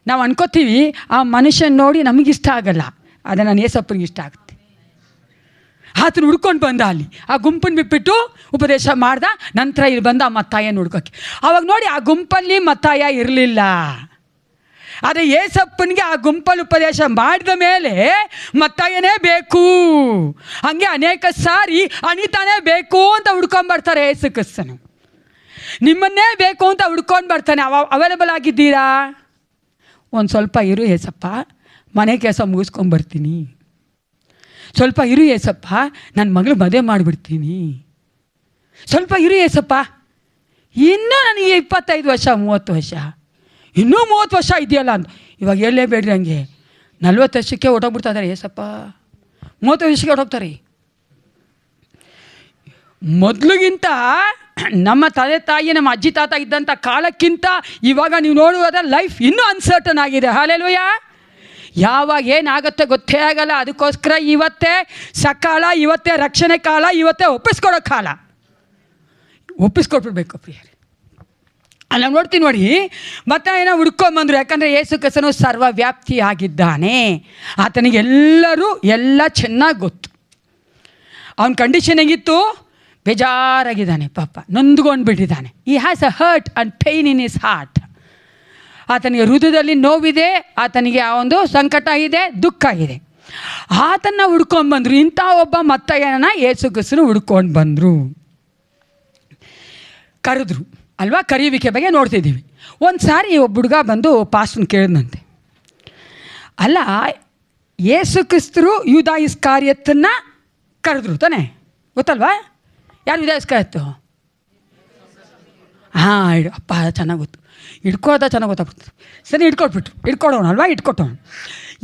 ನಾವು ಅನ್ಕೋತೀವಿ ಆ ಮನುಷ್ಯನ ನೋಡಿ ನಮಗಿಷ್ಟ ಆಗಲ್ಲ, ಆದರೆ ನಾನು ಯೇಸಪ್ಪನಿಗೆ ಇಷ್ಟ ಆಗುತ್ತೆ. ಆತನ ಹುಡ್ಕೊಂಡು ಬಂದ, ಅಲ್ಲಿ ಆ ಗುಂಪನ್ನು ಬಿಟ್ಬಿಟ್ಟು ಉಪದೇಶ ಮಾಡ್ದ. ನಂತರ ಇಲ್ಲಿ ಬಂದ ಆ ಮತ್ತಾಯನ ಹುಡ್ಕೋಕ್ಕೆ. ಆವಾಗ ನೋಡಿ ಆ ಗುಂಪಲ್ಲಿ ಮತ್ತಾಯ ಇರಲಿಲ್ಲ. ಆದರೆ ಯೇಸಪ್ಪನಿಗೆ ಆ ಗುಂಪಲ್ಲಿ ಉಪದೇಶ ಮಾಡಿದ ಮೇಲೆ ಮತ್ತಾಯನೇ ಬೇಕು. ಹಾಗೆ ಅನೇಕ ಸಾರಿ ಅನಿತಾನೇ ಬೇಕು ಅಂತ ಹುಡ್ಕೊಂಡ್ಬರ್ತಾರೆ ಯೇಸು ಕ್ರಿಸ್ತನು. ನಿಮ್ಮನ್ನೇ ಬೇಕು ಅಂತ ಹುಡ್ಕೊಂಡು ಬರ್ತಾನೆ. ಅವೈಲೇಬಲ್ ಆಗಿದ್ದೀರಾ? ಒಂದು ಸ್ವಲ್ಪ ಇರು ಏಸಪ್ಪ, ಮನೆ ಕೆಲಸ ಮುಗಿಸ್ಕೊಂಬರ್ತೀನಿ. ಸ್ವಲ್ಪ ಇರು ಏಸಪ್ಪ, ನನ್ನ ಮಗಳು ಮದುವೆ ಮಾಡಿಬಿಡ್ತೀನಿ. ಸ್ವಲ್ಪ ಇರು ಏಸಪ್ಪ, ಇನ್ನೂ ನನಗೆ 25 ವರ್ಷ 30 ವರ್ಷ, ಇನ್ನೂ 30 ವರ್ಷ ಇದೆಯಲ್ಲ ಅಂತ. ಇವಾಗ ಹೇಳಲೇಬೇಡ್ರಿ, ಹಂಗೆ 40 ವರ್ಷಕ್ಕೆ ಹೊಟ್ಟೋಗ್ಬಿಡ್ತಾ ಇದ್ದಾರೆ ಏಸಪ್ಪ, 30 ವರ್ಷಕ್ಕೆ ಹೊಟ್ಟೋಗ್ತಾರೆ. ಮೊದಲಿಗಿಂತ ನಮ್ಮ ತಂದೆ ತಾಯಿ, ನಮ್ಮ ಅಜ್ಜಿ ತಾತ ಇದ್ದಂಥ ಕಾಲಕ್ಕಿಂತ ಇವಾಗ ನೀವು ನೋಡುವುದ ಲೈಫ್ ಇನ್ನೂ ಅನ್ಸರ್ಟನ್ ಆಗಿದೆ. ಹಲ್ಲೆಲೂಯಾ. ಯಾವಾಗ ಏನಾಗುತ್ತೆ ಗೊತ್ತೇ ಆಗಲ್ಲ. ಅದಕ್ಕೋಸ್ಕರ ಇವತ್ತೇ ಸಕಾಲ, ಇವತ್ತೇ ರಕ್ಷಣೆ ಕಾಲ, ಇವತ್ತೇ ಒಪ್ಪಿಸ್ಕೊಡೋ ಕಾಲ. ಒಪ್ಪಿಸ್ಕೊಟ್ಬಿಡ್ಬೇಕು ಪ್ರಿಯರೇ. ಅಲ್ಲ ನೋಡ್ತೀನಿ ನೋಡಿ, ಮತ್ತೆ ಏನೋ ಹುಡ್ಕೊಂಬಂದರು. ಯಾಕಂದರೆ ಯೇಸು ಕ್ರಿಸ್ತನು ಸರ್ವವ್ಯಾಪ್ತಿ ಆಗಿದ್ದಾನೆ. ಆತನಿಗೆ ಎಲ್ಲರೂ ಎಲ್ಲ ಚೆನ್ನಾಗಿ ಗೊತ್ತು. ಅವನ ಕಂಡೀಷನ್ ಹೆಂಗಿತ್ತು? ಬೇಜಾರಾಗಿದ್ದಾನೆ ಪಾಪ, ನೊಂದ್ಕೊಂಡು ಬಿಟ್ಟಿದ್ದಾನೆ. ಈ has a hurt and pain in his heart. ಆತನಿಗೆ ಹೃದಯದಲ್ಲಿ ನೋವಿದೆ, ಆತನಿಗೆ ಆ ಒಂದು ಸಂಕಟ ಇದೆ, ದುಃಖ ಇದೆ. ಆತನ ಹುಡ್ಕೊಂಡ್ಬಂದರು. ಇಂಥ ಒಬ್ಬ ಮತ್ತಾಯನ ಯೇಸು ಕ್ರಿಸ್ತನು ಹುಡ್ಕೊಂಡು ಬಂದರು, ಕರೆದ್ರು ಅಲ್ವಾ? ಕರೆಯುವಿಕೆ ಬಗ್ಗೆ ನೋಡ್ತಿದ್ದೀವಿ. ಒಂದು ಸಾರಿ ಒಬ್ಬ ಹುಡುಗ ಬಂದು ಪಾಸ್ಟರ್ನ ಕೇಳಿದಂತೆ, ಅಲ್ಲ ಯೇಸು ಕ್ರಿಸ್ತರು ಯೂದ ಇಸ್ಕಾರಿಯತನ್ನ ಕರೆದ್ರು ತಾನೆ, ಗೊತ್ತಲ್ವಾ? ಯಾರು ಯೂದ ಇಸ್ಕಾರಿಯತ್ತು? ಹಾಂ, ಅಪ್ಪ ಚೆನ್ನಾಗಿ ಗೊತ್ತು, ಹಿಡ್ಕೋದ ಚೆನ್ನಾಗಿ ಗೊತ್ತಾಗ್ಬಿಡ್ತು. ಸರಿ, ಹಿಡ್ಕೊಡೋಣ ಅಲ್ವಾ? ಇಟ್ಕೊಟ್ಟವನು.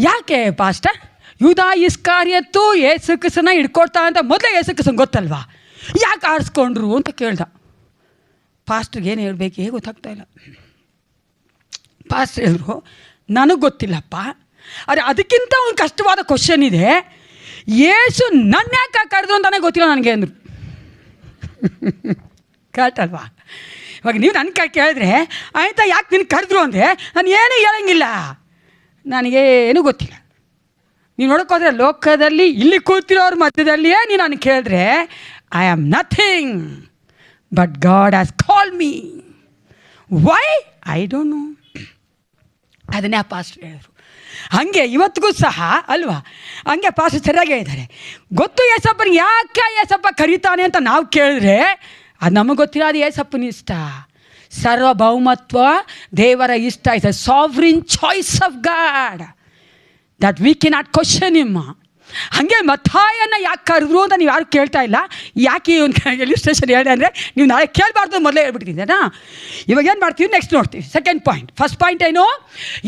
ಯಾಕೆ ಪಾಸ್ಟರ್ ಯೂದ ಇಸ್ಕಾರಿಯತ್ತು ಯೇಸು ಕ್ರಿಸ್ತನ ಹಿಡ್ಕೊಡ್ತಾ ಅಂತ ಮೊದಲೇ ಯೇಸು ಕ್ರಿಸ್ತನ ಗೊತ್ತಲ್ವಾ, ಯಾಕೆ ಆರಿಸ್ಕೊಂಡ್ರು ಅಂತ ಕೇಳ್ದ. ಪಾಸ್ಟ್ರಿಗೆ ಏನು ಹೇಳಬೇಕೇ ಗೊತ್ತಾಗ್ತಾ ಇಲ್ಲ. ಪಾಸ್ಟ್ರ್ ಹೇಳಿದ್ರು, ನನಗೆ ಗೊತ್ತಿಲ್ಲಪ್ಪ, ಆದರೆ ಅದಕ್ಕಿಂತ ಒಂದು ಕಷ್ಟವಾದ ಕ್ವಶನ್ ಇದೆ, ಯೇಸು ನನ್ನ ಯಾಕೆ ಕರೆದ್ರು ಅಂತಾನೆ ಗೊತ್ತಿಲ್ಲ ನನಗೆ ಅಂದರು. ಕರೆಕ್ಟ್ ಅಲ್ವಾ? ಇವಾಗ ನೀವು ನನ್ನ ಕೇಳಿದ್ರೆ ಆಯಿತಾ, ಯಾಕೆ ನಿನಗೆ ಕರೆದ್ರು ಅಂದರೆ ನಾನು ಏನೂ ಹೇಳಂಗಿಲ್ಲ, ನನಗೇನು ಗೊತ್ತಿಲ್ಲ. ನೀವು ನೋಡೋಕ್ಕೋದ್ರೆ ಲೋಕದಲ್ಲಿ ಇಲ್ಲಿ ಕೂತಿರೋರ ಮಧ್ಯದಲ್ಲಿಯೇ ನೀನು ನನಗೆ ಕೇಳಿದ್ರೆ I am nothing but god has call me. Why I don't know. ಅದನ್ನೇ ಆ ಪಾಸ್ಟರ್ ಹೇಳಿದ್ರು. ಹಾಗೆ ಇವತ್ತಿಗೂ ಸಹ ಅಲ್ವಾ, ಹಂಗೆ ಪಾಸ್ಟರ್ ಸರಿಯಾಗೇ ಇದ್ದಾರೆ. ಗೊತ್ತು ಏಸಪ್ಪನಿಗೆ ಯಾಕೆ ಏಸಪ್ಪ ಕರೀತಾನೆ ಅಂತ ನಾವು ಕೇಳಿದ್ರೆ ಅದು ನಮಗೆ ಗೊತ್ತಿಲ್ಲ. ಅದು ಏಸಪ್ಪನ ಇಷ್ಟ, ಸಾರ್ವಭೌಮತ್ವ ದೇವರ ಇಷ್ಟ. Is a sovereign choice of God that we cannot question him. ಹಾಗೆ ಮತ್ತಾಯನ ಯಾಕೆ ಕರೆದ್ರು ಅಂತ ನೀವು ಯಾರು ಕೇಳ್ತಾ ಇಲ್ಲ. ಯಾಕೆ ಈ ಒಂದು ಇಲಿಸ್ಟ್ರೇಷನ್ ಹೇಳಿ ಅಂದರೆ ನೀವು ನಾಳೆ ಕೇಳಬಾರ್ದು ಮೊದಲೇ ಹೇಳ್ಬಿಟ್ಟಿದ್ದೀನಾ. ಇವಾಗ ಏನು ಮಾಡ್ತೀವಿ, ನೆಕ್ಸ್ಟ್ ನೋಡ್ತೀವಿ. Second point. ಫಸ್ಟ್ ಪಾಯಿಂಟ್ ಏನು,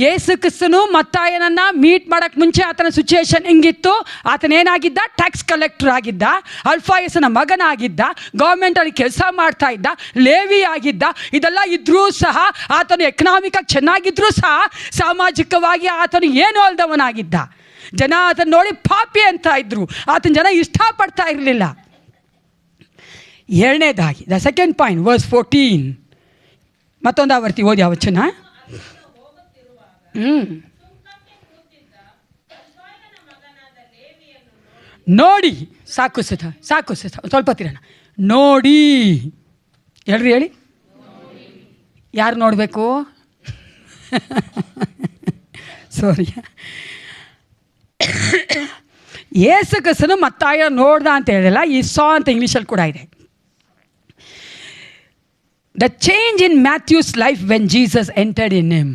ಯೇಸು ಕ್ರಿಸ್ತನು ಮತ್ತಾಯನನ್ನು ಮೀಟ್ ಮಾಡೋಕ್ಕೆ ಮುಂಚೆ ಆತನ ಸಿಚುವೇಶನ್ ಹೆಂಗಿತ್ತು. ಆತನೇನಾಗಿದ್ದ, ಟ್ಯಾಕ್ಸ್ ಕಲೆಕ್ಟರ್ ಆಗಿದ್ದ, ಅಲ್ಫಾಯಸನ ಮಗನಾಗಿದ್ದ, ಗೌರ್ಮೆಂಟಲ್ಲಿ ಕೆಲಸ ಮಾಡ್ತಾ ಇದ್ದ, ಲೇವಿ ಆಗಿದ್ದ. ಇದೆಲ್ಲ ಇದ್ದರೂ ಸಹ ಆತನು ಎಕನಾಮಿಕಾಗಿ ಚೆನ್ನಾಗಿದ್ದರೂ ಸಹ ಸಾಮಾಜಿಕವಾಗಿ ಆತನು ಏನೂ ಅಲ್ದವನಾಗಿದ್ದ. ಜನ ಆತನ ನೋಡಿ ಪಾಪಿ ಅಂತ ಇದ್ರು, ಆತನ ಜನ ಇಷ್ಟಪಡ್ತಾ ಇರಲಿಲ್ಲ. ಎರಡನೇದಾಗಿ ದ ಸೆಕೆಂಡ್ ಪಾಯಿಂಟ್ ವರ್ಸ್ 14. ಮತ್ತೊಂದು ಆವರ್ತಿ ಓದಿ ಆ ವಚನ. ನೋಡಿ, ಸಾಕು ಸ್ವಲ್ಪ ತಿರೋಣ. ನೋಡಿ ಹೇಳ್ರಿ, ಹೇಳಿ. ಯಾರು ನೋಡಬೇಕು? ಸಾರಿ, ಯೇಸು ಕ್ರಿಸ್ತನು ಮತ್ತಾಯ ನೋಡ್ದ ಅಂತ ಹೇಳಿಲ್ಲ, ಈ ಸಾ ಅಂತ ಇಂಗ್ಲೀಷಲ್ಲಿ ಕೂಡ ಇದೆ. The change in Matthew's life when Jesus entered in him.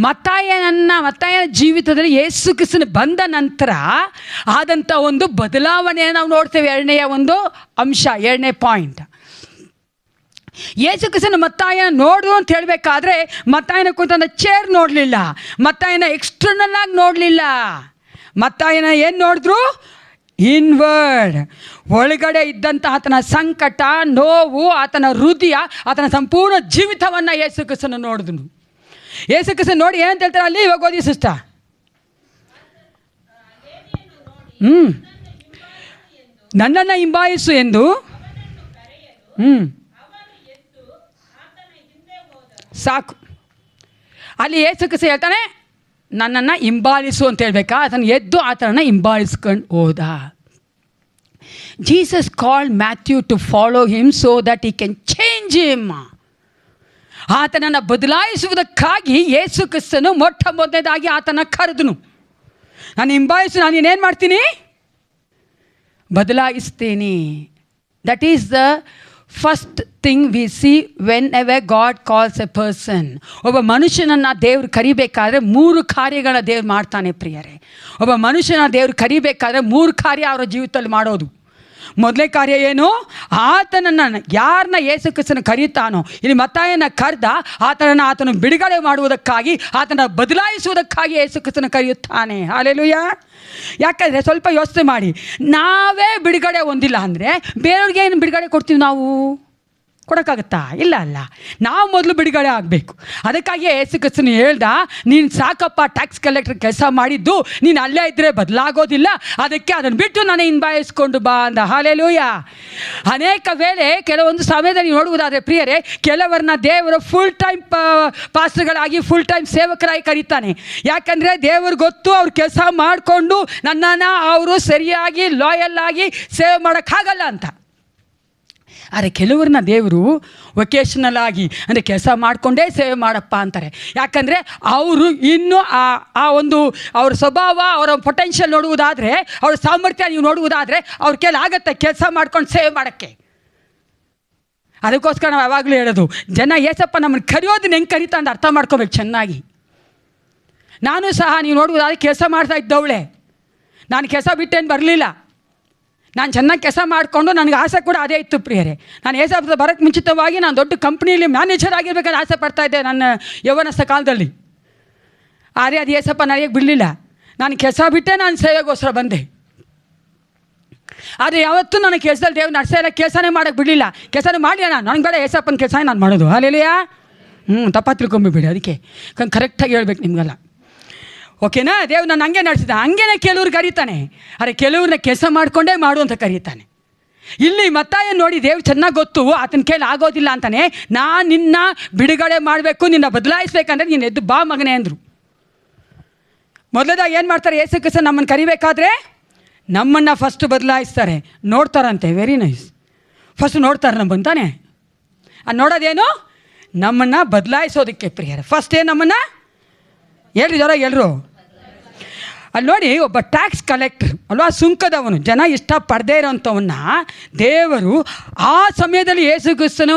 ಮತ್ತಾಯನ ಜೀವಿತದಲ್ಲಿ ಯೇಸು ಕ್ರಿಸ್ತನು ಬಂದ ನಂತರ ಆದಂಥ ಒಂದು ಬದಲಾವಣೆಯನ್ನು ನಾವು ನೋಡ್ತೇವೆ. ಎರಡನೆಯ ಒಂದು ಅಂಶ, ಎರಡನೇ ಪಾಯಿಂಟ್. ಯೇಸು ಕ್ರಿಸ್ತನು ಮತ್ತಾಯನ ನೋಡು ಅಂತ ಹೇಳಬೇಕಾದ್ರೆ ಮತ್ತಾಯನ ಕುಂತ ಚೇರ್ ನೋಡಲಿಲ್ಲ, ಮತ್ತಾಯನ ಎಕ್ಸ್ಟರ್ನಲ್ ಆಗಿ ನೋಡಲಿಲ್ಲ. ಮತ್ತಾಯನ ಏನು ನೋಡಿದ್ರು? ಇನ್ವರ್ಡ್. ಒಳಗಡೆ ಇದ್ದಂಥ ಆತನ ಸಂಕಟ, ನೋವು, ಆತನ ಹೃದಯ, ಆತನ ಸಂಪೂರ್ಣ ಜೀವಿತವನ್ನು ಯೇಸು ಕ್ರಿಸ್ತನು ನೋಡಿದನು. ಯೇಸು ಕ್ರಿಸ್ತನು ನೋಡಿ ಏನಂತ ಹೇಳ್ತಾರೆ ಅಲ್ಲಿ, ಇವಾಗ ಓದಿ ಸಿಸ್ಟ. ನನ್ನನ್ನು ಹಿಂಬಾಲಿಸು ಎಂದು. ಸಾಕು. ಅಲ್ಲಿ ಯೇಸು ಕ್ರಿಸ್ತ ಹೇಳ್ತಾನೆ ನನ್ನನ್ನು ಹಿಂಬಾಲಿಸು ಅಂತ ಹೇಳ್ಬೇಕಾ, ಆತನ ಎದ್ದು ಆತನನ್ನು ಹಿಂಬಾಲಿಸ್ಕೊಂಡು ಹೋದ. Jesus called Matthew to follow him so that he can change him. ಆತನನ್ನು ಬದಲಾಯಿಸುವುದಕ್ಕಾಗಿ ಯೇಸು ಕ್ರಿಸ್ತನು ಮೊಟ್ಟ ಮೊದಲನೇದಾಗಿ ಆತನ ಕರೆದನು. ನಾನು ಹಿಂಬಾಲಿಸು, ನಾನು ಇನ್ನೇನು ಮಾಡ್ತೀನಿ? ಬದಲಾಯಿಸ್ತೀನಿ. That is the first thing we see whenever God calls a person. ಒಬ್ಬ ಮನುಷ್ಯನನ್ನು ದೇವ್ರು ಕರಿಬೇಕಾದ್ರೆ 3 ಕಾರ್ಯಗಳ ದೇವ್ರು ಮಾಡ್ತಾನೆ ಪ್ರಿಯರೇ. ಒಬ್ಬ ಮನುಷ್ಯನ ದೇವ್ರು ಕರಿಬೇಕಾದ್ರೆ 3 ಕಾರ್ಯ ಅವರ ಜೀವಿತದಲ್ಲಿ ಮಾಡೋದು. ಮೊದಲನೇ ಕಾರ್ಯ ಏನು? ಆತನನ್ನು, ಯಾರನ್ನ ಯೇಸು ಕ್ರಿಸ್ತನ ಕರೀತಾನೋ, ಇಲ್ಲಿ ಮತ್ತಾಯನ ಕರೆದ ಆತನು ಬಿಡುಗಡೆ ಮಾಡುವುದಕ್ಕಾಗಿ, ಆತನ ಬದಲಾಯಿಸುವುದಕ್ಕಾಗಿ ಯೇಸು ಕ್ರಿಸ್ತನ ಕರೆಯುತ್ತಾನೆ. ಹಲ್ಲೆಲೂಯಾ. ಯಾಕಂದರೆ ಸ್ವಲ್ಪ ಯೋಚನೆ ಮಾಡಿ, ನಾವೇ ಬಿಡುಗಡೆ ಹೊಂದಿಲ್ಲ ಅಂದರೆ ಬೇರೆಯವ್ರಿಗೆ ಏನು ಬಿಡುಗಡೆ ಕೊಡ್ತೀವಿ ನಾವು? ಕೊಡೋಕ್ಕಾಗತ್ತಾ? ಇಲ್ಲ ಅಲ್ಲ. ನಾವು ಮೊದಲು ಬಿಡುಗಡೆ ಆಗಬೇಕು. ಅದಕ್ಕಾಗಿ ಯೇಸು ಕ್ರಿಸ್ತನು ಹೇಳ್ದ, ನೀನು ಸಾಕಪ್ಪ ಟ್ಯಾಕ್ಸ್ ಕಲೆಕ್ಟರ್ ಕೆಲಸ ಮಾಡಿದ್ದು, ನೀನು ಅಲ್ಲೇ ಇದ್ದರೆ ಬದಲಾಗೋದಿಲ್ಲ, ಅದಕ್ಕೆ ಅದನ್ನು ಬಿಟ್ಟು ನಾನು ಹಿಂಬಾಲಿಸ್ಕೊಂಡು ಬಾ ಅಂದ. ಹಲ್ಲೆಲೂಯಾ. ಅನೇಕ ವೇಳೆ ಕೆಲವೊಂದು ಸಮಯದಲ್ಲಿ ನೋಡುವುದಾದರೆ ಪ್ರಿಯರೇ, ಕೆಲವರನ್ನ ದೇವರು ಫುಲ್ ಟೈಮ್ ಪಾಸ್ಟರ್ಗಳಾಗಿ, ಫುಲ್ ಟೈಮ್ ಸೇವಕರಾಗಿ ಕರೀತಾನೆ. ಯಾಕಂದರೆ ದೇವ್ರಿಗೆ ಗೊತ್ತು ಅವ್ರು ಕೆಲಸ ಮಾಡಿಕೊಂಡು ನನ್ನನ್ನು ಅವರು ಸರಿಯಾಗಿ ಲಾಯಲ್ ಆಗಿ ಸೇವೆ ಮಾಡೋಕ್ಕಾಗಲ್ಲ ಅಂತ. ಆದರೆ ಕೆಲವ್ರನ್ನ ದೇವರು ವೊಕೇಶನಲ್ ಆಗಿ, ಅಂದರೆ ಕೆಲಸ ಮಾಡಿಕೊಂಡೇ ಸೇವೆ ಮಾಡಪ್ಪ ಅಂತಾರೆ. ಯಾಕಂದರೆ ಅವರು ಇನ್ನೂ ಆ ಒಂದು ಅವ್ರ ಸ್ವಭಾವ, ಅವರ ಪೊಟೆನ್ಷಿಯಲ್ ನೋಡುವುದಾದರೆ, ಅವ್ರ ಸಾಮರ್ಥ್ಯ ನೀವು ನೋಡುವುದಾದರೆ ಅವ್ರ ಆಗುತ್ತೆ ಕೆಲಸ ಮಾಡ್ಕೊಂಡು ಸೇವೆ ಮಾಡೋಕ್ಕೆ. ಅದಕ್ಕೋಸ್ಕರ ನಾವು ಯಾವಾಗಲೂ ಹೇಳೋದು, ಜನ ಏಸಪ್ಪ ನಮ್ಮನ್ನು ಕರೆಯೋದನ್ನ ಹೆಂಗೆ ಕರೀತಾ ಅಂತ ಅರ್ಥ ಮಾಡ್ಕೋಬೇಕು ಚೆನ್ನಾಗಿ. ನಾನು ಸಹ ನೀವು ನೋಡುವುದಾದರೆ ಕೆಲಸ ಮಾಡ್ತಾ ಇದ್ದವಳೆ. ನಾನು ಕೆಲಸ ಬಿಟ್ಟೇನು ಬರಲಿಲ್ಲ. ನಾನು ಚೆನ್ನಾಗಿ ಕೆಲಸ ಮಾಡಿಕೊಂಡು, ನನಗೆ ಆಸೆ ಕೂಡ ಅದೇ ಇತ್ತು ಪ್ರಿಯರೇ. ನಾನು ಏಸಪ್ಪ ಬರೋಕ್ಕೆ ಮುಂಚಿತವಾಗಿ ನಾನು ದೊಡ್ಡ ಕಂಪ್ನಿಯಲ್ಲಿ ಮ್ಯಾನೇಜರ್ ಆಗಿರ್ಬೇಕಾದ್ರೆ ಆಸೆ ಪಡ್ತಾಯಿದ್ದೆ ನನ್ನ ಯೌವನಸ್ಥ ಕಾಲದಲ್ಲಿ. ಆದರೆ ಅದು ಏಸಪ್ಪ ನನಗೆ ಬಿಡಲಿಲ್ಲ. ನಾನು ಕೆಲಸ ಬಿಟ್ಟೆ ನಾನು ಸೇವೆಗೋಸ್ಕರ ಬಂದೆ. ಆದರೆ ಯಾವತ್ತೂ ನನ್ನ ಕೆಲಸದಲ್ಲಿ ದೇವ್ರು ನಡೆಸಲ್ಲ, ಕೆಲಸನೇ ಮಾಡೋಕ್ಕೆ ಬಿಡಲಿಲ್ಲ. ಕೆಲಸನೇ ಮಾಡಲಿಲ್ಲ. ನನಗೆ ಬೇಡ ಏಸಪ್ಪನ ಕೆಲಸ ನಾನು ಮಾಡೋದು. ಹಲ್ಲೆಲೂಯಾ. ತಪ್ಪ ತಿಳ್ಕೊಂಬಿಬೇಡಿ, ಅದಕ್ಕೆ ಕರೆಕ್ಟಾಗಿ ಹೇಳ್ಬೇಕು ನಿಮಗೆಲ್ಲ. ಓಕೆನಾ? ದೇವ್ರು ನಾನು ಹಂಗೆ ನಡೆಸಿದ. ಹಂಗೇನೆ ಕೆಲವ್ರು ಕರೀತಾನೆ, ಆದರೆ ಕೆಲವ್ರನ್ನ ಕೆಲಸ ಮಾಡಿಕೊಂಡೇ ಮಾಡು ಅಂತ ಕರೀತಾನೆ. ಇಲ್ಲಿ ಮತ್ತಾಯ ನೋಡಿ ದೇವ್ರು ಚೆನ್ನಾಗಿ ಗೊತ್ತು ಆತನ ಕೈಲಿ ಆಗೋದಿಲ್ಲ ಅಂತಾನೆ. ನಾನು ನಿನ್ನ ಬಿಡುಗಡೆ ಮಾಡಬೇಕು, ನಿನ್ನ ಬದಲಾಯಿಸ್ಬೇಕಂದ್ರೆ ನೀನು ಎದ್ದು ಬಾ ಮಗನೇ ಅಂದರು. ಮೊದಲದಾಗಿ ಏನು ಮಾಡ್ತಾರೆ ಯೇಸು ಕ್ರಿಸ್ತ ನಮ್ಮನ್ನು ಕರಿಬೇಕಾದ್ರೆ ನಮ್ಮನ್ನು ಫಸ್ಟ್ ಬದಲಾಯಿಸ್ತಾರೆ. ನೋಡ್ತಾರಂತೆ. Very nice. ಫಸ್ಟ್ ನೋಡ್ತಾರೆ ನಮ್ಮನ್ನು ತಾನೆ. ಅದು ನೋಡೋದೇನು? ನಮ್ಮನ್ನು ಬದಲಾಯಿಸೋದಕ್ಕೆ ಪ್ರಿಯರೇ. ಫಸ್ಟ್ ಏನು ನಮ್ಮನ್ನು ಹೇಳ್ರಿ ಜರ ಎಲ್ಲರೂ. ಅಲ್ಲಿ ನೋಡಿ, ಒಬ್ಬ ಟ್ಯಾಕ್ಸ್ ಕಲೆಕ್ಟರ್ ಅಲ್ವಾ, ಸುಂಕದವನು, ಜನ ಇಷ್ಟಪಡದೇ ಇರೋಂಥವನ್ನ ದೇವರು ಆ ಸಮಯದಲ್ಲಿ ಯೇಸು ಕ್ರಿಸ್ತನು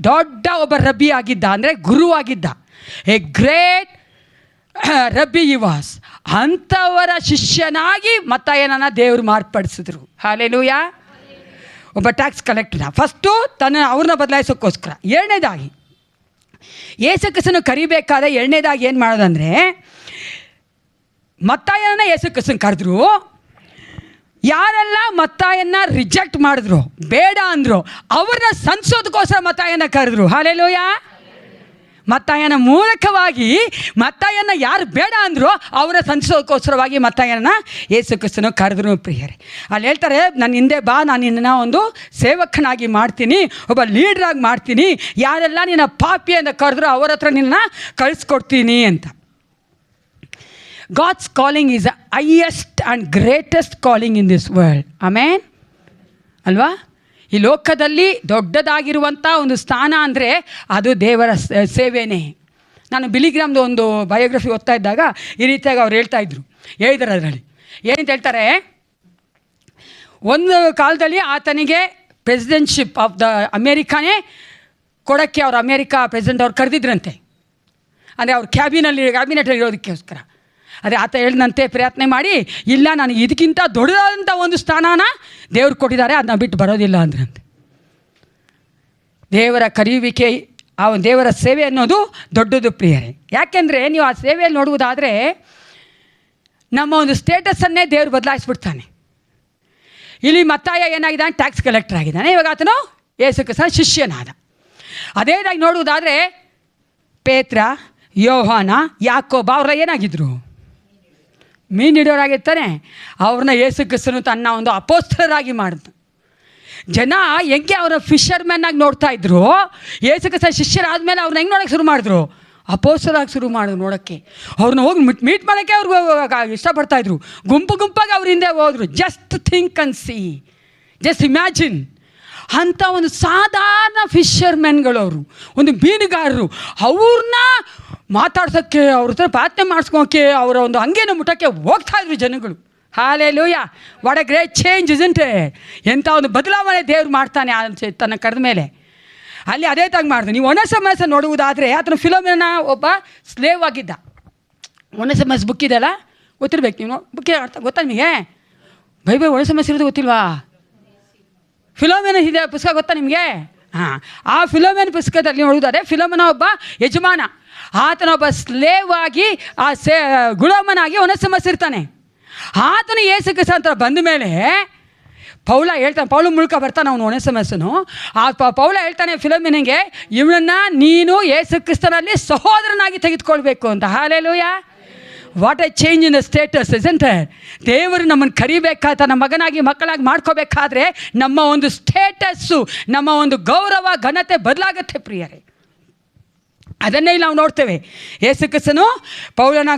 ದೊಡ್ಡ ಒಬ್ಬ ರಬ್ಬಿ ಆಗಿದ್ದ, ಅಂದರೆ ಗುರುವಾಗಿದ್ದ. ಎ ಗ್ರೇಟ್ ರಬ್ಬಿ ಇವಾಸ್, ಅಂಥವರ ಶಿಷ್ಯನಾಗಿ ಮತ್ತಾಯನನ್ನು ದೇವರು ಮಾರ್ಪಡಿಸಿದ್ರು. ಹಾಲೆಲೂಯಾ. ಒಬ್ಬ ಟ್ಯಾಕ್ಸ್ ಕಲೆಕ್ಟರ್ನ ಫಸ್ಟು ಅವ್ರನ್ನ ಬದಲಾಯಿಸೋಕ್ಕೋಸ್ಕರ. ಎರಡನೇದಾಗಿ ಯೇಸು ಕ್ರಿಸ್ತನ ಕರಿಬೇಕಾದ್ರೆ ಎರಡನೇದಾಗಿ ಏನು ಮಾಡೋದಂದರೆ, ಮತ್ತಾಯನ ಯೇಸು ಕ್ರಿಸ್ತನ ಕರೆದ್ರು. ಯಾರೆಲ್ಲ ಮತ್ತಾಯನ್ನ ರಿಜೆಕ್ಟ್ ಮಾಡಿದ್ರು, ಬೇಡ ಅಂದರು, ಅವ್ರನ್ನ ಸಂಸೋದಕ್ಕೋಸ್ಕರ ಮತ್ತಾಯನ ಕರೆದ್ರು. ಹಾಲೆಲೂಯಾ. ಮತ್ತಾಯನ ಮೂಲಕವಾಗಿ ಮತ್ತಾಯನ ಯಾರು ಬೇಡ ಅಂದರು ಅವರ ಸಂಸೋದಕ್ಕೋಸ್ಕರವಾಗಿ ಮತ್ತಾಯನ ಯೇಸು ಕ್ರಿಸ್ತನು ಕರೆದ್ರು. ಪ್ರಿಯರೇ, ಅಲ್ಲಿ ಹೇಳ್ತಾರೆ, ನನ್ನ ಹಿಂದೆ ಬಾ, ನಾನು ನಿನ್ನ ಒಂದು ಸೇವಕನಾಗಿ ಮಾಡ್ತೀನಿ, ಒಬ್ಬ ಲೀಡ್ರಾಗಿ ಮಾಡ್ತೀನಿ, ಯಾರೆಲ್ಲ ನಿನ್ನ ಪಾಪಿ ಅಂತ ಕರೆದ್ರು ಅವರ ಹತ್ರ ನಿನ್ನ ಕಳಿಸ್ಕೊಡ್ತೀನಿ ಅಂತ. God's calling is the highest and greatest calling in this world. Amen. ಅಲ್ವಾ? ಈ ಲೋಕದಲ್ಲಿ ದೊಡ್ಡದಾಗಿರುವಂಥ ಒಂದು ಸ್ಥಾನ ಅಂದರೆ ಅದು ದೇವರ ಸೇವೆನೇ. ನಾನು ಬಿಲಿಗ್ರಾಮ್ದು ಒಂದು ಬಯೋಗ್ರಫಿ ಓದ್ತಾ ಇದ್ದಾಗ ಈ ರೀತಿಯಾಗಿ ಅವ್ರು ಹೇಳಿದ್ದಾರೆ ಅದರಲ್ಲಿ ಏನಂತ ಹೇಳ್ತಾರೆ, ಒಂದು ಕಾಲದಲ್ಲಿ ಆತನಿಗೆ ಪ್ರೆಸಿಡೆಂಟ್ಶಿಪ್ ಆಫ್ ದ ಅಮೇರಿಕಾನೇ ಕೊಡೋಕ್ಕೆ ಅವ್ರು ಅಮೇರಿಕಾ ಪ್ರೆಸಿಡೆಂಟ್ ಅವ್ರು ಕರೆದಿದ್ರಂತೆ, ಅಂದರೆ ಅವ್ರ ಕ್ಯಾಬಿನೆಟಲ್ಲಿ ಇರೋದಕ್ಕೋಸ್ಕರ. ಅದೇ ಆತ ಹೇಳಿದಂತೆ ಪ್ರಯತ್ನ ಮಾಡಿ, ಇಲ್ಲ ನನಗೆ ಇದಕ್ಕಿಂತ ದೊಡ್ಡದಾದಂಥ ಒಂದು ಸ್ಥಾನನ ದೇವ್ರು ಕೊಟ್ಟಿದ್ದಾರೆ, ಅದನ್ನ ಬಿಟ್ಟು ಬರೋದಿಲ್ಲ ಅಂದ್ರಂತೆ. ದೇವರ ಕರೆಯುವಿಕೆ, ಆ ಒಂದು ದೇವರ ಸೇವೆ ಅನ್ನೋದು ದೊಡ್ಡದು ಪ್ರಿಯರೇ. ಯಾಕೆಂದರೆ ನೀವು ಆ ಸೇವೆಯಲ್ಲಿ ನೋಡುವುದಾದರೆ ನಮ್ಮ ಒಂದು ಸ್ಟೇಟಸನ್ನೇ ದೇವರು ಬದಲಾಯಿಸ್ಬಿಡ್ತಾನೆ. ಇಲ್ಲಿ ಮತ್ತಾಯ ಏನಾಗಿದ್ದಾನೆ, ಟ್ಯಾಕ್ಸ್ ಕಲೆಕ್ಟರ್ ಆಗಿದ್ದಾನೆ, ಇವಾಗ ಆತನು ಯೇಸು ಕ್ರಿಸ್ತನ ಶಿಷ್ಯನಾದ. ಅದೇದಾಗಿ ನೋಡುವುದಾದರೆ ಪೇತ್ರ, ಯೋಹಾನ, ಯಾಕೋಬ ಅವರ ಏನಾಗಿದ್ದರು, ಮೀನು ಹಿಡಿಯೋರಾಗಿರ್ತಾನೆ. ಅವ್ರನ್ನ ಯೇಸು ಕ್ರಿಸ್ತನು ತನ್ನ ಒಂದು ಅಪೋಸ್ತಲರಾಗಿ ಮಾಡಿದ್ರು. ಜನ ಹೆಂಗೆ ಅವರ ಫಿಶರ್ಮ್ಯಾನ್ ಆಗಿ ನೋಡ್ತಾ ಇದ್ರು, ಯೇಸು ಕ್ರಿಸ್ತ ಶಿಷ್ಯರಾದ್ಮೇಲೆ ಅವ್ರನ್ನ ಹೆಂಗೆ ನೋಡೋಕ್ಕೆ ಶುರು ಮಾಡಿದ್ರು, ಅಪೋಸ್ತಲರಾಗಿ ಶುರು ಮಾಡಿದ್ರು ನೋಡೋಕ್ಕೆ. ಅವ್ರನ್ನ ಹೋಗಿ ಮೀಟ್ ಮಾಡೋಕ್ಕೆ ಅವ್ರಿಗೆ ಇಷ್ಟಪಡ್ತಾಯಿದ್ರು, ಗುಂಪಾಗಿ ಅವ್ರ ಹಿಂದೆ ಹೋದರು. Just think and C, just imagine, ಅಂಥ ಒಂದು ಸಾಧಾರಣ ಫಿಶರ್ಮೆನ್ಗಳು ಅವರು, ಒಂದು ಮೀನುಗಾರರು, ಅವ್ರನ್ನ ಮಾತಾಡ್ಸೋಕ್ಕೆ, ಅವ್ರ ಹತ್ರ ಪ್ರಾರ್ಥನೆ ಮಾಡಿಸ್ಕೋಕ್ಕೆ, ಅವರ ಒಂದು ಅಂಗೇನ ಮುಟ್ಟಕ್ಕೆ ಹೋಗ್ತಾಯಿದ್ರು ಜನಗಳು. Hallelujah. What a great change isn't it. ಎಂಥ ಒಂದು ಬದಲಾವಣೆ ದೇವ್ರು ಮಾಡ್ತಾನೆ ತನ್ನ ಕರೆದ ಮೇಲೆ. ಅಲ್ಲಿ ಅದೇ ತಾಗಿ ಮಾಡಿದ್ರು. ನೀವು ಒನಸಿಮಸ್ ನೋಡುವುದಾದರೆ ಆತನ ಫಿಲೋಮಿನ ಒಬ್ಬ ಸ್ಲೇವ್ ಆಗಿದ್ದ. ಒನಸಿಮಸ್ ಬುಕ್ ಇದೆಯಲ್ಲ, ಗೊತ್ತಿರ್ಬೇಕು ನೀವು, ಬುಕ್ ಗೊತ್ತಾ ನಿಮಗೆ? ಬೈಬಲ್ ಒನಸಿಮಸ್ ಇರೋದು ಗೊತ್ತಿಲ್ವಾ? ಫಿಲೋಮಿನ ಇದೆ ಪುಸ್ತಕ ಗೊತ್ತಾ ನಿಮಗೆ? ಹಾಂ, ಆ ಫಿಲೋಮಿನ ಪುಸ್ತಕದಲ್ಲಿ ನೋಡುವುದಾದರೆ ಫಿಲೋಮಿನ ಒಬ್ಬ ಯಜಮಾನ, ಆತನೊಬ್ಬ ಸ್ಲೇವ್ ಆಗಿ ಆ ಗುಲಾಮನಾಗಿ ಒನಸಿಮಸ್ ಇರ್ತಾನೆ. ಆತನು ಯೇಸು ಕ್ರಿಸ್ತ ಅಂತ ಬಂದ ಮೇಲೆ ಪೌಲ ಹೇಳ್ತಾನೆ, ಪೌಲ ಮೂಲಕ ಬರ್ತಾನೆ ಅವನು ಒನಸಿಮಸನು. ಆ ಪೌಲ ಹೇಳ್ತಾನೆ ಫಿಲೋಮಿನಿಗೆ, ಇವನನ್ನು ನೀನು ಯೇಸು ಕ್ರಿಸ್ತನಲ್ಲಿ ಸಹೋದರನಾಗಿ ತೆಗೆದುಕೊಳ್ಬೇಕು ಅಂತ. Hallelujah. What A change in the status isn't it. ದೇವರು ನಮ್ಮನ್ನು ಕರಿಬೇಕಾದ ನಮ್ಮ ಮಗನಾಗಿ ಮಕ್ಕಳಾಗಿ ಮಾಡ್ಕೋಬೇಕಾದ್ರೆ ನಮ್ಮ ಒಂದು ಸ್ಟೇಟಸ್ಸು, ನಮ್ಮ ಒಂದು ಗೌರವ ಘನತೆ ಬದಲಾಗತ್ತೆ ಪ್ರಿಯರೇ. ಅದನ್ನೇ ನಾವು ನೋಡ್ತೇವೆ. ಯೇಸು ಕ್ರಿಸ್ತನು ಪೌಲನ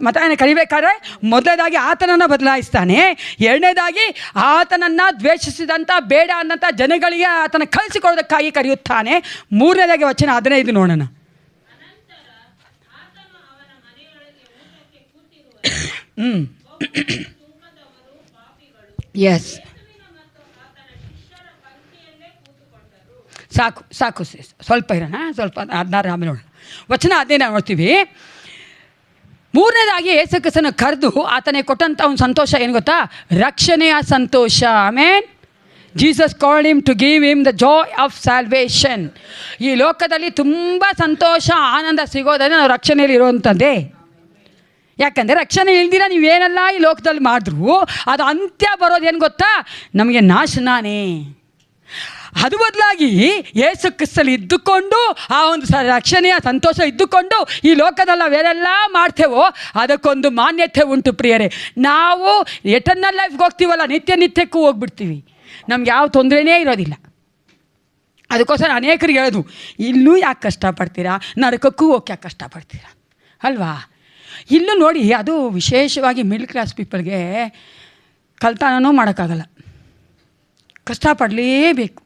ಮತ್ತಾಯನ ಕರಿಬೇಕಾದ್ರೆ ಮೊದಲನೇದಾಗಿ ಆತನನ್ನು ಬದಲಾಯಿಸ್ತಾನೆ, ಎರಡನೇದಾಗಿ ಆತನನ್ನು ದ್ವೇಷಿಸಿದಂಥ ಬೇಡ ಅನ್ನಂಥ ಜನಗಳಿಗೆ ಆತನ ಕಳಿಸಿಕೊಡೋದಕ್ಕಾಗಿ ಕರೆಯುತ್ತಾನೆ. ಮೂರನೇದಾಗಿ ವಚನ 15 ನೋಡೋಣ. ಎಸ್, ಸಾಕು ಸ್ವಲ್ಪ ಇರೋಣ, ಸ್ವಲ್ಪ 16 ಆಮೇಲೆ ನೋಡೋಣ. ವಚನ 15 ನೋಡ್ತೀವಿ. ಮೂರನೇದಾಗಿ ಯೇಸು ಕ್ರಿಸ್ತನ ಕರೆದು ಆತನಿಗೆ ಕೊಟ್ಟಂಥ ಒಂದು ಸಂತೋಷ ಏನು ಗೊತ್ತಾ? ರಕ್ಷಣೆಯ ಸಂತೋಷ. Amen. Jesus called him to give him the joy of salvation. ಈ ಲೋಕದಲ್ಲಿ ತುಂಬ ಸಂತೋಷ ಆನಂದ ಸಿಗೋದಂದರೆ ನಾವು ರಕ್ಷಣೆಯಲ್ಲಿ ಇರುವಂಥದ್ದೇ. ಯಾಕಂದರೆ ರಕ್ಷಣೆ ಇಲ್ದಿರ ನೀವೇನೆಲ್ಲ ಈ ಲೋಕದಲ್ಲಿ ಮಾಡಿದ್ರು ಅದು ಅಂತ್ಯ ಬರೋದೇನು ಗೊತ್ತಾ? ನಮಗೆ ನಾಶನಾನೇ. ಅದು ಬದಲಾಗಿ ಯೇಸು ಕ್ರಿಸ್ತಲ್ಲಿ ಇದ್ದುಕೊಂಡು ಆ ಒಂದು ರಕ್ಷಣೆಯ ಸಂತೋಷ ಇದ್ದುಕೊಂಡು ಈ ಲೋಕದಲ್ಲಿ ನಾವೇನೆಲ್ಲ ಮಾಡ್ತೇವೋ ಅದಕ್ಕೊಂದು ಮಾನ್ಯತೆ ಉಂಟು ಪ್ರಿಯರೇ. ನಾವು ಎಟರ್ನಲ್ ಲೈಫ್ಗೆ ಹೋಗ್ತೀವಲ್ಲ, ನಿತ್ಯಕ್ಕೂ ಹೋಗ್ಬಿಡ್ತೀವಿ, ನಮ್ಗೆ ಯಾವ ತೊಂದರೆನೇ ಇರೋದಿಲ್ಲ. ಅದಕ್ಕೋಸ್ಕರ ಅನೇಕರಿಗೆ ಹೇಳೋದು, ಇಲ್ಲೂ ಯಾಕೆ ಕಷ್ಟಪಡ್ತೀರಾ, ನರಕಕ್ಕೂ ಹೋಗಿ ಯಾಕೆ ಕಷ್ಟಪಡ್ತೀರಾ ಅಲ್ವಾ? ಇಲ್ಲೂ ನೋಡಿ, ಅದು ವಿಶೇಷವಾಗಿ ಮಿಡ್ಲ್ ಕ್ಲಾಸ್ ಪೀಪಲ್ಗೆ ಕಲ್ತಾನೂ ಮಾಡೋಕ್ಕಾಗಲ್ಲ, ಕಷ್ಟಪಡಲೇಬೇಕು.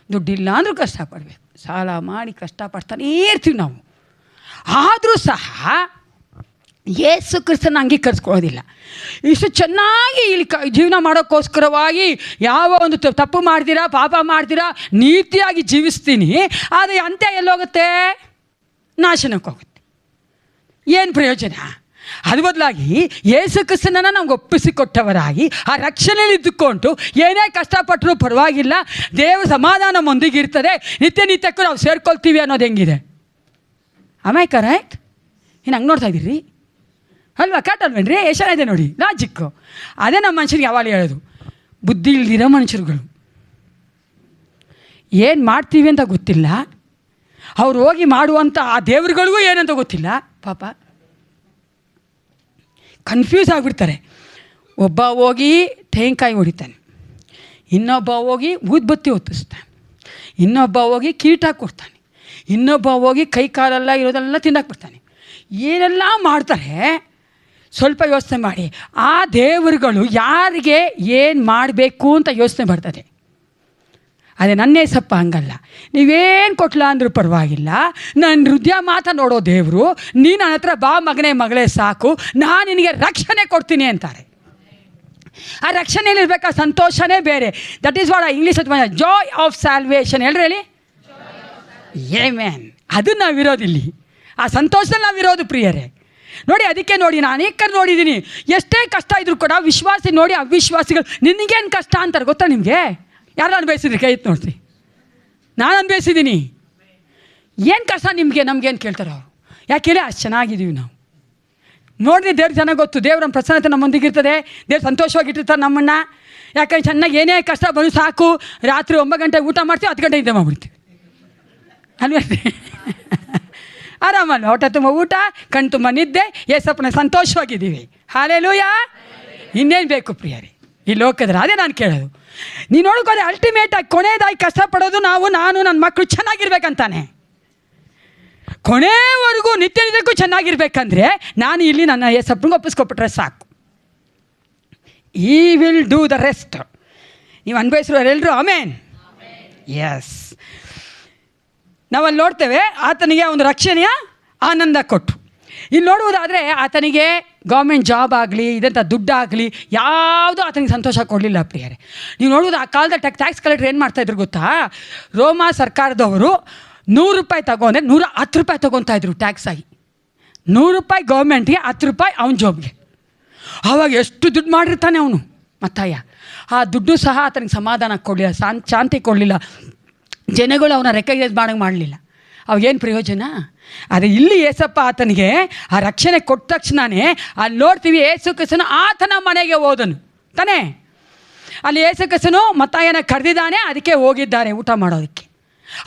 ದುಡ್ಡಿಲ್ಲ ಅಂದರೂ ಕಷ್ಟಪಡಬೇಕು, ಸಾಲ ಮಾಡಿ ಕಷ್ಟಪಡ್ತಾನೇ ಇರ್ತೀವಿ ನಾವು. ಆದರೂ ಸಹ ಯೇಸು ಕ್ರಿಸ್ತನ ಅಂಗೀಕರಿಸ್ಕೊಳ್ಳೋದಿಲ್ಲ. ಇಷ್ಟು ಚೆನ್ನಾಗಿ ಇಲ್ಲಿ ಜೀವನ ಮಾಡೋಕ್ಕೋಸ್ಕರವಾಗಿ ಯಾವ ಒಂದು ತಪ್ಪು ಮಾಡ್ತೀರಾ, ಪಾಪ ಮಾಡ್ತೀರಾ, ನೀತಿಯಾಗಿ ಜೀವಿಸ್ತೀನಿ, ಆದರೆ ಅಂತ್ಯ ಎಲ್ಲೋಗುತ್ತೆ? ನಾಶನಕ್ಕೆ ಹೋಗುತ್ತೆ. ಏನು ಪ್ರಯೋಜನ? ಅದು ಬದಲಾಗಿ ಯೇಸು ಕ್ರಿಸ್ತನನ್ನು ನಮ್ಗೆ ಒಪ್ಪಿಸಿಕೊಟ್ಟವರಾಗಿ ಆ ರಕ್ಷಣೆಯಲ್ಲಿ ಇದ್ದುಕೊಂಡು ಏನೇ ಕಷ್ಟಪಟ್ಟರೂ ಪರವಾಗಿಲ್ಲ, ದೇವರ ಸಮಾಧಾನ ನಮ್ಮೊಂದಿಗಿರ್ತದೆ, ನಿತ್ಯ ನಿತ್ಯಕ್ಕೂ ನಾವು ಸೇರ್ಕೊಳ್ತೀವಿ ಅನ್ನೋದು ಹೆಂಗಿದೆ? ಆಮೇಲೆ ಕರೆಕ್ಟ್? ಇನ್ನು ಹಂಗೆ ನೋಡ್ತಾ ಇದ್ದೀರಿ ಅಲ್ವಾ? ಕರೆಕ್ಟ್ ಅಲ್ವೇನ್ರಿ? ಎಷ್ಟಾಗಿದೆ ನೋಡಿ ಲಾಜಿಕ್ಕು. ಅದೇ ನಮ್ಮ ಮನುಷ್ಯರಿಗೆ ಯಾವಾಗ ಹೇಳೋದು, ಬುದ್ಧಿ ಇಲ್ದಿರೋ ಮನುಷ್ಯರುಗಳು. ಏನು ಮಾಡ್ತೀವಿ ಅಂತ ಗೊತ್ತಿಲ್ಲ, ಅವ್ರು ಹೋಗಿ ಮಾಡುವಂಥ ಆ ದೇವ್ರುಗಳಿಗೂ ಏನಂತ ಗೊತ್ತಿಲ್ಲ, ಪಾಪ ಕನ್ಫ್ಯೂಸ್ ಆಗಿಬಿಡ್ತಾರೆ. ಒಬ್ಬ ಹೋಗಿ ತೆಂಗಿನಕಾಯಿ ಹೊಡಿತಾನೆ, ಇನ್ನೊಬ್ಬ ಹೋಗಿ ಊದ್ಬತ್ತಿ ಹೊತ್ತಿಸ್ತಾನೆ, ಇನ್ನೊಬ್ಬ ಹೋಗಿ ಕೀಟ ಕೊಡ್ತಾನೆ, ಇನ್ನೊಬ್ಬ ಹೋಗಿ ಕೈ ಕಾಲೆಲ್ಲ ಇರೋದೆಲ್ಲ ತಿನ್ನಕ್ಕೆ ಬರ್ತಾನೆ. ಏನೆಲ್ಲ ಮಾಡ್ತಾರೆ. ಸ್ವಲ್ಪ ಯೋಚನೆ ಮಾಡಿ, ಆ ದೇವರುಗಳು ಯಾರಿಗೆ ಏನು ಮಾಡಬೇಕು ಅಂತ ಯೋಚನೆ ಬರ್ತದೆ. ಅದೇ ನನ್ನೇ ಸಪ್ಪ ಹಂಗಲ್ಲ, ನೀವೇನು ಕೊಟ್ಲ ಅಂದರೂ ಪರವಾಗಿಲ್ಲ, ನನ್ನ ಹೃದಯ ಮಾತ್ರ ನೋಡೋ ದೇವರು, ನೀನು ನನ್ನ ಹತ್ರ ಬಾ ಮಗನೇ ಮಗಳೇ ಸಾಕು, ನಾನು ನಿನಗೆ ರಕ್ಷಣೆ ಕೊಡ್ತೀನಿ ಅಂತಾರೆ. ಆ ರಕ್ಷಣೆಯಲ್ಲಿರ್ಬೇಕು, ಆ ಸಂತೋಷನೇ ಬೇರೆ. That is what English Joy of salvation. ಹೇಳ್ರಿ ಹೇಳಿ ಆಮೆನ್. ಅದು ನಾವಿರೋದಿಲ್ಲಿ, ಆ ಸಂತೋಷದಲ್ಲಿ ನಾವಿರೋದು ಪ್ರಿಯರೇ. ನೋಡಿ, ಅದಕ್ಕೆ ನೋಡಿ ನಾನು ಅನೇಕರು ನೋಡಿದ್ದೀನಿ, ಎಷ್ಟೇ ಕಷ್ಟ ಇದ್ರೂ ಕೂಡ ವಿಶ್ವಾಸಿ ನೋಡಿ ಅವಿಶ್ವಾಸಿಗಳು ನಿನಗೇನು ಕಷ್ಟ ಅಂತಾರೆ ಗೊತ್ತಾ? ನಿಮಗೆ ಯಾರು ಅನುಭವಿಸಿದ್ರಿ? ಕೈ ಎತ್ತಿ ನೋಡ್ರಿ. ನಾನು ಅನುಭವಿಸಿದ್ದೀನಿ. ಏನು ಕಷ್ಟ ನಿಮಗೆ ನಮಗೇನು ಕೇಳ್ತಾರೆ ಅವರು? ಯಾಕೆ ಅಷ್ಟು ಚೆನ್ನಾಗಿದ್ದೀವಿ ನಾವು. ನೋಡಿದ್ರೆ ದೇವ್ರಿಗೆ ಚೆನ್ನಾಗಿ ಗೊತ್ತು, ದೇವ್ರ ಪ್ರಸನ್ನತೆ ನಮ್ಮೊಂದಿಗಿರ್ತದೆ, ದೇವ್ರು ಸಂತೋಷವಾಗಿಟ್ಟಿರ್ತಾರೆ ನಮ್ಮನ್ನು. ಯಾಕಂದ್ರೆ ಚೆನ್ನಾಗಿ ಏನೇ ಕಷ್ಟ ಬಂದು ಸಾಕು, ರಾತ್ರಿ 9 ಗಂಟೆಗೆ ಊಟ ಮಾಡ್ತೀವಿ, 10 ಗಂಟೆ ನಿದ್ದೆ ಮಾಡ್ಬಿಡ್ತೀವಿ ಅಲ್ವೇ? ಆರಾಮಲ್ಲ, ಹೊಟ್ಟೆ ತುಂಬ ಊಟ, ಕಣ್ ತುಂಬ ನಿದ್ದೆ, ಏಸಪ್ಪನ ಸಂತೋಷವಾಗಿದ್ದೀವಿ. ಹಾಲೆಲೂಯಾ. ಇನ್ನೇನು ಬೇಕು ಪ್ರಿಯರೇ ಈ ಲೋಕದಲ್ಲಿ? ಅದೇ ನಾನು ಕೇಳೋದು. ನೀನು ನೋಡ್ಕೋದೆ ಅಲ್ಟಿಮೇಟಾಗಿ ಕೊನೆಯದಾಗಿ ಕಷ್ಟಪಡೋದು ನಾನು ನನ್ನ ಮಕ್ಕಳು ಚೆನ್ನಾಗಿರ್ಬೇಕಂತಾನೆ. ಕೊನೆವರೆಗೂ ನಿತ್ಯ ನಿತ್ಯಕ್ಕೂ ಚೆನ್ನಾಗಿರ್ಬೇಕಂದ್ರೆ ನಾನು ಇಲ್ಲಿ ನನ್ನ ಏಸಪ್ಪನಿಗೆ ಒಪ್ಪಿಸ್ಕೊಬಿಟ್ರೆ ಸಾಕು. ಈ ವಿಲ್ ಡೂ ದ ರೆಸ್ಟ್. ನೀವು ಅನ್ಭವಿಸಿರೋರೆಲ್ಲರೂ ಆಮೇನ್. ಎಸ್, ನಾವಲ್ಲಿ ನೋಡ್ತೇವೆ ಆತನಿಗೆ ಒಂದು ರಕ್ಷಣೆಯ ಆನಂದ ಕೊಟ್ಟು. ಇಲ್ಲಿ ನೋಡುವುದಾದರೆ ಆತನಿಗೆ ಗೌರ್ಮೆಂಟ್ ಜಾಬ್ ಆಗಲಿ, ಇದಂಥ ದುಡ್ಡಾಗಲಿ ಯಾವುದೂ ಆತನಿಗೆ ಸಂತೋಷ ಕೊಡಲಿಲ್ಲ ಪ್ರಿಯರೇ. ನೀವು ನೋಡುವುದು ಆ ಕಾಲದ ಟ್ಯಾಕ್ಸ್ ಕಲೆಕ್ಟರ್ ಏನು ಮಾಡ್ತಾಯಿದ್ರು ಗೊತ್ತಾ? ರೋಮಾ ಸರ್ಕಾರದವರು 100 ರೂಪಾಯಿ ತಗೊಂಡ್ರೆ 110 ರೂಪಾಯಿ ತೊಗೊತಾಯಿದ್ರು ಟ್ಯಾಕ್ಸ್ ಆಗಿ. 100 ರೂಪಾಯಿ ಗೌರ್ಮೆಂಟ್ಗೆ, 10 ರೂಪಾಯಿ ಅವನ ಜಾಬ್ಗೆ. ಆವಾಗ ಎಷ್ಟು ದುಡ್ಡು ಮಾಡಿರ್ತಾನೆ ಅವನು ಮತ್ತಾಯ. ಆ ದುಡ್ಡು ಸಹ ಆತನಿಗೆ ಸಮಾಧಾನ ಕೊಡಲಿಲ್ಲ, ಶಾಂತಿ ಕೊಡಲಿಲ್ಲ, ಜನಗಳು ಅವನ ರೆಕಗ್ನೈಸ್ ಮಾಡಲಿಲ್ಲ. ಅವಾಗೇನು ಪ್ರಯೋಜನ? ಆದರೆ ಇಲ್ಲಿ ಏಸಪ್ಪ ಆತನಿಗೆ ಆ ರಕ್ಷಣೆ ಕೊಟ್ಟ ತಕ್ಷಣವೇ ಅಲ್ಲಿ ನೋಡ್ತೀವಿ, ಏಸು ಕ್ರಿಸ್ತನು ಆತನ ಮನೆಗೆ ಹೋದನು ತಾನೇ. ಅಲ್ಲಿ ಏಸು ಕ್ರಿಸ್ತನು ಮತ್ತಾಯನ ಕರೆದಿದ್ದಾನೆ, ಅದಕ್ಕೆ ಹೋಗಿದ್ದಾರೆ ಊಟ ಮಾಡೋದಕ್ಕೆ.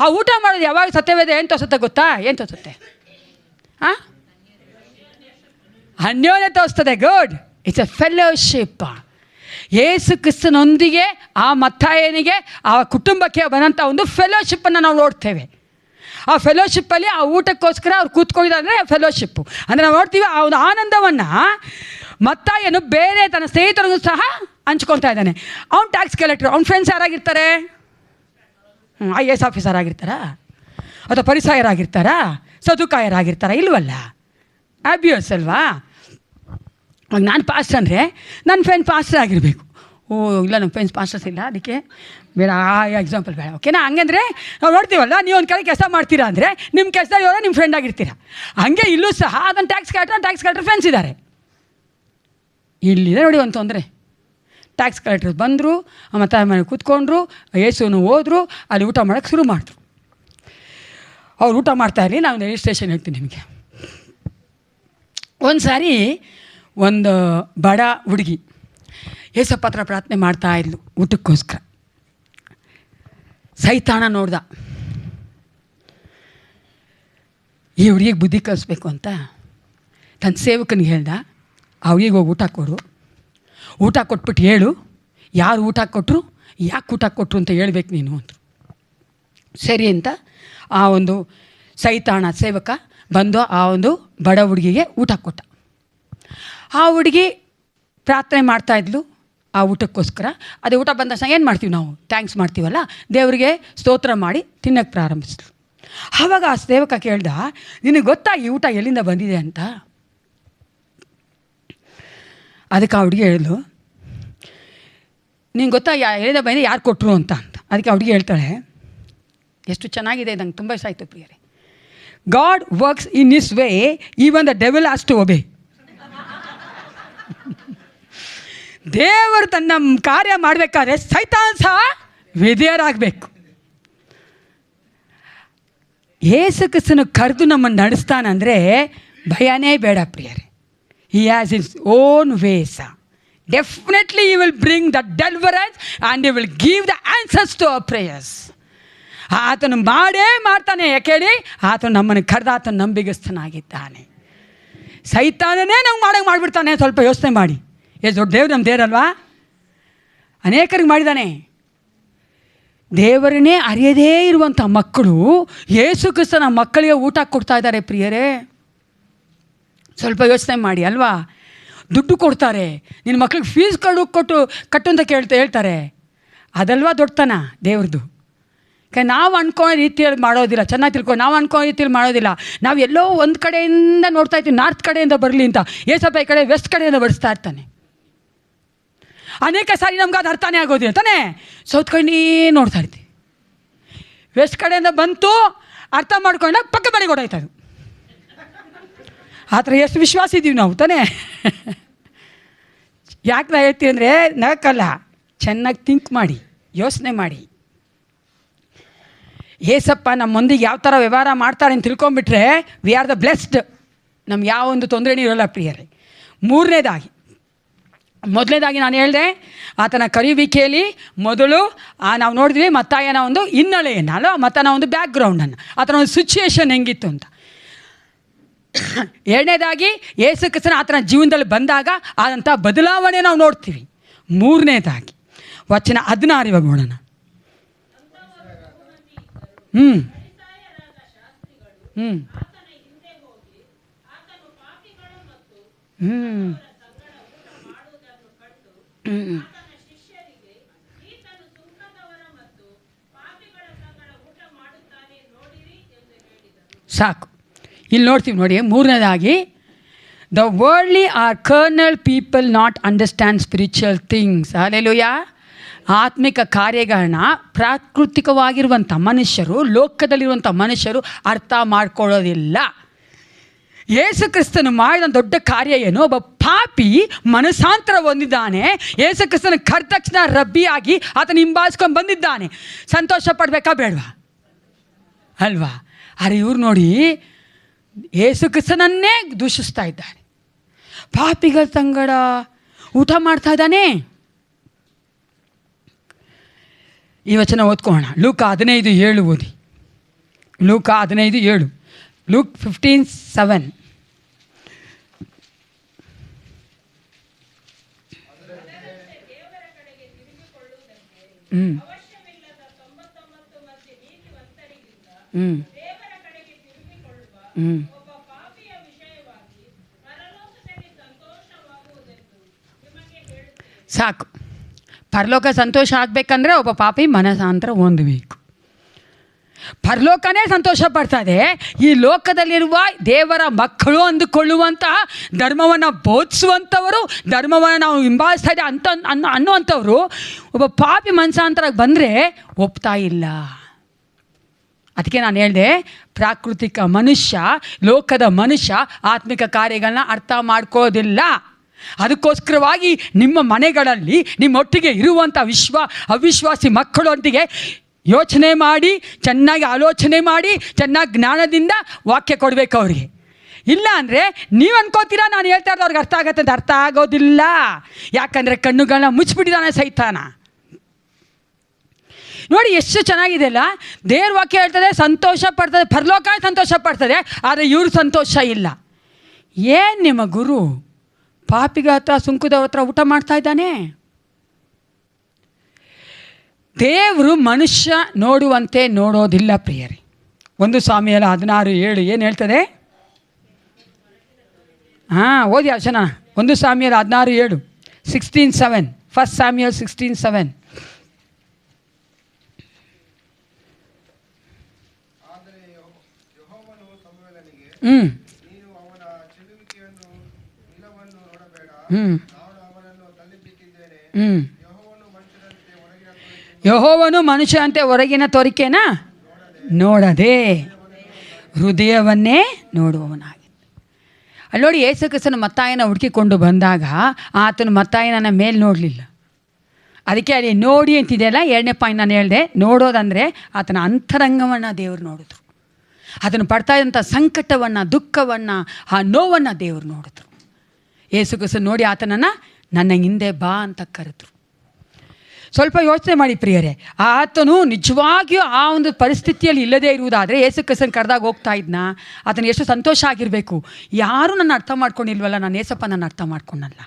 ಆ ಊಟ ಮಾಡೋದು ಯಾವಾಗ ಸತ್ಯವೇದ ಏನು ತೋರಿಸುತ್ತೆ ಗೊತ್ತಾ? ಏನು ತೋರಿಸುತ್ತೆ? ಅನ್ಯೋನ್ಯ ತೋರಿಸ್ತದೆ. Good, it's a fellowship. ಯೇಸು ಕ್ರಿಸ್ತನೊಂದಿಗೆ ಆ ಮತ್ತಾಯನಿಗೆ ಆ ಕುಟುಂಬಕ್ಕೆ ಬಂದಂಥ ಒಂದು ಫೆಲೋಶಿಪ್ಪನ್ನು ನಾವು ನೋಡ್ತೇವೆ. ಆ ಫೆಲೋಶಿಪ್ಪಲ್ಲಿ ಆ ಊಟಕ್ಕೋಸ್ಕರ ಅವ್ರು ಕೂತ್ಕೊಂಡಿದ್ದಾರೆ. ಫೆಲೋಶಿಪ್ಪು ಅಂದರೆ ನಾವು ನೋಡ್ತೀವಿ ಆ ಒಂದು ಆನಂದವನ್ನು ಮತ್ತಾಯನು ಬೇರೆ ತನ್ನ ಸ್ನೇಹಿತರಿಗೂ ಸಹ ಹಂಚ್ಕೊತಾ ಇದ್ದಾನೆ. ಅವ್ನು ಟ್ಯಾಕ್ಸ್ ಕಲೆಕ್ಟ್ರು, ಅವ್ನ ಫ್ರೆಂಡ್ಸ್ ಯಾರಾಗಿರ್ತಾರೆ? IAS ಆಫೀಸರ್ ಆಗಿರ್ತಾರಾ? ಅಥವಾ ಪರಿಸಾಯರಾಗಿರ್ತಾರಾ? ಸದುಕಾಯರಾಗಿರ್ತಾರಾ? ಇಲ್ವಲ್ಲ, ಆಬ್ವಿಯಸ್ ಅಲ್ವಾ? ಅವಾಗ ನಾನು ಪಾಸ್ಟರ್ ಅಂದರೆ ನನ್ನ ಫ್ರೆಂಡ್ ಪಾಸ್ಟರ್ ಆಗಿರಬೇಕು. ಇಲ್ಲ, ನಮ್ಮ ಫ್ರೆಂಡ್ಸ್ ಪಾಸ್ಟರ್ಸ್ ಇಲ್ಲ, ಅದಕ್ಕೆ ಬೇಡ, ಆ ಎಕ್ಸಾಂಪಲ್ ಬೇಡ. ಓಕೆನಾ? ಹಂಗಂದರೆ ನಾವು ನೋಡ್ತೀವಲ್ಲ, ನೀವು ಒಂದು ಕಡೆ ಕೆಲಸ ಮಾಡ್ತೀರಾ ಅಂದರೆ ನಿಮ್ಮ ಕೆಲಸದಲ್ಲಿ ಇರೋರು ನಿಮ್ಮ ಫ್ರೆಂಡ್ ಆಗಿರ್ತೀರ. ಹಾಗೆ ಇಲ್ಲೂ ಸಹ ಅದನ್ನು ಟ್ಯಾಕ್ಸ್ ಕಲೆಕ್ಟರ್ ಫ್ರೆಂಡ್ಸ್ ಇದ್ದಾರೆ. ಇಲ್ಲಿದೆ ನೋಡಿ ಒಂದು ತೊಂದರೆ. ಟ್ಯಾಕ್ಸ್ ಕಲೆಕ್ಟರ್ ಬಂದರು, ಮತ್ತು ಮನೆ ಕೂತ್ಕೊಂಡ್ರು, ಯೇಸುನು ಹೋದರು, ಅಲ್ಲಿ ಊಟ ಮಾಡೋಕ್ಕೆ ಶುರು ಮಾಡಿದ್ರು. ಅವ್ರು ಊಟ ಮಾಡ್ತಾಯಿರಲಿ, ನಾನು ರಿಜಿಸ್ಟ್ರೇಷನ್ ಹೇಳ್ತೀನಿ ನಿಮಗೆ. ಒಂದು ಸಾರಿ ಒಂದು ಬಡ ಹುಡುಗಿ ಏಸಪ್ಪ ಹತ್ರ ಪ್ರಾರ್ಥನೆ ಮಾಡ್ತಾಯಿದ್ಲು ಊಟಕ್ಕೋಸ್ಕರ. ಸೈತಾನ ನೋಡ್ದ, ಈ ಹುಡುಗಿಗೆ ಬುದ್ಧಿ ಕಲಿಸ್ಬೇಕು ಅಂತ ತನ್ನ ಸೇವಕನಿಗೆ ಹೇಳ್ದ, ಆ ಹುಡುಗಿಗೆ ಹೋಗಿ ಊಟ ಕೊಡು, ಊಟ ಕೊಟ್ಬಿಟ್ಟು ಹೇಳು, ಯಾರು ಊಟ ಕೊಟ್ಟರು, ಯಾಕೆ ಊಟ ಕೊಟ್ಟರು ಅಂತ ಹೇಳ್ಬೇಕು ನೀನು ಅಂದರು. ಸರಿ ಅಂತ ಆ ಒಂದು ಸೈತಾನ ಸೇವಕ ಬಂದು ಆ ಒಂದು ಬಡ ಹುಡುಗಿಗೆ ಊಟ ಕೊಟ್ಟ. ಆ ಹುಡುಗಿ ಪ್ರಾರ್ಥನೆ ಮಾಡ್ತಾಯಿದ್ಲು ಆ ಊಟಕ್ಕೋಸ್ಕರ. ಅದೇ ಊಟ ಬಂದ ತಕ್ಷಣ ಏನು ಮಾಡ್ತೀವಿ ನಾವು? ಥ್ಯಾಂಕ್ಸ್ ಮಾಡ್ತೀವಲ್ಲ, ದೇವರಿಗೆ ಸ್ತೋತ್ರ ಮಾಡಿ ತಿನ್ನೋಕ್ಕೆ ಪ್ರಾರಂಭಿಸಿದ್ಲು. ಆವಾಗ ಆ ಸೇವಕ ಕೇಳ್ದ, ನಿನಗೆ ಗೊತ್ತಾ ಈ ಊಟ ಎಲ್ಲಿಂದ ಬಂದಿದೆ ಅಂತ? ಅದಕ್ಕೆ ಆ ಹುಡುಗಿ ಹೇಳಿದ್ಲು, ನಿಂಗೆ ಗೊತ್ತಾ ಎಲ್ಲಿಂದ ಬಂದಿದೆ, ಯಾರು ಕೊಟ್ಟರು ಅಂತ. ಅದಕ್ಕೆ ಆ ಹುಡುಗಿ ಹೇಳ್ತಾಳೆ, ಎಷ್ಟು ಚೆನ್ನಾಗಿದೆ, ನಂಗೆ ತುಂಬ ಇಷ್ಟ ಆಯಿತು ಪ್ರಿಯರೇ. God works in His way, even the devil has to obey. ದೇವರು ತನ್ನ ಕಾರ್ಯ ಮಾಡಬೇಕಾದ್ರೆ ಸೈತಾನ್ ಸಹ ವಿಧೇಯರಾಗಬೇಕು. ಯೇಸು ಕ್ರಿಸ್ತನು ಕರೆದು ನಮ್ಮನ್ನು ನಡೆಸ್ತಾನಂದರೆ ಭಯನೇ ಬೇಡ ಪ್ರಿಯರೇ. He has his own ways. Definitely he will bring the deliverance and he will give the answers to our prayers. ಆತನು ಮಾಡೇ ಮಾಡ್ತಾನೆ. ಯಾಕೇಳಿ? ಆತನು ನಮ್ಮನ್ನು ಕರೆದ ಆತನು ನಂಬಿಗಸ್ತನಾಗಿದ್ದಾನೆ. ಸೈತಾನನೇ ನಾವು ಮಾಡೋಂಗೆ ಮಾಡಿಬಿಡ್ತಾನೆ. ಸ್ವಲ್ಪ ಯೋಚನೆ ಮಾಡಿ. ಎಷ್ಟು ದೊಡ್ಡ ದೇವ್ರು ನಮ್ಮ ದೇವರಲ್ವಾ? ಅನೇಕರಿಗೆ ಮಾಡಿದ್ದಾನೆ. ದೇವರನ್ನೇ ಅರಿಯದೇ ಇರುವಂಥ ಮಕ್ಕಳು ಯೇಸು ಕ್ರಿಸ್ತನ ಮಕ್ಕಳಿಗೆ ಊಟ ಕೊಡ್ತಾ ಇದ್ದಾರೆ ಪ್ರಿಯರೇ. ಸ್ವಲ್ಪ ಯೋಚನೆ ಮಾಡಿ ಅಲ್ವಾ? ದುಡ್ಡು ಕೊಡ್ತಾರೆ, ನಿನ್ನ ಮಕ್ಳಿಗೆ ಫೀಸ್ ಕಟ್ಟು ಅಂತ ಹೇಳ್ತಾರೆ. ಅದಲ್ವಾ ದೊಡ್ಡತನ ದೇವ್ರದ್ದು? ನಾವು ಅನ್ಕೊಳ್ಳೋ ರೀತಿಯಲ್ಲಿ ಮಾಡೋದಿಲ್ಲ. ಚೆನ್ನಾಗಿ ತಿಳ್ಕೊಂಡು ನಾವು ಅನ್ಕೊಳ್ಳೋ ರೀತಿಯಲ್ಲಿ ಮಾಡೋದಿಲ್ಲ. ನಾವು ಎಲ್ಲೋ ಒಂದು ಕಡೆಯಿಂದ ನೋಡ್ತಾ ಇರ್ತೀವಿ, ನಾರ್ತ್ ಕಡೆಯಿಂದ ಬರಲಿ ಅಂತ. ಏಸಪ್ಪ ಈ ಕಡೆ ವೆಸ್ಟ್ ಕಡೆಯಿಂದ ಬಡಿಸ್ತಾ ಇರ್ತಾನೆ. ಅನೇಕ ಸಾರಿ ನಮ್ಗೆ ಅದು ಅರ್ಥನೇ ಆಗೋದಿಲ್ಲ ತಾನೇ. ಸೌತ್ ಕಡೆ ನೋಡ್ತಾ ಇರ್ತೀವಿ. ವೆಸ್ಟ್ ಕಡೆಯಿಂದ ಬಂತು ಅರ್ಥ ಮಾಡ್ಕೊಂಡಾಗ ಪಕ್ಕ ಮನೆಗೆ ಓಡಾಯ್ತದು. ಆ ಥರ ಎಷ್ಟು ವಿಶ್ವಾಸ ಇದ್ದೀವಿ ನಾವು ತಾನೇ. ಯಾಕೆ ನಾ ಹೇಳ್ತೀವಿ ಅಂದರೆ ನಗಕ್ಕಲ್ಲ, ಚೆನ್ನಾಗಿ ಥಿಂಕ್ ಮಾಡಿ, ಯೋಚನೆ ಮಾಡಿ. ಏಸಪ್ಪ ನಮ್ಮೊಂದಿಗೆ ಯಾವ ಥರ ವ್ಯವಹಾರ ಮಾಡ್ತಾರೆ ಅಂತ ತಿಳ್ಕೊಂಬಿಟ್ರೆ ವಿ ಆರ್ ದ ಬ್ಲೆಸ್ಡ್. ನಮ್ಗೆ ಯಾವ ಒಂದು ತೊಂದರೆನೂ ಇರೋಲ್ಲ ಪ್ರಿಯರೇ. ಮೊದಲನೇದಾಗಿ ನಾನು ಹೇಳಿದೆ, ಆತನ ಕರೆಯುವಿಕೆಯಲ್ಲಿ ಮೊದಲು ನಾವು ನೋಡಿದ್ವಿ ಮತ್ತಾಯನ ಒಂದು ಹಿನ್ನೆಲೆಯನ್ನು ಅಲ್ಲ, ಮತ್ತನ ಒಂದು ಬ್ಯಾಕ್ಗ್ರೌಂಡನ್ನು, ಆತನ ಒಂದು ಸಿಚುಯೇಷನ್ ಹೆಂಗಿತ್ತು ಅಂತ. ಎರಡನೇದಾಗಿ ಯೇಸು ಕ್ರಿಸ್ತನ ಆತನ ಜೀವನದಲ್ಲಿ ಬಂದಾಗ ಆದಂಥ ಬದಲಾವಣೆ ನಾವು ನೋಡ್ತೀವಿ. ಮೂರನೇದಾಗಿ ವಚನ 16 ಇವಾಗ ನೋಡೋಣ. ಸಾಕು. ಇಲ್ಲಿ ನೋಡ್ತೀವಿ ನೋಡಿ. ಮೂರನೇದಾಗಿ, the worldly or carnal people not understand spiritual things. Hallelujah. ಆತ್ಮಿಕ ಕಾರ್ಯಗಳನ್ನ ಪ್ರಾಕೃತಿಕವಾಗಿರುವಂಥ ಮನುಷ್ಯರು, ಲೋಕದಲ್ಲಿರುವಂಥ ಮನುಷ್ಯರು ಅರ್ಥ ಮಾಡ್ಕೊಳ್ಳೋದಿಲ್ಲ. ಯೇಸು ಕ್ರಿಸ್ತನು ಮಾಡಿದ ದೊಡ್ಡ ಕಾರ್ಯ ಏನು? ಒಬ್ಬ ಪಾಪಿ ಮನಸಾಂತರ ಹೊಂದಿದ್ದಾನೆ. ಯೇಸು ಕ್ರಿಸ್ತನ ಕರೆದ ತಕ್ಷಣ ರಬ್ಬಿಯಾಗಿ ಆತನ ಹಿಂಬಾಲಿಸ್ಕೊಂಡು ಬಂದಿದ್ದಾನೆ. ಸಂತೋಷ ಪಡಬೇಕಾ ಬೇಡವಾ? ಅಲ್ವಾ? ಆದರೆ ಇವ್ರು ನೋಡಿ ಯೇಸು ಕ್ರಿಸ್ತನನ್ನೇ ದೂಷಿಸ್ತಾ ಇದ್ದಾರೆ. ಪಾಪಿಗಳ ಸಂಗಡ ಊಟ ಮಾಡ್ತಾ ಇದ್ದಾನೆ. ಈ ವಚನ ಓದ್ಕೊಳ್ಳೋಣ. ಲೂಕ 15:7 ಓದಿ. ಲೂಕ 15:7. ಲೂಕ್ 15:7. ಸಾಕು. ಪರಲೋಕ ಸಂತೋಷ ಆಗಬೇಕಂದ್ರೆ ಒಬ್ಬ ಪಾಪಿ ಮನಸಾಂತರ ಹೊಂದಬೇಕು. ಪರಲೋಕನೇ ಸಂತೋಷ ಪಡ್ತದೆ. ಈ ಲೋಕದಲ್ಲಿರುವ ದೇವರ ಮಕ್ಕಳು ಅಂದುಕೊಳ್ಳುವಂತಹ, ಧರ್ಮವನ್ನು ಬೋಧಿಸುವಂಥವರು, ಧರ್ಮವನ್ನು ನಾವು ಹಿಂಬಾಲಿಸ್ತಾ ಇದೆ ಅನ್ನುವಂಥವ್ರು ಒಬ್ಬ ಪಾಪಿ ಮನಸಾಂತರಕ್ಕೆ ಬಂದರೆ ಒಪ್ತಾ ಇಲ್ಲ. ಅದಕ್ಕೆ ನಾನು ಹೇಳಿದೆ, ಪ್ರಾಕೃತಿಕ ಮನುಷ್ಯ, ಲೋಕದ ಮನುಷ್ಯ ಆತ್ಮಿಕ ಕಾರ್ಯಗಳನ್ನ ಅರ್ಥ ಮಾಡ್ಕೋದಿಲ್ಲ. ಅದಕ್ಕೋಸ್ಕರವಾಗಿ ನಿಮ್ಮ ಮನೆಗಳಲ್ಲಿ ನಿಮ್ಮೊಟ್ಟಿಗೆ ಇರುವಂಥ ಅವಿಶ್ವಾಸಿ ಮಕ್ಕಳೊಂದಿಗೆ ಯೋಚನೆ ಮಾಡಿ, ಚೆನ್ನಾಗಿ ಆಲೋಚನೆ ಮಾಡಿ, ಚೆನ್ನಾಗಿ ಜ್ಞಾನದಿಂದ ವಾಕ್ಯ ಕೊಡಬೇಕು ಅವರಿಗೆ. ಇಲ್ಲ ಅಂದರೆ ನೀವು ಅನ್ಕೋತೀರಾ ನಾನು ಹೇಳ್ತಾ ಇರೋದು ಅವ್ರಿಗೆ ಅರ್ಥ ಆಗತ್ತೆ ಅಂತ. ಅರ್ಥ ಆಗೋದಿಲ್ಲ. ಯಾಕಂದರೆ ಕಣ್ಣುಗಳನ್ನ ಮುಚ್ಚಿಬಿಟ್ಟಿದ್ದಾನೆ ಸೈತಾನ. ನೋಡಿ ಎಷ್ಟು ಚೆನ್ನಾಗಿದೆ ಅಲ್ಲ. ದೇವ್ರ ವಾಕ್ಯ ಹೇಳ್ತದೆ ಸಂತೋಷ ಪಡ್ತದೆ, ಪರಲೋಕ ಸಂತೋಷ ಪಡ್ತದೆ, ಆದರೆ ಇವರು ಸಂತೋಷ ಇಲ್ಲ. ಏನು ನಿಮ್ಮ ಗುರು ಪಾಪಿಗಳ ಹತ್ರ, ಸುಂಕದವ್ರ ಹತ್ರ ಊಟ ಮಾಡ್ತಾ ಇದ್ದಾನೆ? ದೇವರು ಮನುಷ್ಯ ನೋಡುವಂತೆ ನೋಡೋದಿಲ್ಲ ಪ್ರಿಯರೇ. 1 ಸಾಮುವೇಲ 16:7 ಏನು ಹೇಳ್ತದೆ? ಓದಿ ವಚನ. 1 ಸಾಮುವೇಲ 16:7. 16:7. 1 Samuel 16:7. ಯೆಹೋವನು ಮನುಷ್ಯನಂತೆ ಹೊರಗಿನ ತೋರಿಕೆನ ನೋಡದೆ ಹೃದಯವನ್ನೇ ನೋಡುವವನಾಗಿ. ಅಲ್ಲಿ ನೋಡಿ, ಯೇಸು ಕ್ರಿಸ್ತನ ಮತ್ತಾಯನ ಹುಡುಕಿಕೊಂಡು ಬಂದಾಗ ಆತನು ಮತ್ತಾಯನ ಮೇಲೆ ನೋಡಲಿಲ್ಲ. ಅದಕ್ಕೆ ಅಲ್ಲಿ ನೋಡಿ ಅಂತಿದೆಯಲ್ಲ, 2ನೇ ಪಾಯಿಂಟ್ ನಾನು ಹೇಳಿದೆ. ನೋಡೋದಂದರೆ ಆತನ ಅಂತರಂಗವನ್ನು ದೇವರು ನೋಡಿದ್ರು. ಅದನ್ನು ಪಡ್ತಾ ಇದ್ದಂಥ ಸಂಕಟವನ್ನು, ದುಃಖವನ್ನು, ಆ ನೋವನ್ನು ದೇವರು ನೋಡಿದ್ರು. ಯೇಸು ಕ್ರಿಸ್ತ ನೋಡಿ ಆತನನ್ನು ನನ್ನ ಹಿಂದೆ ಬಾ ಅಂತ ಕರೆದ್ರು. ಸ್ವಲ್ಪ ಯೋಚನೆ ಮಾಡಿ ಪ್ರಿಯರೇ, ಆತನು ನಿಜವಾಗಿಯೂ ಆ ಒಂದು ಪರಿಸ್ಥಿತಿಯಲ್ಲಿ ಇಲ್ಲದೇ ಇರುವುದಾದರೆ ಯೇಸು ಕ್ರಿಸ್ತನ ಕರೆದಾಗ ಹೋಗ್ತಾ ಇದ್ನ, ಆತನಿಗೆ ಎಷ್ಟು ಸಂತೋಷ ಆಗಿರಬೇಕು. ಯಾರೂ ನನ್ನ ಅರ್ಥ ಮಾಡ್ಕೊಂಡಿಲ್ವಲ್ಲ, ನಾನು ಏಸಪ್ಪ ನನ್ನ ಅರ್ಥ ಮಾಡ್ಕೊಂಡಲ್ಲ.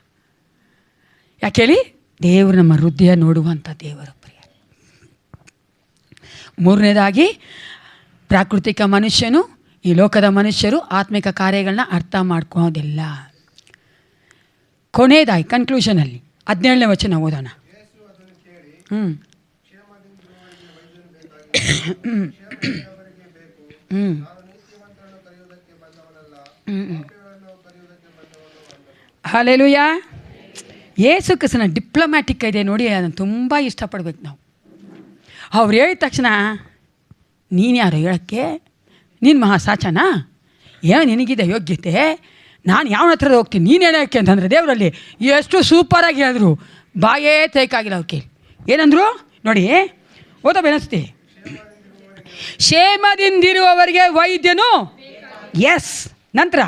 ಯಾಕೆ ಹೇಳಿ? ದೇವರು ನಮ್ಮ ಹೃದಯ ನೋಡುವಂಥ ದೇವರು ಪ್ರಿಯರೇ. 3ನೇದಾಗಿ, ಪ್ರಾಕೃತಿಕ ಮನುಷ್ಯನು, ಈ ಲೋಕದ ಮನುಷ್ಯರು ಆತ್ಮಿಕ ಕಾರ್ಯಗಳನ್ನ ಅರ್ಥ ಮಾಡ್ಕೊಳ್ಳೋದಿಲ್ಲ. ಕೊನೆಯದಾಗಿ ಕನ್ಕ್ಲೂಷನಲ್ಲಿ 17ನೇ ವಚನ ಓದೋಣ. ಹಲ್ಲೆಲೂಯಾ. ಯೇಸು ಕ್ರಿಸ್ತನ ಡಿಪ್ಲೊಮ್ಯಾಟಿಕ್ ಇದೆ ನೋಡಿ, ಅದನ್ನು ತುಂಬ ಇಷ್ಟಪಡ್ಬೇಕು ನಾವು. ಅವ್ರು ಹೇಳಿದ ತಕ್ಷಣ ನೀನು ಯಾರು ಹೇಳೋಕ್ಕೆ? ನೀನು ಮಹಾಸಾಚನಾ? ಏನು ನಿನಗಿದೆ ಯೋಗ್ಯತೆ? ನಾನು ಯಾವನ ಹತ್ರ ಹೋಗ್ತೀನಿ, ನೀನು ಹೇಳೋಕ್ಕೆ ಅಂತಂದರೆ ದೇವರಲ್ಲಿ ಎಷ್ಟು ಸೂಪರಾಗಿ ಹೇಳಿದ್ರು. ಬಾಯೇ ತೇಕಾಗಿಲ್ಲ ಅವ್ರ ಕೇಳಿ. ಏನಂದ್ರು ನೋಡಿ, ಓದೋ ಬೆನಸ್ತಿ. ಕ್ಷೇಮದಿಂದಿರುವವರಿಗೆ ವೈದ್ಯನು, ಎಸ್. ನಂತರ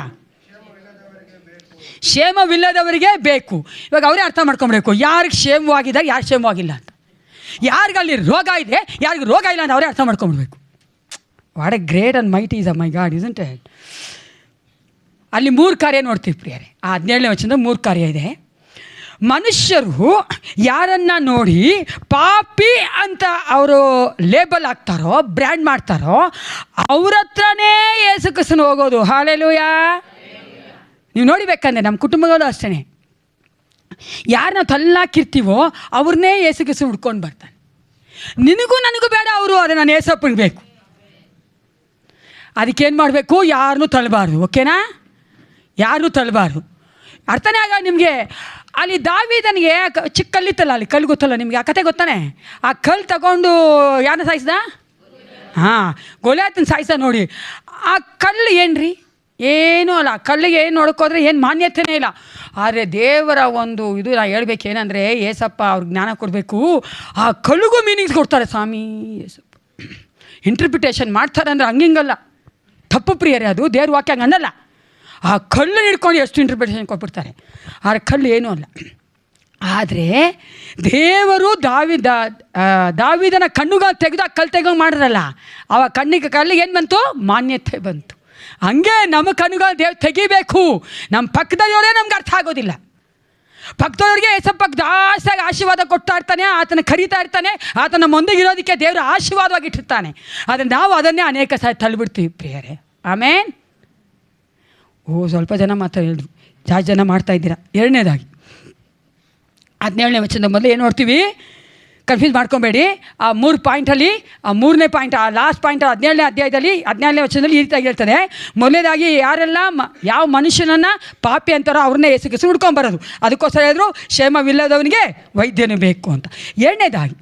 ಕ್ಷೇಮವಿಲ್ಲದವರಿಗೆ ಬೇಕು. ಇವಾಗ ಅವರೇ ಅರ್ಥ ಮಾಡ್ಕೊಬೇಕು, ಯಾರಿಗೆ ಕ್ಷೇಮವಾಗಿದ್ದಾರೆ, ಯಾರು ಕ್ಷೇಮವಾಗಿಲ್ಲ ಅಂತ. ಯಾರಿಗಲ್ಲಿ ರೋಗ ಇದೆ, ಯಾರಿಗೆ ರೋಗ ಇಲ್ಲ ಅಂತ ಅವರೇ ಅರ್ಥ ಮಾಡ್ಕೊಂಡ್ಬಿಡ್ಬೇಕು. What a great and mighty is a my God, isn't it? ಅಲ್ಲಿ 3 ಕಾರ್ಯ ನೋಡ್ತೀವಿ ಪ್ರಿಯರೇ. ಆ 17ನೇ ವಚನದ 3 ಕಾರ್ಯ ಇದೆ. ಮನುಷ್ಯರು ಯಾರನ್ನ ನೋಡಿ ಪಾಪಿ ಅಂತ ಅವರು ಲೇಬಲ್ ಹಾಕ್ತಾರೋ, ಬ್ರ್ಯಾಂಡ್ ಮಾಡ್ತಾರೋ, ಅವ್ರ ಹತ್ರನೇ ಯೇಸು ಕ್ರಿಸ್ತನು ಹೋಗೋದು. ಹಲ್ಲೆಲೂಯಾ. ನೀವು ನೋಡಿಬೇಕಂದ್ರೆ ನಮ್ಮ ಕುಟುಂಬಗಳು ಅಷ್ಟೇ, ಯಾರನ್ನ ತಲ್ಲಾಕಿರ್ತೀವೋ ಅವ್ರನ್ನೇ ಯೇಸು ಕ್ರಿಸ್ತನು ಹುಡ್ಕೊಂಡು ಬರ್ತಾನೆ. ನಿನಗೂ ನನಗೂ ಬೇಡ ಅವರು, ಅದೇ ನಾನು ಏಸಪ್ಪನಿಗೆ ಬೇಕು. ಅದಕ್ಕೇನು ಮಾಡಬೇಕು? ಯಾರನ್ನೂ ತಳ್ಳಬಾರ್ದು. ಓಕೆನಾ? ಯಾರನ್ನೂ ತಳ್ಳಬಾರ್ದು. ಅರ್ಥನೇ ಆಗ ನಿಮಗೆ. ಅಲ್ಲಿ ದಾವೀದನಿಗೆ ಚಿಕ್ಕ ಕಲ್ಲಿತ್ತಲ್ಲ, ಅಲ್ಲಿ ಕಲ್ಲು ಗೊತ್ತಲ್ಲ ನಿಮಗೆ, ಆ ಕತೆ ಗೊತ್ತಾನೆ? ಆ ಕಲ್ಲು ತಗೊಂಡು ಯಾರನ್ನ ಸಾಯಿಸ್ದ? ಹಾಂ, ಗೊಲ್ಯಾತನ ಸಾಯಿಸ ನೋಡಿ. ಆ ಕಲ್ಲು ಏನ್ರಿ? ಏನೂ ಅಲ್ಲ. ಕಲ್ಲಿಗೆ ಏನು ನೋಡೋಕ್ಕೋದ್ರೆ ಏನು ಮಾನ್ಯತೆಯೇ ಇಲ್ಲ. ಆದರೆ ದೇವರ ಒಂದು ಇದು ನಾ ಹೇಳ್ಬೇಕೇನೆಂದರೆ, ಏಸಪ್ಪ ಅವ್ರಿಗೆ ಜ್ಞಾನ ಕೊಡಬೇಕು. ಆ ಕಲ್ಲಿಗೂ ಮೀನಿಂಗ್ಸ್ ಕೊಡ್ತಾರೆ ಸ್ವಾಮಿ ಏಸಪ್ಪ. ಇಂಟರ್ಪ್ರಿಟೇಷನ್ ಮಾಡ್ತಾರೆ ಅಂದರೆ ಹಂಗಿಂಗಲ್ಲ, ತಪ್ಪು ಪ್ರಿಯರೇ. ಅದು ದೇವ್ರ ವಾಕ್ಯ ಹಂಗೆ ಅನ್ನಲ್ಲ. ಆ ಕಲ್ಲು ಹಿಡ್ಕೊಂಡು ಎಷ್ಟು ಇಂಟರ್ಪ್ರಿಟೇಷನ್ ಕೊಟ್ಬಿಡ್ತಾರೆ. ಆದರೆ ಕಲ್ಲು ಏನೂ ಅಲ್ಲ. ಆದರೆ ದೇವರು ದಾವಿದನ ಕಣ್ಣುಗ ತೆಗೆದು ಆ ಕಲ್ಲು ತೆಗೆದು ಮಾಡಿದ್ರಲ್ಲ, ಅವ ಕಲ್ಲಿಗೆ ಏನು ಬಂತು? ಮಾನ್ಯತೆ ಬಂತು. ಹಂಗೆ ನಮ್ಮ ಕಣ್ಣುಗ ದೇವ್ರು ತೆಗಿಬೇಕು. ನಮ್ಮ ಪಕ್ಕದಲ್ಲಿಯವರೇ ನಮ್ಗೆ ಅರ್ಥ ಆಗೋದಿಲ್ಲ. ಪಕ್ಕದವ್ರಿಗೆ ಏಸಪ್ಪ ಜಾಸ್ತಿಯಾಗಿ ಆಶೀರ್ವಾದ ಕೊಡ್ತಾ ಇರ್ತಾನೆ, ಆತನ ಕರೀತಾ ಇರ್ತಾನೆ, ಆತನ ಮುಂದಿಗಿರೋದಕ್ಕೆ ದೇವರು ಆಶೀರ್ವಾದವಾಗಿಟ್ಟಿರ್ತಾನೆ. ಆದರೆ ನಾವು ಅದನ್ನೇ ಅನೇಕ ಸಾರಿ ತಳ್ಳಿಬಿಡ್ತೀವಿ ಪ್ರಿಯರೇ. ಆಮೇನ್. ಸ್ವಲ್ಪ ಜನ ಮಾತ್ರ ಹೇಳಿದ್ರು, ಜಾಸ್ತಿ ಜನ ಮಾಡ್ತಾ ಇದ್ದೀರಾ. 2ನೇದಾಗಿ 17ನೇ ವಚನದ ಮೊದಲು ಏನು ನೋಡ್ತೀವಿ? ಕನ್ಫ್ಯೂಸ್ ಮಾಡ್ಕೊಬೇಡಿ. ಆ 3 ಪಾಯಿಂಟಲ್ಲಿ, ಆ 3ನೇ ಪಾಯಿಂಟ್, ಆ ಲಾಸ್ಟ್ ಪಾಯಿಂಟ್ 17ನೇ ಅಧ್ಯಾಯದಲ್ಲಿ 17ನೇ ವಚನದಲ್ಲಿ ಈ ರೀತಿಯಾಗಿ ಹೇಳ್ತಾರೆ. ಮೊದಲನೇದಾಗಿ ಯಾರೆಲ್ಲ ಯಾವ ಮನುಷ್ಯನನ್ನು ಪಾಪಿ ಅಂತಾರೋ ಅವ್ರನ್ನೇ ಯೇಸು ಕ್ರಿಸ್ತ ಹುಡ್ಕೊಂಬರೋದು. ಅದಕ್ಕೋಸ್ಕರ ಹೇಳಿದ್ರು ಕ್ಷೇಮವಿಲ್ಲದವನಿಗೆ ವೈದ್ಯನು ಬೇಕು ಅಂತ. 2ನೇದಾಗಿ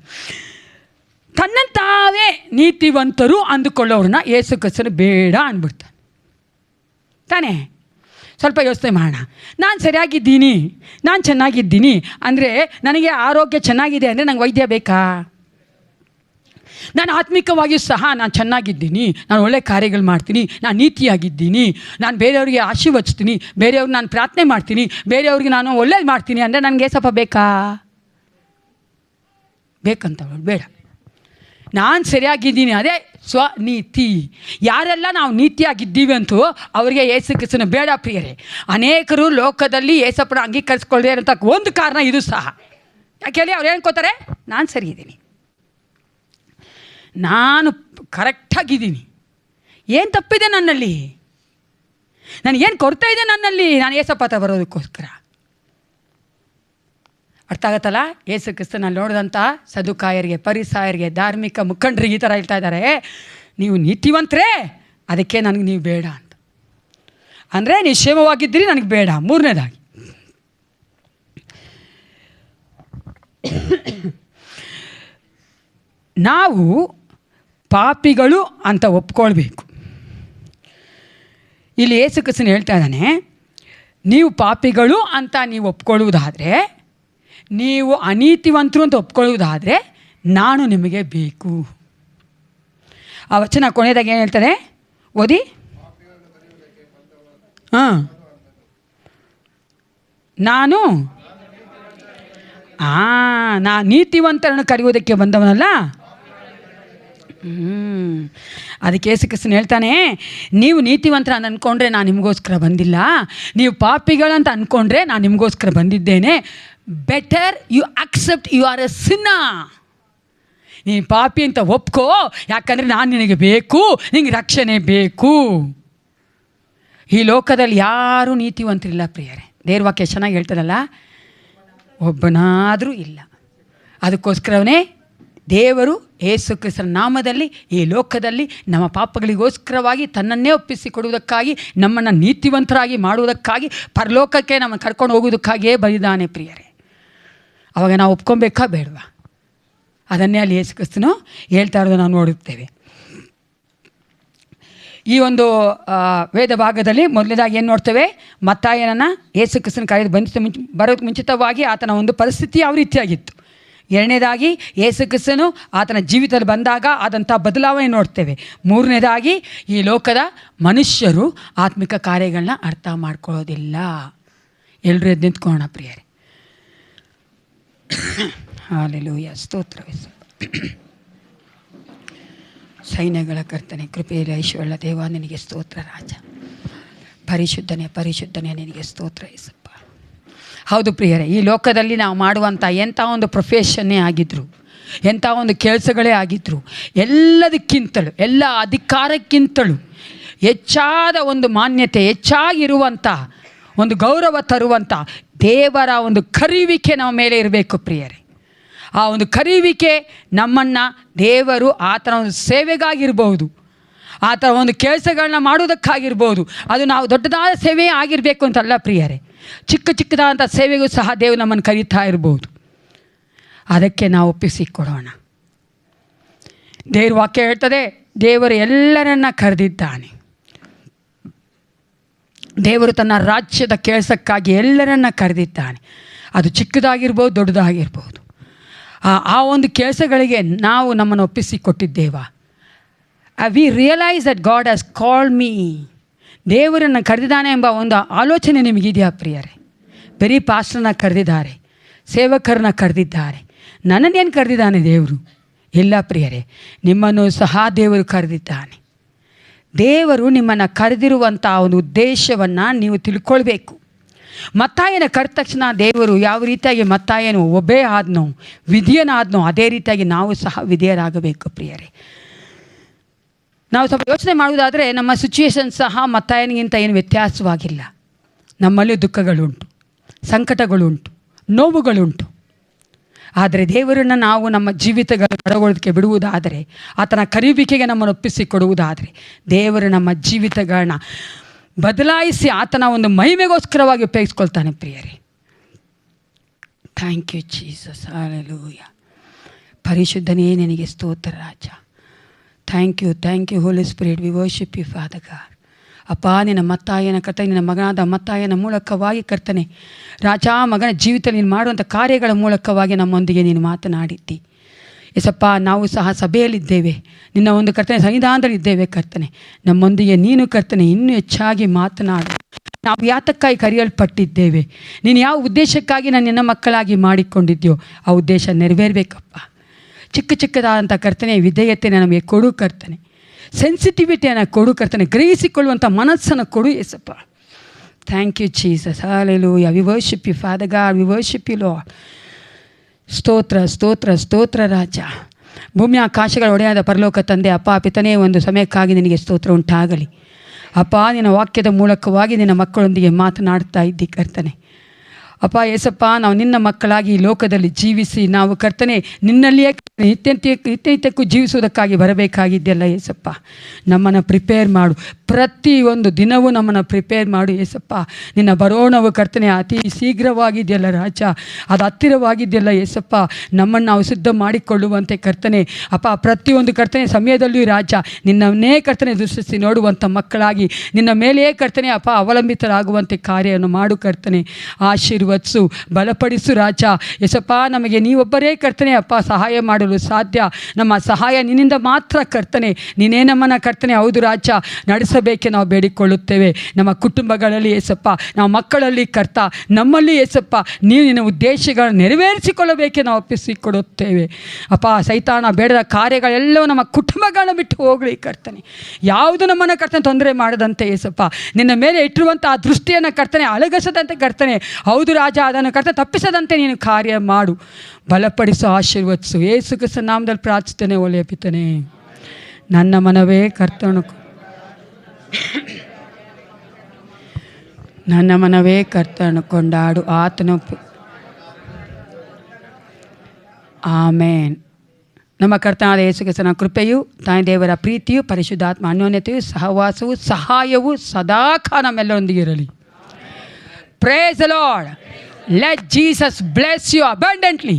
ತನ್ನನ್ನು ತಾವೇ ನೀತಿವಂತರು ಅಂದುಕೊಳ್ಳೋರನ್ನ ಯೇಸು ಕ್ರಿಸ್ತನು ಬೇಡ ಅಂದ್ಬಿಡ್ತಾನೆ ತಾನೇ. ಸ್ವಲ್ಪ ಯೋಚನೆ ಮಾಡೋಣ. ನಾನು ಸರಿಯಾಗಿದ್ದೀನಿ, ನಾನು ಚೆನ್ನಾಗಿದ್ದೀನಿ ಅಂದರೆ, ನನಗೆ ಆರೋಗ್ಯ ಚೆನ್ನಾಗಿದೆ ಅಂದರೆ ನಂಗೆ ವೈದ್ಯ ಬೇಕಾ? ನಾನು ಆತ್ಮಿಕವಾಗಿಯೂ ಸಹ ನಾನು ಚೆನ್ನಾಗಿದ್ದೀನಿ, ನಾನು ಒಳ್ಳೆ ಕಾರ್ಯಗಳು ಮಾಡ್ತೀನಿ, ನಾನು ನೀತಿಯಾಗಿದ್ದೀನಿ, ನಾನು ಬೇರೆಯವ್ರಿಗೆ ಆಶೀರ್ವದಿಸ್ತೀನಿ, ಬೇರೆಯವ್ರಿಗೆ ನಾನು ಪ್ರಾರ್ಥನೆ ಮಾಡ್ತೀನಿ, ಬೇರೆಯವ್ರಿಗೆ ನಾನು ಒಳ್ಳೇದು ಮಾಡ್ತೀನಿ ಅಂದರೆ ನನಗೆ ಸ್ವಲ್ಪ ಬೇಕಾ? ಬೇಕಂತ ಬೇಡ. ನಾನು ಸರಿಯಾಗಿದ್ದೀನಿ, ಅದೇ ಸ್ವನೀತಿ. ಯಾರೆಲ್ಲ ನಾವು ನೀತಿಯಾಗಿದ್ದೀವಿ ಅಂತೂ ಅವರಿಗೆ ಯೇಸು ಕ್ರಿಸ್ತನು ಬೇಡ ಪ್ರಿಯರೇ. ಅನೇಕರು ಲೋಕದಲ್ಲಿ ಯೇಸಪ್ಪನ ಅಂಗೀಕರಿಸ್ಕೊಳ್ಳದೆ ಇರೋಂಥ ಒಂದು ಕಾರಣ ಇದು ಸಹ. ಯಾಕೆ ಹೇಳಿ? ಅವ್ರು ಹೇಳ್ಕೊತಾರೆ, ನಾನು ಸರಿ ಇದ್ದೀನಿ, ನಾನು ಕರೆಕ್ಟಾಗಿದ್ದೀನಿ, ಏನು ತಪ್ಪಿದೆ ನನ್ನಲ್ಲಿ, ನನಗೇನು ಕೊರತೆ ಇದೆ ನನ್ನಲ್ಲಿ, ನಾನು ಯೇಸಪ್ಪ ಹತ್ರ ಬರೋದಕ್ಕೋಸ್ಕರ. ಅರ್ಥ ಆಗತ್ತಲ್ಲ? ಯೇಸು ಕ್ರಿಸ್ತನಲ್ಲಿ ನೋಡಿದಂಥ ಸದುಕಾಯರಿಗೆ, ಪರಿಸಾಯರಿಗೆ, ಧಾರ್ಮಿಕ ಮುಖಂಡರಿಗೆ ಈ ಥರ ಹೇಳ್ತಾ ಇದ್ದಾರೆ, ನೀವು ನೀತಿವಂತರೇ, ಅದಕ್ಕೆ ನನಗೆ ನೀವು ಬೇಡ ಅಂತ. ಅಂದರೆ ನೀವು ಕ್ಷೇಮವಾಗಿದ್ದೀರಿ, ನನಗೆ ಬೇಡ. 3ನೇದಾಗಿ ನಾವು ಪಾಪಿಗಳು ಅಂತ ಒಪ್ಕೊಳ್ಬೇಕು. ಇಲ್ಲಿ ಯೇಸು ಕ್ರಿಸ್ತನು ಹೇಳ್ತಾ ಇದ್ದಾನೆ, ನೀವು ಪಾಪಿಗಳು ಅಂತ ನೀವು ಒಪ್ಕೊಳ್ಳುವುದಾದರೆ, ನೀವು ಅನೀತಿವಂತರು ಅಂತ ಒಪ್ಕೊಳ್ಳುವುದಾದರೆ ನಾನು ನಿಮಗೆ ಬೇಕು. ಆ ವಚನ ಕೊನೆಯದಾಗ ಏನು ಹೇಳ್ತಾರೆ ಓದಿ. ನಾನು ನೀತಿವಂತರನ್ನು ಕರೆಯುವುದಕ್ಕೆ ಬಂದವನಲ್ಲ. ಅದಕ್ಕೆ ಯೇಸು ಕ್ರಿಸ್ತನು ಹೇಳ್ತಾನೆ, ನೀವು ನೀತಿವಂತರ ಅಂತ ಅಂದ್ಕೊಂಡ್ರೆ ನಾನು ನಿಮಗೋಸ್ಕರ ಬಂದಿಲ್ಲ, ನೀವು ಪಾಪಿಗಳಂತ ಅಂದ್ಕೊಂಡ್ರೆ ನಾನು ನಿಮಗೋಸ್ಕರ ಬಂದಿದ್ದೇನೆ. Better you accept you are a sinner. ನೀನು ಪಾಪಿ ಅಂತ ಒಪ್ಕೋ, ಯಾಕಂದರೆ ನಾನು ನಿನಗೆ ಬೇಕು, ನಿನಗೆ ರಕ್ಷಣೆ ಬೇಕು. ಈ ಲೋಕದಲ್ಲಿ ಯಾರೂ ನೀತಿವಂತರಿಲ್ಲ ಪ್ರಿಯರೇ. ದೇವ್ರ ವಾಕ್ಯ ಚೆನ್ನಾಗಿ ಹೇಳ್ತಾರಲ್ಲ, ಒಬ್ಬನಾದರೂ ಇಲ್ಲ. ಅದಕ್ಕೋಸ್ಕರವೇ ದೇವರು ಯೇಸು ಕ್ರಿಸ್ತನ ನಾಮದಲ್ಲಿ ಈ ಲೋಕದಲ್ಲಿ ನಮ್ಮ ಪಾಪಗಳಿಗೋಸ್ಕರವಾಗಿ ತನ್ನನ್ನೇ ಒಪ್ಪಿಸಿಕೊಡುವುದಕ್ಕಾಗಿ, ನಮ್ಮನ್ನು ನೀತಿವಂತರಾಗಿ ಮಾಡುವುದಕ್ಕಾಗಿ, ಪರಲೋಕಕ್ಕೆ ನಮ್ಮನ್ನು ಕರ್ಕೊಂಡು ಹೋಗುವುದಕ್ಕಾಗಿಯೇ ಬಂದಿದ್ದಾನೆ ಪ್ರಿಯರೇ. ಆವಾಗ ನಾವು ಒಪ್ಕೊಬೇಕಾ ಬೇಡವಾ? ಅದನ್ನೇ ಅಲ್ಲಿ ಯೇಸು ಕ್ರಿಸ್ತನು ಹೇಳ್ತಾ ಇರೋದು ನಾವು ನೋಡುತ್ತೇವೆ. ಈ ಒಂದು ವೇದ ಭಾಗದಲ್ಲಿ ಮೊದಲನೇದಾಗಿ ಏನು ನೋಡ್ತೇವೆ, ಮತ್ತಾಯನನ್ನು ಯೇಸು ಕ್ರಿಸ್ತನ ಕಾರ್ಯದ ಬರೋಕ್ಕೆ ಮುಂಚಿತವಾಗಿ ಆತನ ಒಂದು ಪರಿಸ್ಥಿತಿ ಯಾವ ರೀತಿಯಾಗಿತ್ತು. ಎರಡನೇದಾಗಿ ಯೇಸು ಕ್ರಿಸ್ತನು ಆತನ ಜೀವಿತದಲ್ಲಿ ಬಂದಾಗ ಆದಂಥ ಬದಲಾವಣೆ ನೋಡ್ತೇವೆ. ಮೂರನೇದಾಗಿ ಈ ಲೋಕದ ಮನುಷ್ಯರು ಆತ್ಮಿಕ ಕಾರ್ಯಗಳನ್ನ ಅರ್ಥ ಮಾಡ್ಕೊಳ್ಳೋದಿಲ್ಲ. ಎಲ್ಲರೂ ಎದ್ದು ನಿಂತ್ಕೊಳ್ಳೋಣ ಪ್ರಿಯರೇ. ಹಾಲೆಲೂಯ, ಸ್ತೋತ್ರವೇ. ಸೈನ್ಯಗಳ ಕರ್ತನೆ, ಕೃಪೆಯಲ್ಲಿ ಐಶ್ವರ್ಯ ದೇವ, ನಿನಗೆ ಸ್ತೋತ್ರ ರಾಜ. ಪರಿಶುದ್ಧನೇ ಪರಿಶುದ್ಧನೇ ನಿನಗೆ ಸ್ತೋತ್ರ ಯೇಸಪ್ಪ. ಹೌದು ಪ್ರಿಯರೇ, ಈ ಲೋಕದಲ್ಲಿ ನಾವು ಮಾಡುವಂಥ ಎಂಥ ಒಂದು ಪ್ರೊಫೆಷನ್ನೇ ಆಗಿದ್ದರು, ಎಂಥ ಒಂದು ಕೆಲಸಗಳೇ ಆಗಿದ್ದರು, ಎಲ್ಲದಕ್ಕಿಂತಲೂ, ಎಲ್ಲ ಅಧಿಕಾರಕ್ಕಿಂತಲೂ ಹೆಚ್ಚಾದ ಒಂದು ಮಾನ್ಯತೆ, ಹೆಚ್ಚಾಗಿರುವಂಥ ಒಂದು ಗೌರವ ತರುವಂಥ ದೇವರ ಒಂದು ಕರೆಯುವಿಕೆ ನಮ್ಮ ಮೇಲೆ ಇರಬೇಕು ಪ್ರಿಯರೇ. ಆ ಒಂದು ಕರೆಯುವಿಕೆ ನಮ್ಮನ್ನು ದೇವರು ಆತನ ಒಂದು ಸೇವೆಗಾಗಿರ್ಬೋದು, ಆತನ ಒಂದು ಕೆಲಸಗಳನ್ನ ಮಾಡೋದಕ್ಕಾಗಿರ್ಬೋದು. ಅದು ನಾವು ದೊಡ್ಡದಾದ ಸೇವೆಯೇ ಆಗಿರಬೇಕು ಅಂತಲ್ಲ ಪ್ರಿಯರೇ, ಚಿಕ್ಕ ಚಿಕ್ಕದಾದಂಥ ಸೇವೆಗೂ ಸಹ ದೇವರು ನಮ್ಮನ್ನು ಕರೀತಾ ಇರ್ಬೋದು. ಅದಕ್ಕೆ ನಾವು ಒಪ್ಪಿಸಿಕೊಡೋಣ. ದೇವ್ರ ವಾಕ್ಯ ಹೇಳ್ತದೆ, ದೇವರು ಎಲ್ಲರನ್ನ ಕರೆದಿದ್ದಾನೆ. ದೇವರು ತನ್ನ ರಾಜ್ಯದ ಕೆಲಸಕ್ಕಾಗಿ ಎಲ್ಲರನ್ನ ಕರೆದಿದ್ದಾನೆ. ಅದು ಚಿಕ್ಕದಾಗಿರ್ಬೋದು, ದೊಡ್ಡದಾಗಿರ್ಬೋದು. ಆ ಒಂದು ಕೆಲಸಗಳಿಗೆ ನಾವು ನಮ್ಮನ್ನು ಒಪ್ಪಿಸಿಕೊಟ್ಟಿದ್ದೇವಾ? We realise that God has called me. ದೇವರನ್ನು ಕರೆದಿದ್ದಾನೆ ಎಂಬ ಒಂದು ಆಲೋಚನೆ ನಿಮಗಿದೆಯಾ ಪ್ರಿಯರೇ? ಬರೀ ಪಾಸ್ಟರ್ನ ಕರೆದಿದ್ದಾರೆ, ಸೇವಕರನ್ನ ಕರೆದಿದ್ದಾರೆ, ನನ್ನನ್ನೇನು ಕರೆದಿದ್ದಾನೆ ದೇವರು? ಇಲ್ಲ ಪ್ರಿಯರೇ, ನಿಮ್ಮನ್ನು ಸಹ ದೇವರು ಕರೆದಿದ್ದಾನೆ. ದೇವರು ನಿಮ್ಮನ್ನು ಕರೆದಿರುವಂಥ ಒಂದು ಉದ್ದೇಶವನ್ನು ನೀವು ತಿಳ್ಕೊಳ್ಬೇಕು. ಮತ್ತಾಯನ ಕರೆದ ತಕ್ಷಣ ದೇವರು ಯಾವ ರೀತಿಯಾಗಿ ಮತ್ತಾಯನು ಒಬ್ಬೇ ಆದ್ನೋ, ವಿಧಿಯನಾದ್ನೋ, ಅದೇ ರೀತಿಯಾಗಿ ನಾವು ಸಹ ವಿಧಿಯರಾಗಬೇಕು ಪ್ರಿಯರೇ. ನಾವು ಸ್ವಲ್ಪ ಯೋಚನೆ ಮಾಡುವುದಾದರೆ ನಮ್ಮ ಸಿಚುವೇಶನ್ ಸಹ ಮತ್ತಾಯನಿಗಿಂತ ಏನು ವ್ಯತ್ಯಾಸವಾಗಿಲ್ಲ. ನಮ್ಮಲ್ಲಿ ದುಃಖಗಳುಂಟು, ಸಂಕಟಗಳುಂಟು, ನೋವುಗಳುಂಟು. ಆದರೆ ದೇವರನ್ನು ನಾವು ನಮ್ಮ ಜೀವಿತಗಳನ್ನು ಒಳಗೊಳ್ಳೋದಕ್ಕೆ ಬಿಡುವುದಾದರೆ, ಆತನ ಕರೆಯುವಿಕೆಗೆ ನಮ್ಮನ್ನು ಒಪ್ಪಿಸಿಕೊಡುವುದಾದರೆ, ದೇವರು ನಮ್ಮ ಜೀವಿತಗಳನ್ನ ಬದಲಾಯಿಸಿ ಆತನ ಒಂದು ಮಹಿಮೆಗೋಸ್ಕರವಾಗಿ ಉಪಯೋಗಿಸ್ಕೊಳ್ತಾನೆ ಪ್ರಿಯರೇ. Thank you Jesus. ಹಲ್ಲೆಲೂಯಾ. ಪರಿಶುದ್ಧನೇ ನಿನಗೆ ಸ್ತೋತ್ರ ರಾಜ. Thank you Holy Spirit. We worship you Father God. ಅಪ್ಪ, ನಿನ್ನ ಮತ್ತಾಯನ ಕರ್ತನೆ, ನಿನ್ನ ಮಗನಾದ ಮತ್ತಾಯನ ಮೂಲಕವಾಗಿ ಕರ್ತನೆ ರಾಜ, ಮಗನ ಜೀವಿತದಲ್ಲಿ ನೀನು ಮಾಡುವಂಥ ಕಾರ್ಯಗಳ ಮೂಲಕವಾಗಿ ನಮ್ಮೊಂದಿಗೆ ನೀನು ಮಾತನಾಡಿದ್ದಿ ಎಸಪ್ಪ. ನಾವು ಸಹ ಸಭೆಯಲ್ಲಿದ್ದೇವೆ, ನಿನ್ನ ಒಂದು ಕರ್ತನೆ ಸನ್ನಿಧಾನದಲ್ಲಿದ್ದೇವೆ ಕರ್ತನೆ. ನಮ್ಮೊಂದಿಗೆ ನೀನು ಕರ್ತನೆ ಇನ್ನೂ ಹೆಚ್ಚಾಗಿ ಮಾತನಾಡು. ನಾವು ಯಾತಕ್ಕಾಗಿ ಕರೆಯಲ್ಪಟ್ಟಿದ್ದೇವೆ, ನೀನು ಯಾವ ಉದ್ದೇಶಕ್ಕಾಗಿ ನಿನ್ನ ಮಕ್ಕಳಾಗಿ ಮಾಡಿಕೊಂಡಿದ್ಯೋ ಆ ಉದ್ದೇಶ ನೆರವೇರಬೇಕಪ್ಪ. ಚಿಕ್ಕ ಚಿಕ್ಕದಾದಂಥ ಕರ್ತನೆ ವಿಧೇಯತೆಯನ್ನು ನಮಗೆ ಕೊಡು ಕರ್ತನೆ, ಸೆನ್ಸಿಟಿವಿಟಿಯನ್ನು ಕೊಡು ಕರ್ತನೆ, ಗ್ರಹಿಸಿಕೊಳ್ಳುವಂಥ ಮನಸ್ಸನ್ನು ಕೊಡು ಯೇಸಪ್ಪ. Thank you Jesus. Hallelujah. We worship you Father God. We worship you Lord. ಸ್ತೋತ್ರ ಸ್ತೋತ್ರ ಸ್ತೋತ್ರ ರಾಜ. ಭೂಮಿ ಆಕಾಶಗಳ ಒಡೆಯಾದ ಪರಲೋಕ ತಂದೆ, ಅಪ್ಪ ಪಿತನೇ, ಒಂದು ಸಮಯಕ್ಕಾಗಿ ನಿನಗೆ ಸ್ತೋತ್ರ ಉಂಟಾಗಲಿ ಅಪ್ಪ. ನಿನ್ನ ವಾಕ್ಯದ ಮೂಲಕವಾಗಿ ನಿನ್ನ ಮಕ್ಕಳೊಂದಿಗೆ ಮಾತನಾಡ್ತಾ ಇದ್ದಿ ಕರ್ತನೆ. ಅಪ್ಪ ಏಸಪ್ಪ, ನಾವು ನಿನ್ನ ಮಕ್ಕಳಾಗಿ ಈ ಲೋಕದಲ್ಲಿ ಜೀವಿಸಿ ನಾವು ಕರ್ತನೆ ನಿನ್ನಲ್ಲಿಯೇ ನಿತ್ಯಕ್ಕೂ ಜೀವಿಸುವುದಕ್ಕಾಗಿ ಬರಬೇಕಾಗಿದ್ದೆಲ್ಲ ಏಸಪ್ಪ. ನಮ್ಮನ್ನು ಪ್ರಿಪೇರ್ ಮಾಡು, ಪ್ರತಿಯೊಂದು ದಿನವೂ ನಮ್ಮನ್ನು ಪ್ರಿಪೇರ್ ಮಾಡು ಏಸಪ್ಪ. ನಿನ್ನ ಬರೋಣವು ಕರ್ತನೆ ಅತಿ ಶೀಘ್ರವಾಗಿದೆಯಲ್ಲ ರಾಜ, ಅದು ಹತ್ತಿರವಾಗಿದೆಯಲ್ಲ ಏಸಪ್ಪ. ನಮ್ಮನ್ನು ನಾವು ಸಿದ್ಧ ಮಾಡಿಕೊಳ್ಳುವಂತೆ ಕರ್ತನೆ ಅಪ್ಪ, ಪ್ರತಿಯೊಂದು ಕರ್ತನೆ ಸಮಯದಲ್ಲಿಯೂ ರಾಜ ನಿನ್ನನ್ನೇ ಕರ್ತನೆ ದೃಷ್ಟಿಸಿ ನೋಡುವಂಥ ಮಕ್ಕಳಾಗಿ ನಿನ್ನ ಮೇಲೆಯೇ ಕರ್ತನೆ ಅಪ್ಪ ಅವಲಂಬಿತರಾಗುವಂತೆ ಕಾರ್ಯವನ್ನು ಮಾಡು ಕರ್ತನೆ. ಆಶೀರ್ವದಿಸು, ಬಲಪಡಿಸು ರಾಜ ಏಸಪ್ಪ. ನಮಗೆ ನೀವೊಬ್ಬರೇ ಕರ್ತನೆ ಅಪ್ಪ ಸಹಾಯ ಮಾಡಲು ಸಾಧ್ಯ. ನಮ್ಮ ಸಹಾಯ ನಿನ್ನಿಂದ ಮಾತ್ರ ಕರ್ತನೆ. ನೀನೇ ನಮ್ಮನ್ನು ಕರ್ತನೆ ಹೌದು ರಾಜ ನಡೆಸಬೇಕೆ ನಾವು ಬೇಡಿಕೊಳ್ಳುತ್ತೇವೆ. ನಮ್ಮ ಕುಟುಂಬಗಳಲ್ಲಿ ಏಸಪ್ಪ, ನಮ್ಮ ಮಕ್ಕಳಲ್ಲಿ ಕರ್ತ, ನಮ್ಮಲ್ಲಿ ಏಸಪ್ಪ ನೀವು ನಿನ್ನ ಉದ್ದೇಶಗಳನ್ನು ನೆರವೇರಿಸಿಕೊಳ್ಳಬೇಕೆ ನಾವು ಒಪ್ಪಿಸಿಕೊಡುತ್ತೇವೆ ಅಪ್ಪ. ಸೈತಾನ ಬೇಡದ ಕಾರ್ಯಗಳೆಲ್ಲವೂ ನಮ್ಮ ಕುಟುಂಬಗಳನ್ನ ಬಿಟ್ಟು ಹೋಗಲಿ ಕರ್ತನೆ. ಯಾವುದು ನಮ್ಮನ್ನು ಕರ್ತನೆ ತೊಂದರೆ ಮಾಡದಂತೆ ಏಸಪ್ಪ, ನಿನ್ನ ಮೇಲೆ ಇಟ್ಟಿರುವಂಥ ಆ ದೃಷ್ಟಿಯನ್ನು ಕರ್ತನೆ ಅಳಗಸದಂತೆ ಕರ್ತನೆ ಹೌದು ರಾಜ ಅದನ್ನು ಕರ್ತನೆ ತಪ್ಪಿಸದಂತೆ ನೀನು ಕಾರ್ಯ ಮಾಡು, ಬಲಪಡಿಸು, ಆಶೀರ್ವದಿಸು. ಯೇಸು ಕ್ರಿಸ್ತನ ನಾಮದಲ್ಲಿ ಪ್ರಾರ್ಥಿಸ್ತೇನೆ ಒಳ್ಳೆಯ ಪಿತನೇ. ನನ್ನ ಮನವೇ ಕರ್ತನು, ನನ್ನ ಮನವೇ ಕರ್ತನು ಕೊಂಡಾಡು, ಆತನು ಆಮೇನ್. ನಮ್ಮ ಕರ್ತನಾದ ಯೇಸು ಕ್ರಿಸ್ತನ ಕೃಪೆಯು, ತಾಯಿ ದೇವರ ಪ್ರೀತಿಯು, ಪರಿಶುದ್ಧಾತ್ಮ ಅನ್ಯೋನ್ಯತೆಯು, ಸಹವಾಸವು, ಸಹಾಯವು ಸದಾಕಾಲ ನಮ್ಮೆಲ್ಲರೊಂದಿಗೆ ಇರಲಿ. Praise the Lord. Let Jesus bless you abundantly.